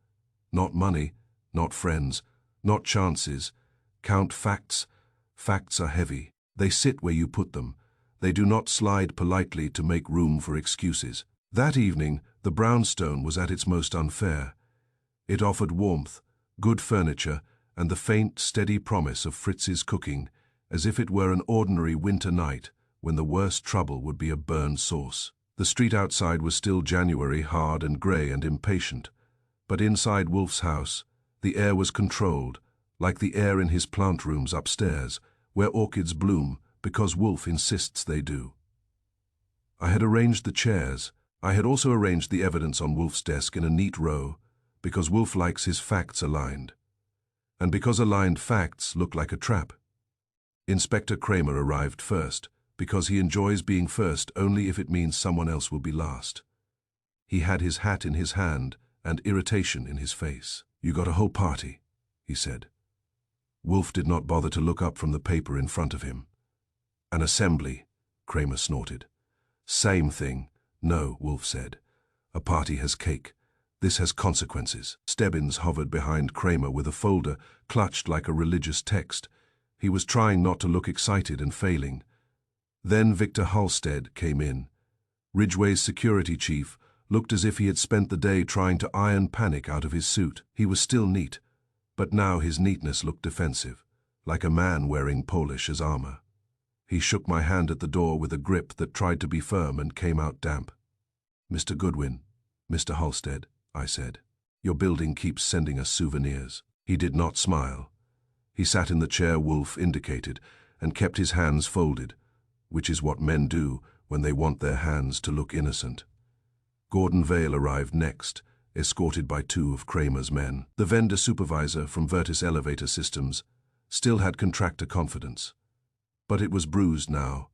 Not money, not friends, not chances. Count facts. Facts are heavy. They sit where you put them. They do not slide politely to make room for excuses. That evening, the brownstone was at its most unfair. It offered warmth, good furniture, and the faint, steady promise of Fritz's cooking, as if it were an ordinary winter night when the worst trouble would be a burned sauce. The street outside was still January, hard and grey and impatient, but inside Wolfe's house, the air was controlled, like the air in his plant rooms upstairs, where orchids bloom because Wolfe insists they do. I had arranged the chairs. I had also arranged the evidence on Wolfe's desk in a neat row, because Wolfe likes his facts aligned. And because aligned facts look like a trap. Inspector Kramer arrived first, because he enjoys being first only if it means someone else will be last. He had his hat in his hand and irritation in his face. "You got a whole party," he said. Wolfe did not bother to look up from the paper in front of him. "An assembly," Kramer snorted. "Same thing." "No," Wolfe said. "A party has cake. This has consequences." Stebbins hovered behind Kramer with a folder clutched like a religious text. He was trying not to look excited and failing. Then Victor Halstead came in. Ridgeway's security chief looked as if he had spent the day trying to iron panic out of his suit. He was still neat, but now his neatness looked defensive, like a man wearing Polish as armor. He shook my hand at the door with a grip that tried to be firm and came out damp. "Mr. Goodwin, Mr. Halstead," I said, "your building keeps sending us souvenirs." He did not smile. He sat in the chair Wolfe indicated and kept his hands folded, which is what men do when they want their hands to look innocent. Gordon Vale arrived next, escorted by 2 of Kramer's men. The vendor supervisor from Vertis Elevator Systems still had contractor confidence. But it was bruised now.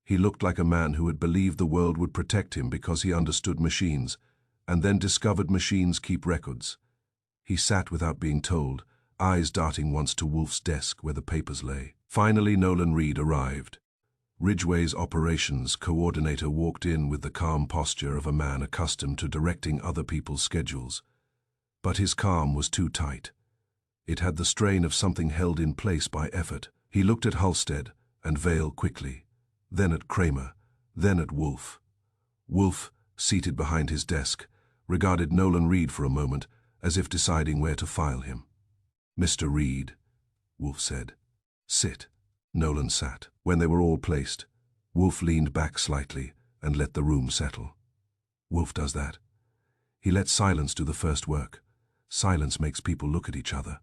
He looked like a man who had believed the world would protect him because he understood machines, and then discovered machines keep records. He sat without being told, eyes darting once to Wolfe's desk where the papers lay. Finally, Nolan Reed arrived. Ridgeway's operations coordinator walked in with the calm posture of a man accustomed to directing other people's schedules. But his calm was too tight. It had the strain of something held in place by effort. He looked at Halstead and Vale quickly, then at Kramer, then at Wolfe. Wolfe, seated behind his desk, regarded Nolan Reed for a moment, as if deciding where to file him. "Mr. Reed," Wolfe said. "Sit." Nolan sat. When they were all placed, Wolfe leaned back slightly and let the room settle. Wolfe does that. He lets silence do the first work. Silence makes people look at each other.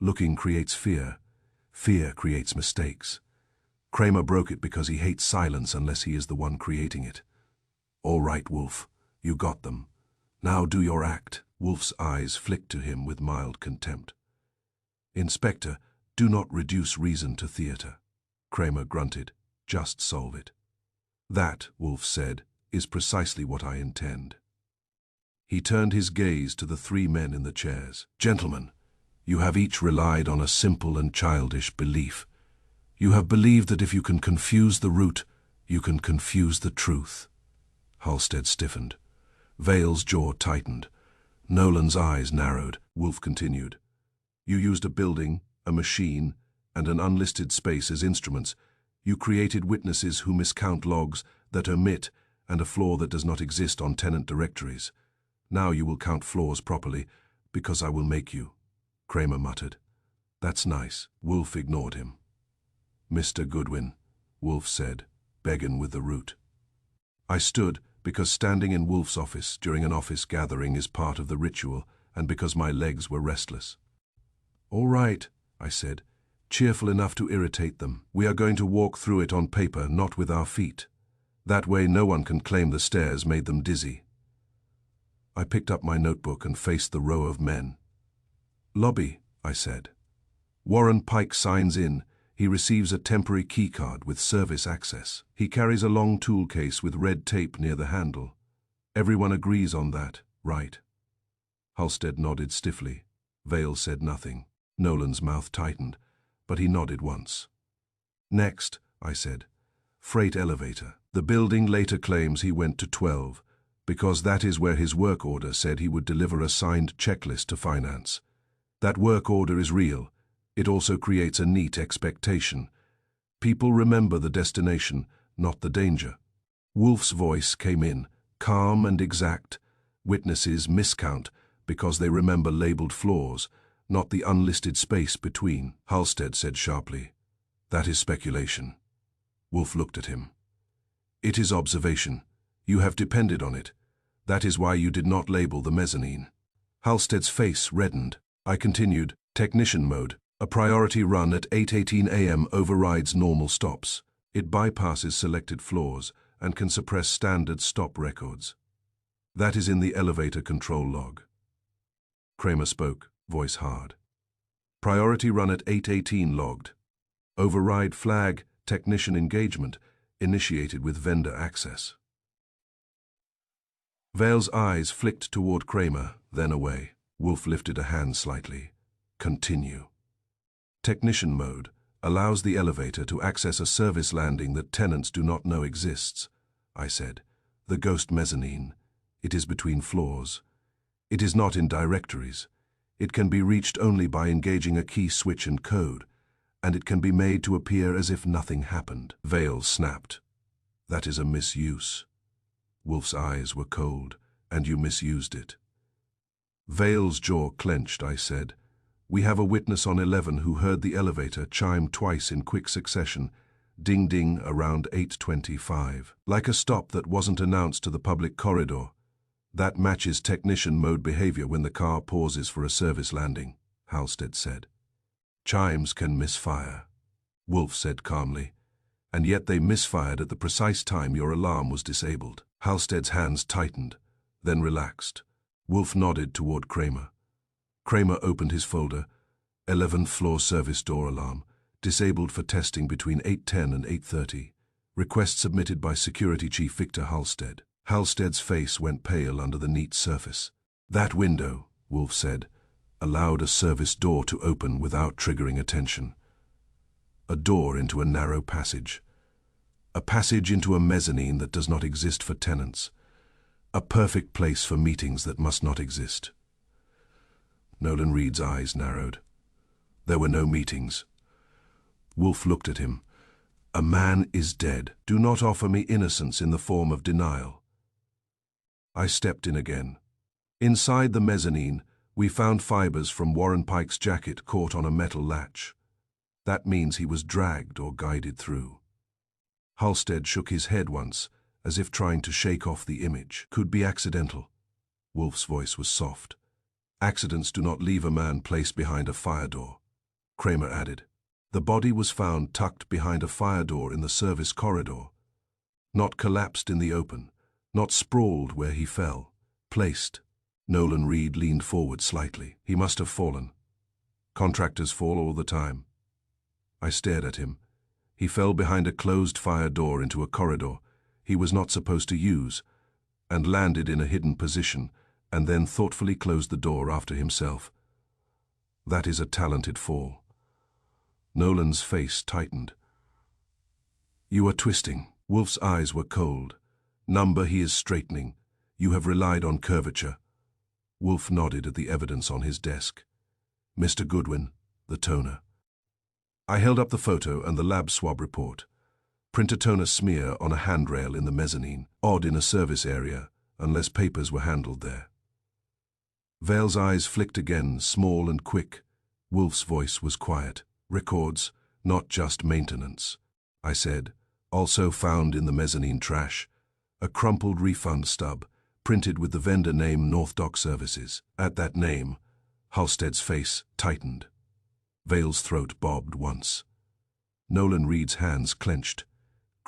Looking creates fear. Fear creates mistakes. Kramer broke it because he hates silence unless he is the one creating it. "All right, Wolfe, you got them. Now do your act." Wolfe's eyes flicked to him with mild contempt. "Inspector, do not reduce reason to theater." Kramer grunted. "Just solve it." "That," Wolfe said, "is precisely what I intend." He turned his gaze to the three men in the chairs. "Gentlemen, you have each relied on a simple and childish belief. You have believed that if you can confuse the root, you can confuse the truth." Halstead stiffened. Vale's jaw tightened. Nolan's eyes narrowed. Wolfe continued. "You used a building, a machine, and an unlisted space as instruments. You created witnesses who miscount logs, that omit, and a flaw that does not exist on tenant directories. Now you will count flaws properly, because I will make you." Kramer muttered. "That's nice." Wolfe ignored him. "Mr. Goodwin," Wolfe said, begging with the root. I stood, because standing in Wolfe's office during an office gathering is part of the ritual, and because my legs were restless. "All right," I said, cheerful enough to irritate them. "We are going to walk through it on paper, not with our feet. That way no one can claim the stairs made them dizzy." I picked up my notebook and faced the row of men. "Lobby," I said. "Warren Pike signs in. He receives a temporary keycard with service access. He carries a long tool case with red tape near the handle. Everyone agrees on that, right?" Halstead nodded stiffly. Vale said nothing. Nolan's mouth tightened, but he nodded once. "Next," I said. "Freight elevator. The building later claims he went to 12, because that is where his work order said he would deliver a signed checklist to finance. That work order is real. It also creates a neat expectation. People remember the destination, not the danger." Wolfe's voice came in, calm and exact. Witnesses miscount because they remember labeled flaws, not the unlisted space between. Halstead said sharply, "That is speculation." Wolfe looked at him. "It is observation. You have depended on it. That is why you did not label the mezzanine." Halstead's face reddened. I continued, "Technician mode. A priority run at 8:18 a.m. overrides normal stops. It bypasses selected floors and can suppress standard stop records. That is in the elevator control log." Kramer spoke, voice hard. "Priority run at 8:18 logged. Override flag, technician engagement, initiated with vendor access." Vale's eyes flicked toward Kramer, then away. Wolfe lifted a hand slightly. "Continue." "Technician mode allows the elevator to access a service landing that tenants do not know exists," I said. "The ghost mezzanine. It is between floors. It is not in directories. It can be reached only by engaging a key switch and code, and it can be made to appear as if nothing happened." Vale snapped. "That is a misuse." Wolfe's eyes were cold. "And you misused it." Vale's jaw clenched. I said, "We have a witness on 11 who heard the elevator chime twice in quick succession, ding-ding around 8:25. Like a stop that wasn't announced to the public corridor. That matches technician mode behavior when the car pauses for a service landing," Halstead said. "Chimes can misfire," Wolfe said calmly, "and yet they misfired at the precise time your alarm was disabled." Halstead's hands tightened, then relaxed. Wolfe nodded toward Kramer. Kramer opened his folder. 11th floor service door alarm. Disabled for testing between 8:10 and 8:30. Request submitted by Security Chief Victor Halstead. Halstead's face went pale under the neat surface. That window, Wolfe said, allowed a service door to open without triggering attention. A door into a narrow passage. A passage into a mezzanine that does not exist for tenants. A perfect place for meetings that must not exist. Nolan Reed's eyes narrowed. There were no meetings. Wolfe looked at him. A man is dead. Do not offer me innocence in the form of denial. I stepped in again. Inside the mezzanine, we found fibers from Warren Pike's jacket caught on a metal latch. That means he was dragged or guided through. Halstead shook his head once, as if trying to shake off the image. Could be accidental. Wolfe's voice was soft. Accidents do not leave a man placed behind a fire door. Kramer added. The body was found tucked behind a fire door in the service corridor. Not collapsed in the open, not sprawled where he fell. Placed. Nolan Reed leaned forward slightly. He must have fallen. Contractors fall all the time. I stared at him. He fell behind a closed fire door into a corridor he was not supposed to use, and landed in a hidden position, and then thoughtfully closed the door after himself. That is a talented fall. Nolan's face tightened. You are twisting. Wolfe's eyes were cold. Number he is straightening. You have relied on curvature. Wolfe nodded at the evidence on his desk. Mr. Goodwin, the toner. I held up the photo and the lab swab report. Print a toner smear on a handrail in the mezzanine, odd in a service area, unless papers were handled there. Vale's eyes flicked again, small and quick. Wolfe's voice was quiet. Records, not just maintenance. I said, also found in the mezzanine trash, a crumpled refund stub, printed with the vendor name North Dock Services. At that name, Halstead's face tightened. Vale's throat bobbed once. Nolan Reed's hands clenched.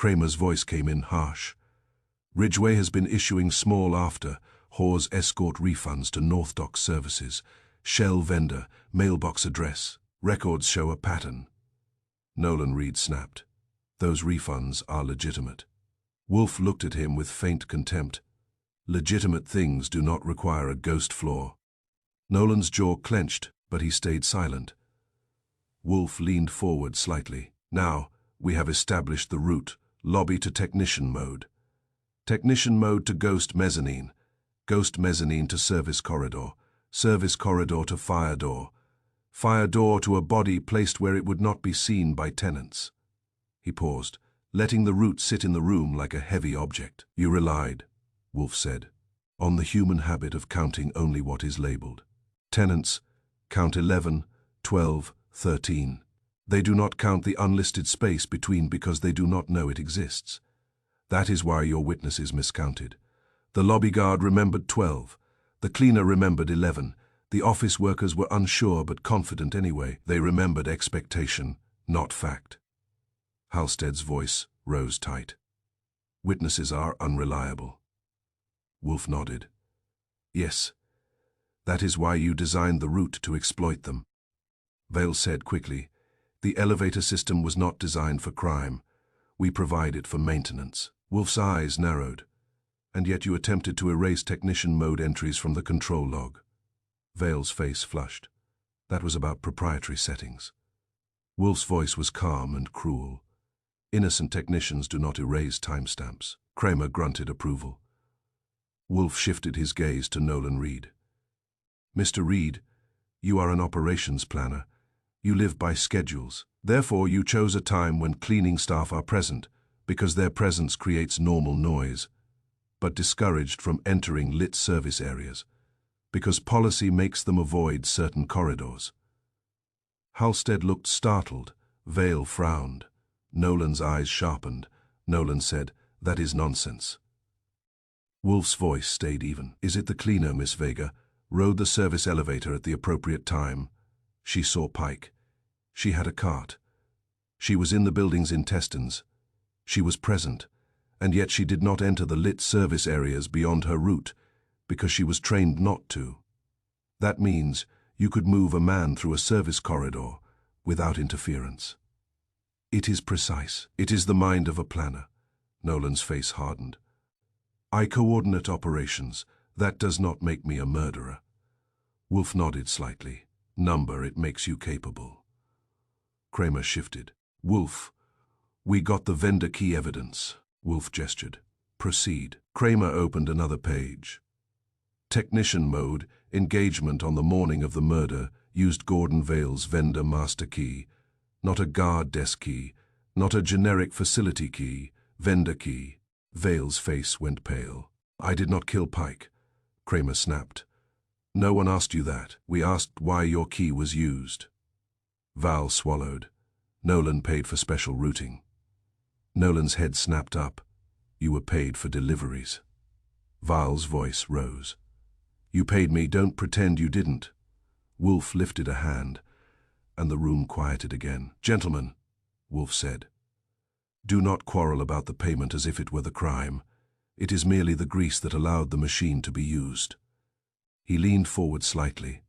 Kramer's voice came in harsh. Ridgeway has been issuing small after Hawes escort refunds to North Dock Services. Shell vendor, mailbox address. Records show a pattern. Nolan Reed snapped. Those refunds are legitimate. Wolfe looked at him with faint contempt. Legitimate things do not require a ghost floor. Nolan's jaw clenched, but he stayed silent. Wolfe leaned forward slightly. Now, we have established the route. Lobby to technician mode. Technician mode to ghost mezzanine. Ghost mezzanine to service corridor. Service corridor to fire door. Fire door to a body placed where it would not be seen by tenants. He paused, letting the route sit in the room like a heavy object. You relied, Wolfe said, on the human habit of counting only what is labeled. Tenants count 11, 12, 13. They do not count the unlisted space between because they do not know it exists. That is why your witness is miscounted. The lobby guard remembered 12. The cleaner remembered 11. The office workers were unsure but confident anyway. They remembered expectation, not fact. Halstead's voice rose tight. Witnesses are unreliable. Wolfe nodded. Yes, that is why you designed the route to exploit them. Vale said quickly, the elevator system was not designed for crime. We provide it for maintenance. Wolfe's eyes narrowed. And yet you attempted to erase technician mode entries from the control log. Vale's face flushed. That was about proprietary settings. Wolfe's voice was calm and cruel. Innocent technicians do not erase timestamps. Kramer grunted approval. Wolfe shifted his gaze to Nolan Reed. Mr. Reed, you are an operations planner. You live by schedules. Therefore, you chose a time when cleaning staff are present, because their presence creates normal noise, but discouraged from entering lit service areas, because policy makes them avoid certain corridors. Halstead looked startled. Vale frowned. Nolan's eyes sharpened. Nolan said, that is nonsense. Wolfe's voice stayed even. Is it the cleaner, Miss Vega? Rode the service elevator at the appropriate time. She saw Pike. She had a cart. She was in the building's intestines. She was present, and yet she did not enter the lit service areas beyond her route, because she was trained not to. That means you could move a man through a service corridor without interference. It is precise. It is the mind of a planner. Nolan's face hardened. I coordinate operations. That does not make me a murderer. Wolfe nodded slightly. Number, it makes you capable. Kramer shifted. Wolfe, we got the vendor key evidence. Wolfe gestured. Proceed. Kramer opened another page. Technician mode, engagement on the morning of the murder, used Gordon Vale's vendor master key. Not a guard desk key, not a generic facility key, vendor key. Vale's face went pale. I did not kill Pike. Kramer snapped. No one asked you that. We asked why your key was used. Val swallowed. Nolan paid for special routing. Nolan's head snapped up. You were paid for deliveries. Val's voice rose. You paid me, don't pretend you didn't. Wolfe lifted a hand, and the room quieted again. Gentlemen, Wolfe said, do not quarrel about the payment as if it were the crime. It is merely the grease that allowed the machine to be used. He leaned forward slightly.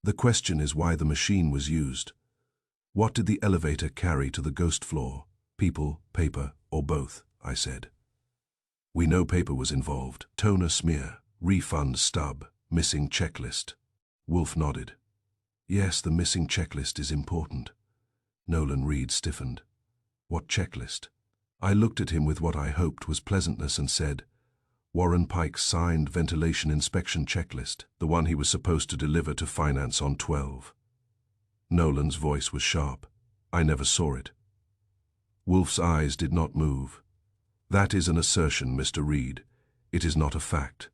The question is why the machine was used. What did the elevator carry to the ghost floor? People, paper, or both, I said. We know paper was involved. Toner smear, refund stub, missing checklist. Wolfe nodded. Yes, the missing checklist is important. Nolan Reed stiffened. What checklist? I looked at him with what I hoped was pleasantness and said, Warren Pike's signed ventilation inspection checklist, the one he was supposed to deliver to finance on 12. Nolan's voice was sharp. I never saw it. Wolfe's eyes did not move. That is an assertion, Mr. Reed. It is not a fact.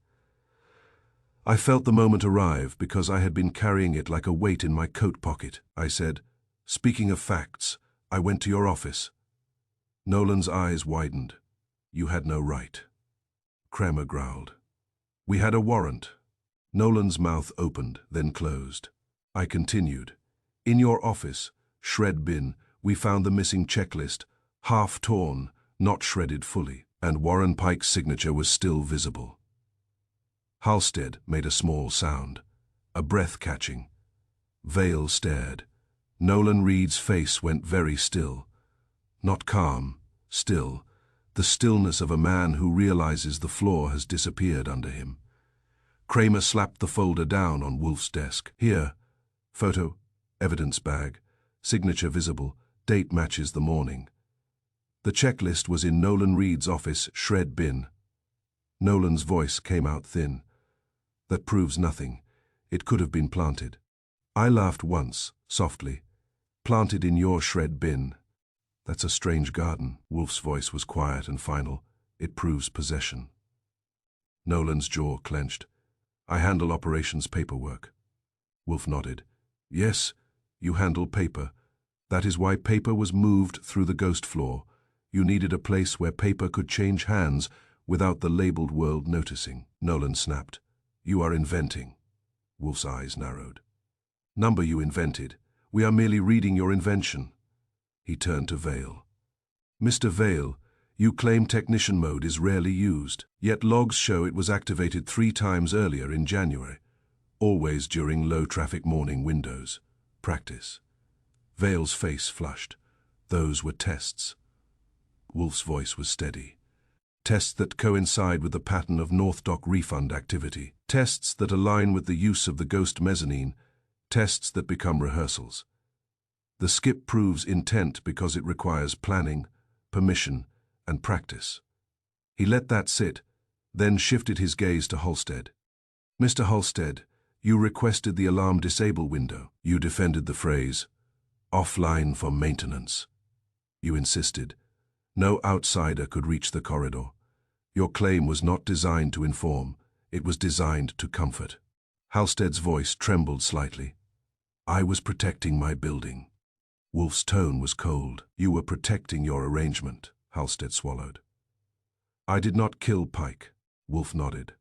I felt the moment arrive because I had been carrying it like a weight in my coat pocket. I said, speaking of facts, I went to your office. Nolan's eyes widened. You had no right. Kramer growled. We had a warrant. Nolan's mouth opened, then closed. I continued. In your office, shred bin, we found the missing checklist, half torn, not shredded fully, and Warren Pike's signature was still visible. Halstead made a small sound, a breath catching. Vale stared. Nolan Reed's face went very still. Not calm, still, the stillness of a man who realizes the floor has disappeared under him. Kramer slapped the folder down on Wolfe's desk. Here, photo, evidence bag, signature visible, date matches the morning. The checklist was in Nolan Reed's office, shred bin. Nolan's voice came out thin. That proves nothing. It could have been planted. I laughed once, softly. Planted in your shred bin. That's a strange garden. Wolfe's voice was quiet and final. It proves possession. Nolan's jaw clenched. I handle operations paperwork. Wolfe nodded. Yes, you handle paper. That is why paper was moved through the ghost floor. You needed a place where paper could change hands without the labeled world noticing. Nolan snapped. You are inventing. Wolfe's eyes narrowed. Number you invented. We are merely reading your invention. He turned to Vale. Mr. Vale, you claim technician mode is rarely used, yet logs show it was activated 3 times earlier in January, always during low-traffic morning windows. Practice. Vale's face flushed. Those were tests. Wolfe's voice was steady. Tests that coincide with the pattern of North Dock refund activity. Tests that align with the use of the ghost mezzanine. Tests that become rehearsals. The skip proves intent because it requires planning, permission, and practice. He let that sit, then shifted his gaze to Halstead. Mr. Halstead, you requested the alarm disable window. You defended the phrase, offline for maintenance. You insisted. No outsider could reach the corridor. Your claim was not designed to inform, it was designed to comfort. Halstead's voice trembled slightly. I was protecting my building. Wolfe's tone was cold. You were protecting your arrangement, Halstead swallowed. I did not kill Pike, Wolfe nodded.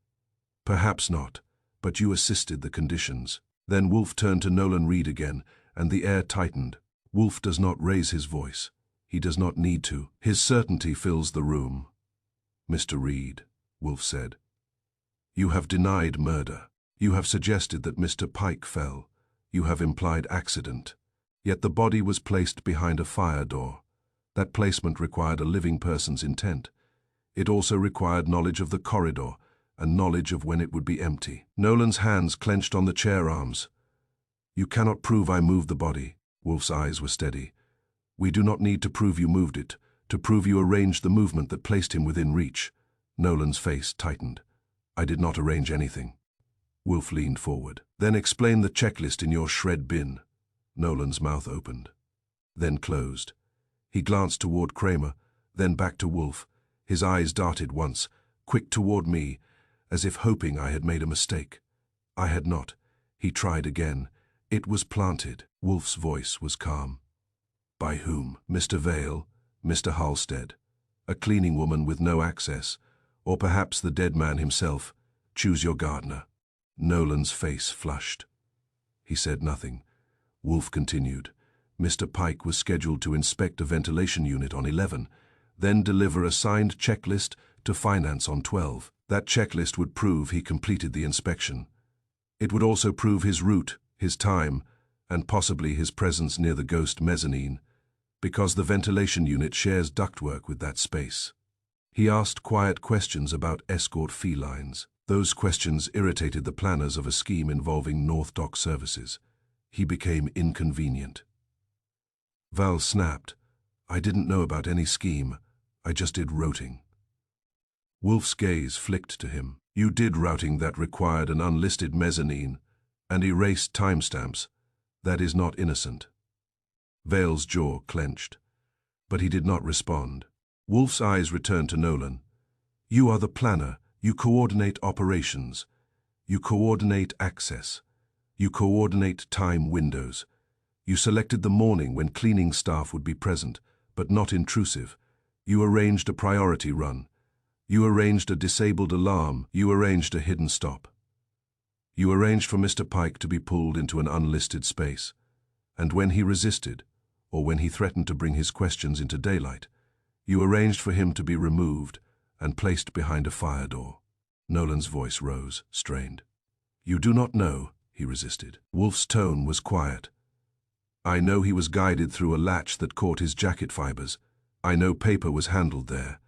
Perhaps not, but you assisted the conditions. Then Wolfe turned to Nolan Reed again, and the air tightened. Wolfe does not raise his voice. He does not need to. His certainty fills the room. Mr. Reed, Wolfe said. You have denied murder. You have suggested that Mr. Pike fell. You have implied accident. Yet the body was placed behind a fire door. That placement required a living person's intent. It also required knowledge of the corridor and knowledge of when it would be empty. Nolan's hands clenched on the chair arms. "You cannot prove I moved the body." Wolfe's eyes were steady. "We do not need to prove you moved it, to prove you arranged the movement that placed him within reach." Nolan's face tightened. "I did not arrange anything." Wolfe leaned forward. "Then explain the checklist in your shred bin." Nolan's mouth opened, then closed. He glanced toward Kramer, then back to Wolfe. His eyes darted once, quick toward me, as if hoping I had made a mistake. I had not. He tried again. It was planted. Wolfe's voice was calm. "By whom? Mr. Vale, Mr. Halstead, a cleaning woman with no access, or perhaps the dead man himself. Choose your gardener." Nolan's face flushed. He said nothing. Wolfe continued. "Mr. Pike was scheduled to inspect a ventilation unit on 11, then deliver a signed checklist to finance on 12. That checklist would prove he completed the inspection. It would also prove his route, his time, and possibly his presence near the ghost mezzanine, because the ventilation unit shares ductwork with that space." He asked quiet questions about escort felines. Those questions irritated the planners of a scheme involving North Dock services. He became inconvenient. Val snapped. "I didn't know about any scheme. I just did routing." Wolfe's gaze flicked to him. "You did routing that required an unlisted mezzanine and erased timestamps. That is not innocent." Vale's jaw clenched, but he did not respond. Wolfe's eyes returned to Nolan. "You are the planner. You coordinate operations. You coordinate access. You coordinate time windows. You selected the morning when cleaning staff would be present, but not intrusive. You arranged a priority run. You arranged a disabled alarm. You arranged a hidden stop. You arranged for Mr. Pike to be pulled into an unlisted space. And when he resisted, or when he threatened to bring his questions into daylight, you arranged for him to be removed and placed behind a fire door." Nolan's voice rose, strained. "You do not know," he resisted. Wolfe's tone was quiet. "I know he was guided through a latch that caught his jacket fibers. I know paper was handled there.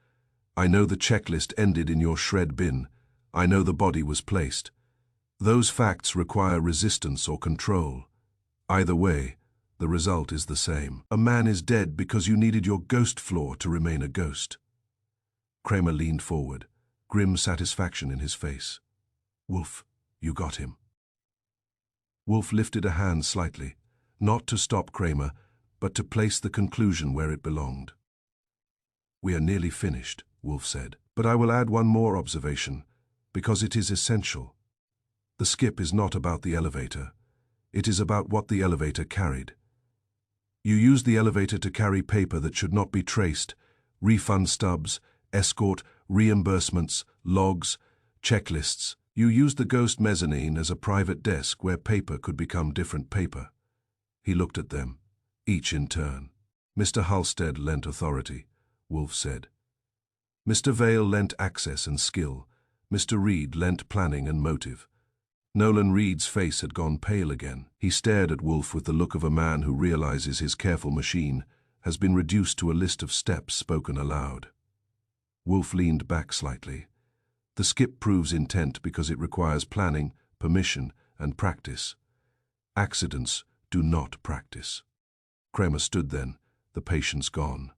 I know the checklist ended in your shred bin. I know the body was placed. Those facts require resistance or control. Either way, the result is the same. A man is dead because you needed your ghost floor to remain a ghost." Kramer leaned forward, grim satisfaction in his face. "Wolfe, you got him." Wolfe lifted a hand slightly, not to stop Kramer, but to place the conclusion where it belonged. "We are nearly finished," Wolfe said, "but I will add one more observation, because it is essential. The skip is not about the elevator. It is about what the elevator carried. You used the elevator to carry paper that should not be traced, refund stubs, escort, reimbursements, logs, checklists. You used the ghost mezzanine as a private desk where paper could become different paper." He looked at them, each in turn. "Mr. Halstead lent authority," Wolfe said. "Mr. Vale lent access and skill. Mr. Reed lent planning and motive." Nolan Reed's face had gone pale again. He stared at Wolfe with the look of a man who realizes his careful machine has been reduced to a list of steps spoken aloud. Wolfe leaned back slightly. The skip proves intent because it requires planning, permission, and practice. Accidents do not practice. Kramer stood then, the patience gone.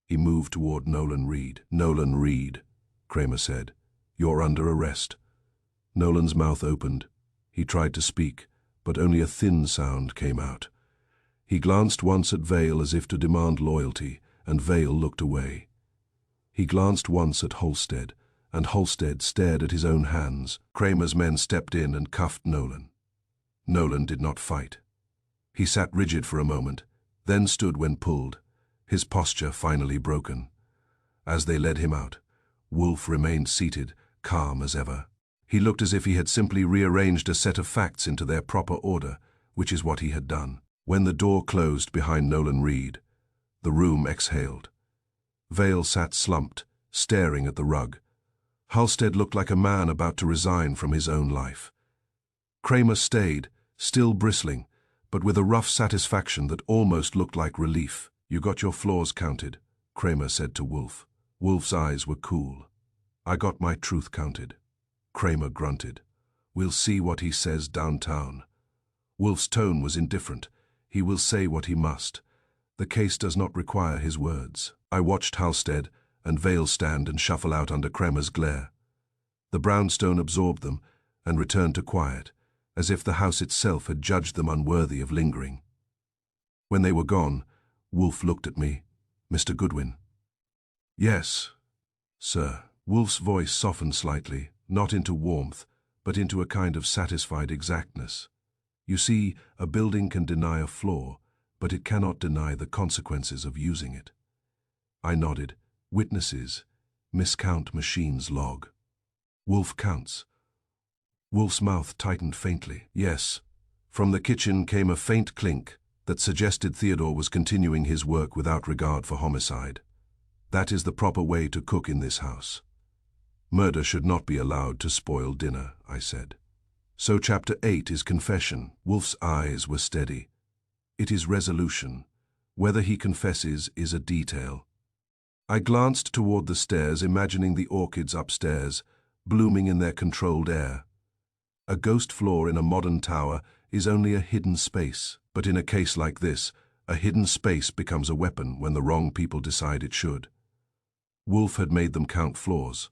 He moved toward Nolan Reed. "Nolan Reed," Kramer said, "you're under arrest." Nolan's mouth opened. He tried to speak, but only a thin sound came out. He glanced once at Vale as if to demand loyalty, and Vale looked away. He glanced once at Halstead, and Halstead stared at his own hands. Kramer's men stepped in and cuffed Nolan. Nolan did not fight. He sat rigid for a moment, then stood when pulled, his posture finally broken. As they led him out, Wolfe remained seated, calm as ever. He looked as if he had simply rearranged a set of facts into their proper order, which is what he had done. When the door closed behind Nolan Reed, the room exhaled. Vale sat slumped, staring at the rug. Halstead looked like a man about to resign from his own life. Kramer stayed, still bristling, but with a rough satisfaction that almost looked like relief. You got your floors counted, Kramer said to Wolfe. Wolfe's eyes were cool. I got my truth counted. Kramer grunted. We'll see what he says downtown. Wolfe's tone was indifferent. He will say what he must. The case does not require his words. I watched Halstead and Vale stand and shuffle out under Kramer's glare. The brownstone absorbed them and returned to quiet, as if the house itself had judged them unworthy of lingering. When they were gone, Wolfe looked at me. Mr. Goodwin. Yes, sir. Wolfe's voice softened slightly, not into warmth, but into a kind of satisfied exactness. You see, a building can deny a flaw, but it cannot deny the consequences of using it. I nodded. Witnesses. Miscount machine's log. Wolfe counts. Wolfe's mouth tightened faintly. Yes. From the kitchen came a faint clink that suggested Theodore was continuing his work without regard for homicide. That is the proper way to cook in this house. Murder should not be allowed to spoil dinner, I said. So Chapter 8 is confession. Wolfe's eyes were steady. It is resolution. Whether he confesses is a detail. I glanced toward the stairs, imagining the orchids upstairs, blooming in their controlled air. A ghost floor in a modern tower is only a hidden space, but in a case like this, a hidden space becomes a weapon when the wrong people decide it should. Wolfe had made them count floors.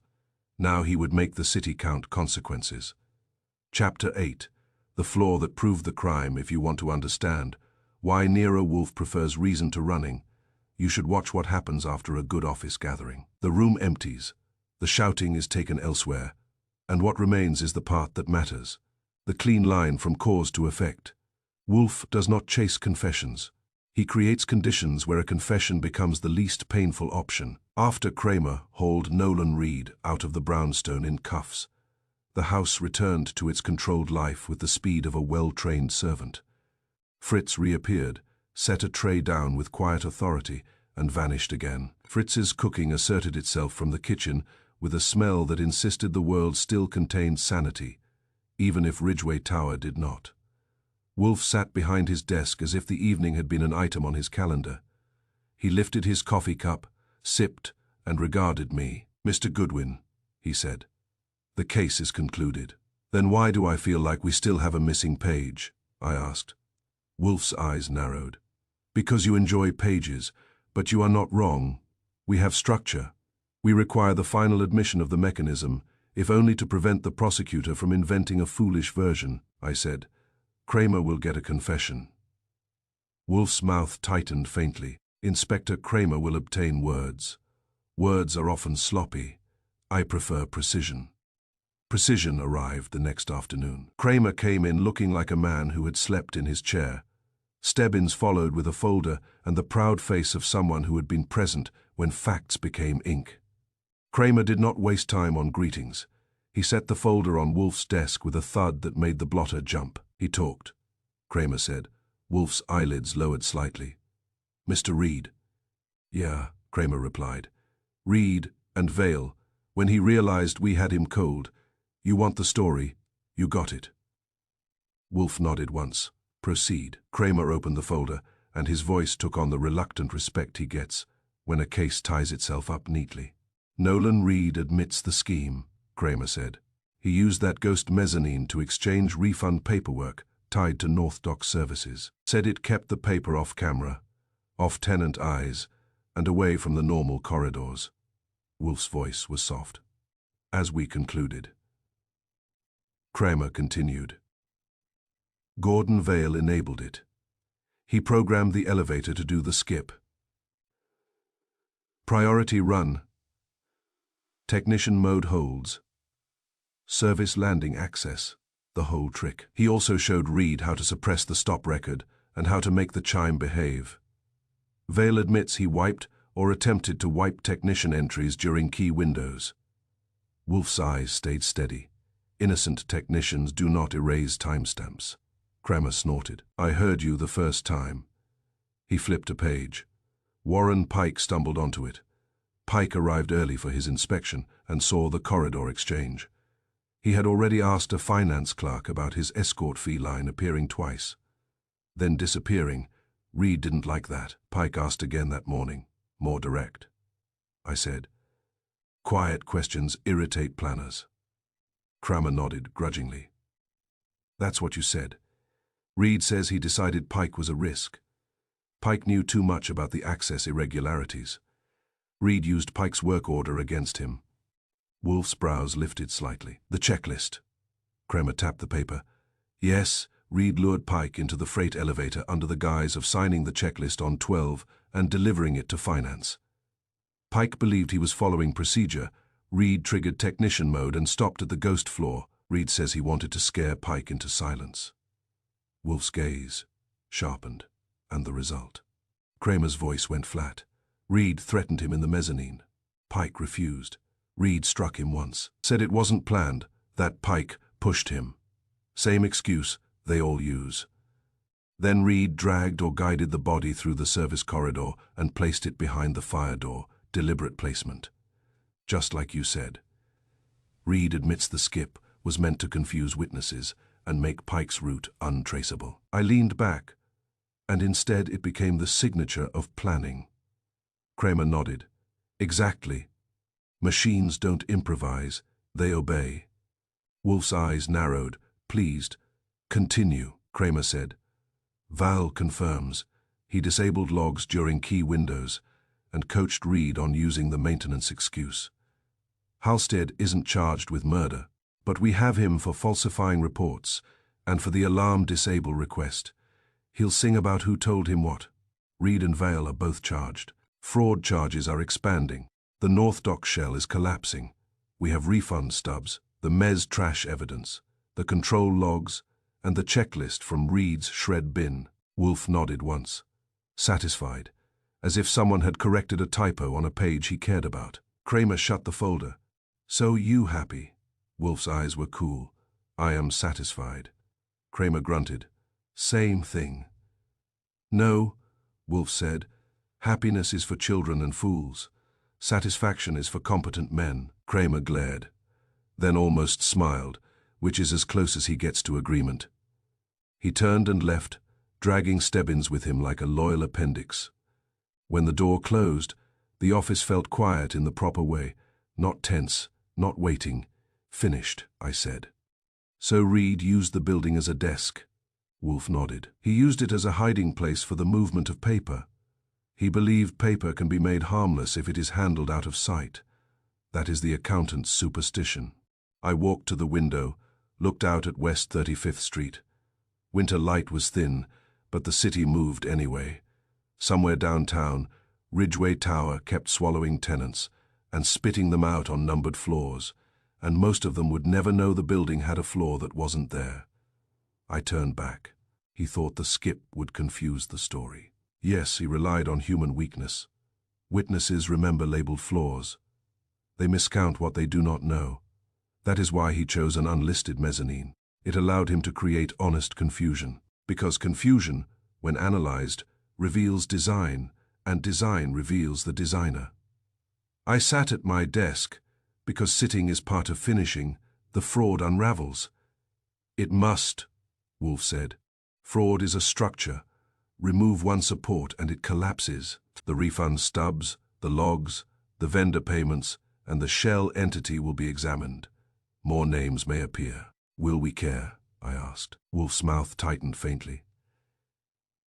Now he would make the city count consequences. Chapter 8, the flaw that proved the crime. If you want to understand why Nero Wolfe prefers reason to running, you should watch what happens after a good office gathering. The room empties, the shouting is taken elsewhere, and what remains is the part that matters, the clean line from cause to effect. Wolfe does not chase confessions. He creates conditions where a confession becomes the least painful option. After Kramer hauled Nolan Reed out of the brownstone in cuffs, the house returned to its controlled life with the speed of a well-trained servant. Fritz reappeared, set a tray down with quiet authority, and vanished again. Fritz's cooking asserted itself from the kitchen with a smell that insisted the world still contained sanity, even if Ridgeway Tower did not. Wolfe sat behind his desk as if the evening had been an item on his calendar. He lifted his coffee cup, sipped, and regarded me. Mr. Goodwin, he said, the case is concluded. Then why do I feel like we still have a missing page? I asked. Wolfe's eyes narrowed. Because you enjoy pages, but you are not wrong. We have structure. We require the final admission of the mechanism, if only to prevent the prosecutor from inventing a foolish version, I said. Kramer will get a confession. Wolfe's mouth tightened faintly. Inspector Kramer will obtain words. Words are often sloppy. I prefer precision. Precision arrived the next afternoon. Kramer came in looking like a man who had slept in his chair. Stebbins followed with a folder and the proud face of someone who had been present when facts became ink. Kramer did not waste time on greetings. He set the folder on Wolfe's desk with a thud that made the blotter jump. He talked, Kramer said. Wolfe's eyelids lowered slightly. Mr. Reed. Yeah, Kramer replied. Reed and Vale. When he realized we had him cold. You want the story? You got it. Wolfe nodded once. Proceed. Kramer opened the folder, and his voice took on the reluctant respect he gets when a case ties itself up neatly. Nolan Reed admits the scheme, Kramer said. He used that ghost mezzanine to exchange refund paperwork tied to North Dock Services. Said it kept the paper off camera, off tenant eyes, and away from the normal corridors. Wolfe's voice was soft. As we concluded. Kramer continued. Gordon Vale enabled it. He programmed the elevator to do the skip. Priority run. Technician mode holds. Service landing access. The whole trick. He also showed Reed how to suppress the stop record and how to make the chime behave. Vale admits he wiped or attempted to wipe technician entries during key windows. Wolfe's eyes stayed steady. Innocent technicians do not erase timestamps. Kramer snorted. I heard you the first time. He flipped a page. Warren Pike stumbled onto it. Pike arrived early for his inspection and saw the corridor exchange. He had already asked a finance clerk about his escort fee line appearing twice, then disappearing, Reed didn't like that. Pike asked again that morning, more direct. I said, quiet questions irritate planners. Kramer nodded grudgingly. That's what you said. Reed says he decided Pike was a risk. Pike knew too much about the access irregularities. Reed used Pike's work order against him. Wolfe's brows lifted slightly. The checklist. Kramer tapped the paper. Yes, Reed lured Pike into the freight elevator under the guise of signing the checklist on 12 and delivering it to finance. Pike believed he was following procedure. Reed triggered technician mode and stopped at the ghost floor. Reed says he wanted to scare Pike into silence. Wolfe's gaze sharpened, and the result. Kramer's voice went flat. Reed threatened him in the mezzanine. Pike refused. Reed struck him once. Said it wasn't planned, that Pike pushed him. Same excuse they all use. Then Reed dragged or guided the body through the service corridor and placed it behind the fire door. Deliberate placement. Just like you said. Reed admits the skip was meant to confuse witnesses and make Pike's route untraceable. I leaned back, and instead it became the signature of planning. Kramer nodded. Exactly. Machines don't improvise, they obey. Wolfe's eyes narrowed, pleased. Continue, Kramer said. Val confirms. He disabled logs during key windows and coached Reed on using the maintenance excuse. Halstead isn't charged with murder, but we have him for falsifying reports and for the alarm disable request. He'll sing about who told him what. Reed and Vale are both charged. Fraud charges are expanding. The North Dock shell is collapsing. We have refund stubs, the Mez trash evidence, the control logs, and the checklist from Reed's shred bin. Wolfe nodded once, satisfied, as if someone had corrected a typo on a page he cared about. Kramer shut the folder. So you happy? Wolfe's eyes were cool. I am satisfied. Kramer grunted. Same thing. No, Wolfe said. Happiness is for children and fools. Satisfaction is for competent men. Kramer glared, then almost smiled, which is as close as he gets to agreement. He turned and left, dragging Stebbins with him like a loyal appendix. When the door closed, the office felt quiet in the proper way, not tense, not waiting. Finished, I said. So Reed used the building as a desk. Wolfe nodded. He used it as a hiding place for the movement of paper. He believed paper can be made harmless if it is handled out of sight. That is the accountant's superstition. I walked to the window, looked out at West 35th Street. Winter light was thin, but the city moved anyway. Somewhere downtown, Ridgeway Tower kept swallowing tenants and spitting them out on numbered floors, and most of them would never know the building had a floor that wasn't there. I turned back. He thought the skip would confuse the story. Yes, he relied on human weakness. Witnesses remember labeled floors. They miscount what they do not know. That is why he chose an unlisted mezzanine. It allowed him to create honest confusion, because confusion, when analyzed, reveals design, and design reveals the designer. I sat at my desk, because sitting is part of finishing. The fraud unravels. It must, Wolfe said. Fraud is a structure. Remove one support and it collapses. The refund stubs, the logs, the vendor payments, and the shell entity will be examined. More names may appear. Will we care? I asked. Wolfe's mouth tightened faintly.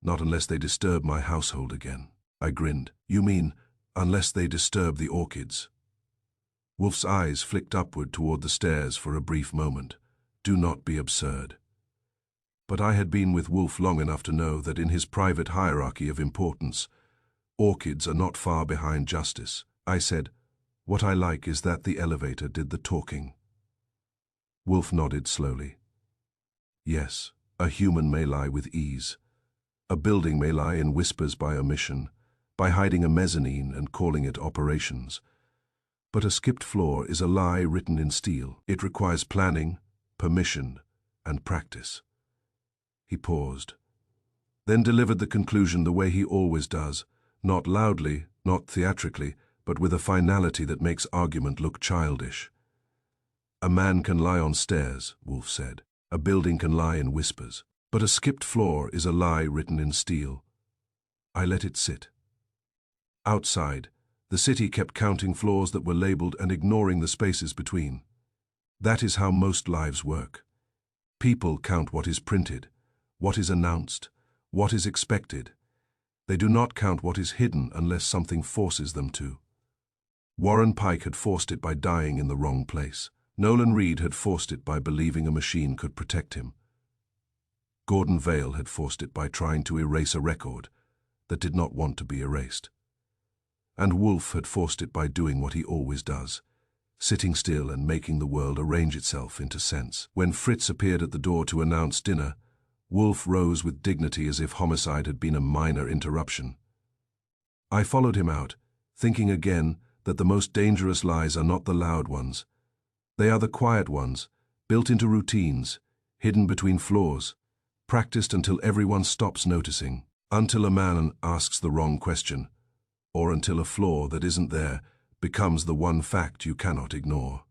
Not unless they disturb my household again. I grinned. You mean, unless they disturb the orchids? Wolfe's eyes flicked upward toward the stairs for a brief moment. Do not be absurd. But I had been with Wolfe long enough to know that in his private hierarchy of importance, orchids are not far behind justice. I said, what I like is that the elevator did the talking. Wolfe nodded slowly. Yes, a human may lie with ease. A building may lie in whispers by omission, by hiding a mezzanine and calling it operations. But a skipped floor is a lie written in steel. It requires planning, permission, and practice. He paused, then delivered the conclusion the way he always does, not loudly, not theatrically, but with a finality that makes argument look childish. A man can lie on stairs, Wolfe said. A building can lie in whispers. But a skipped floor is a lie written in steel. I let it sit. Outside, the city kept counting floors that were labeled and ignoring the spaces between. That is how most lives work. People count what is printed, what is announced, what is expected. They do not count what is hidden unless something forces them to. Warren Pike had forced it by dying in the wrong place. Nolan Reed had forced it by believing a machine could protect him. Gordon Vail had forced it by trying to erase a record that did not want to be erased. And Wolfe had forced it by doing what he always does, sitting still and making the world arrange itself into sense. When Fritz appeared at the door to announce dinner, Wolfe rose with dignity as if homicide had been a minor interruption. I followed him out, thinking again that the most dangerous lies are not the loud ones. They are the quiet ones, built into routines, hidden between floors, practiced until everyone stops noticing, until a man asks the wrong question, or until a flaw that isn't there becomes the one fact you cannot ignore.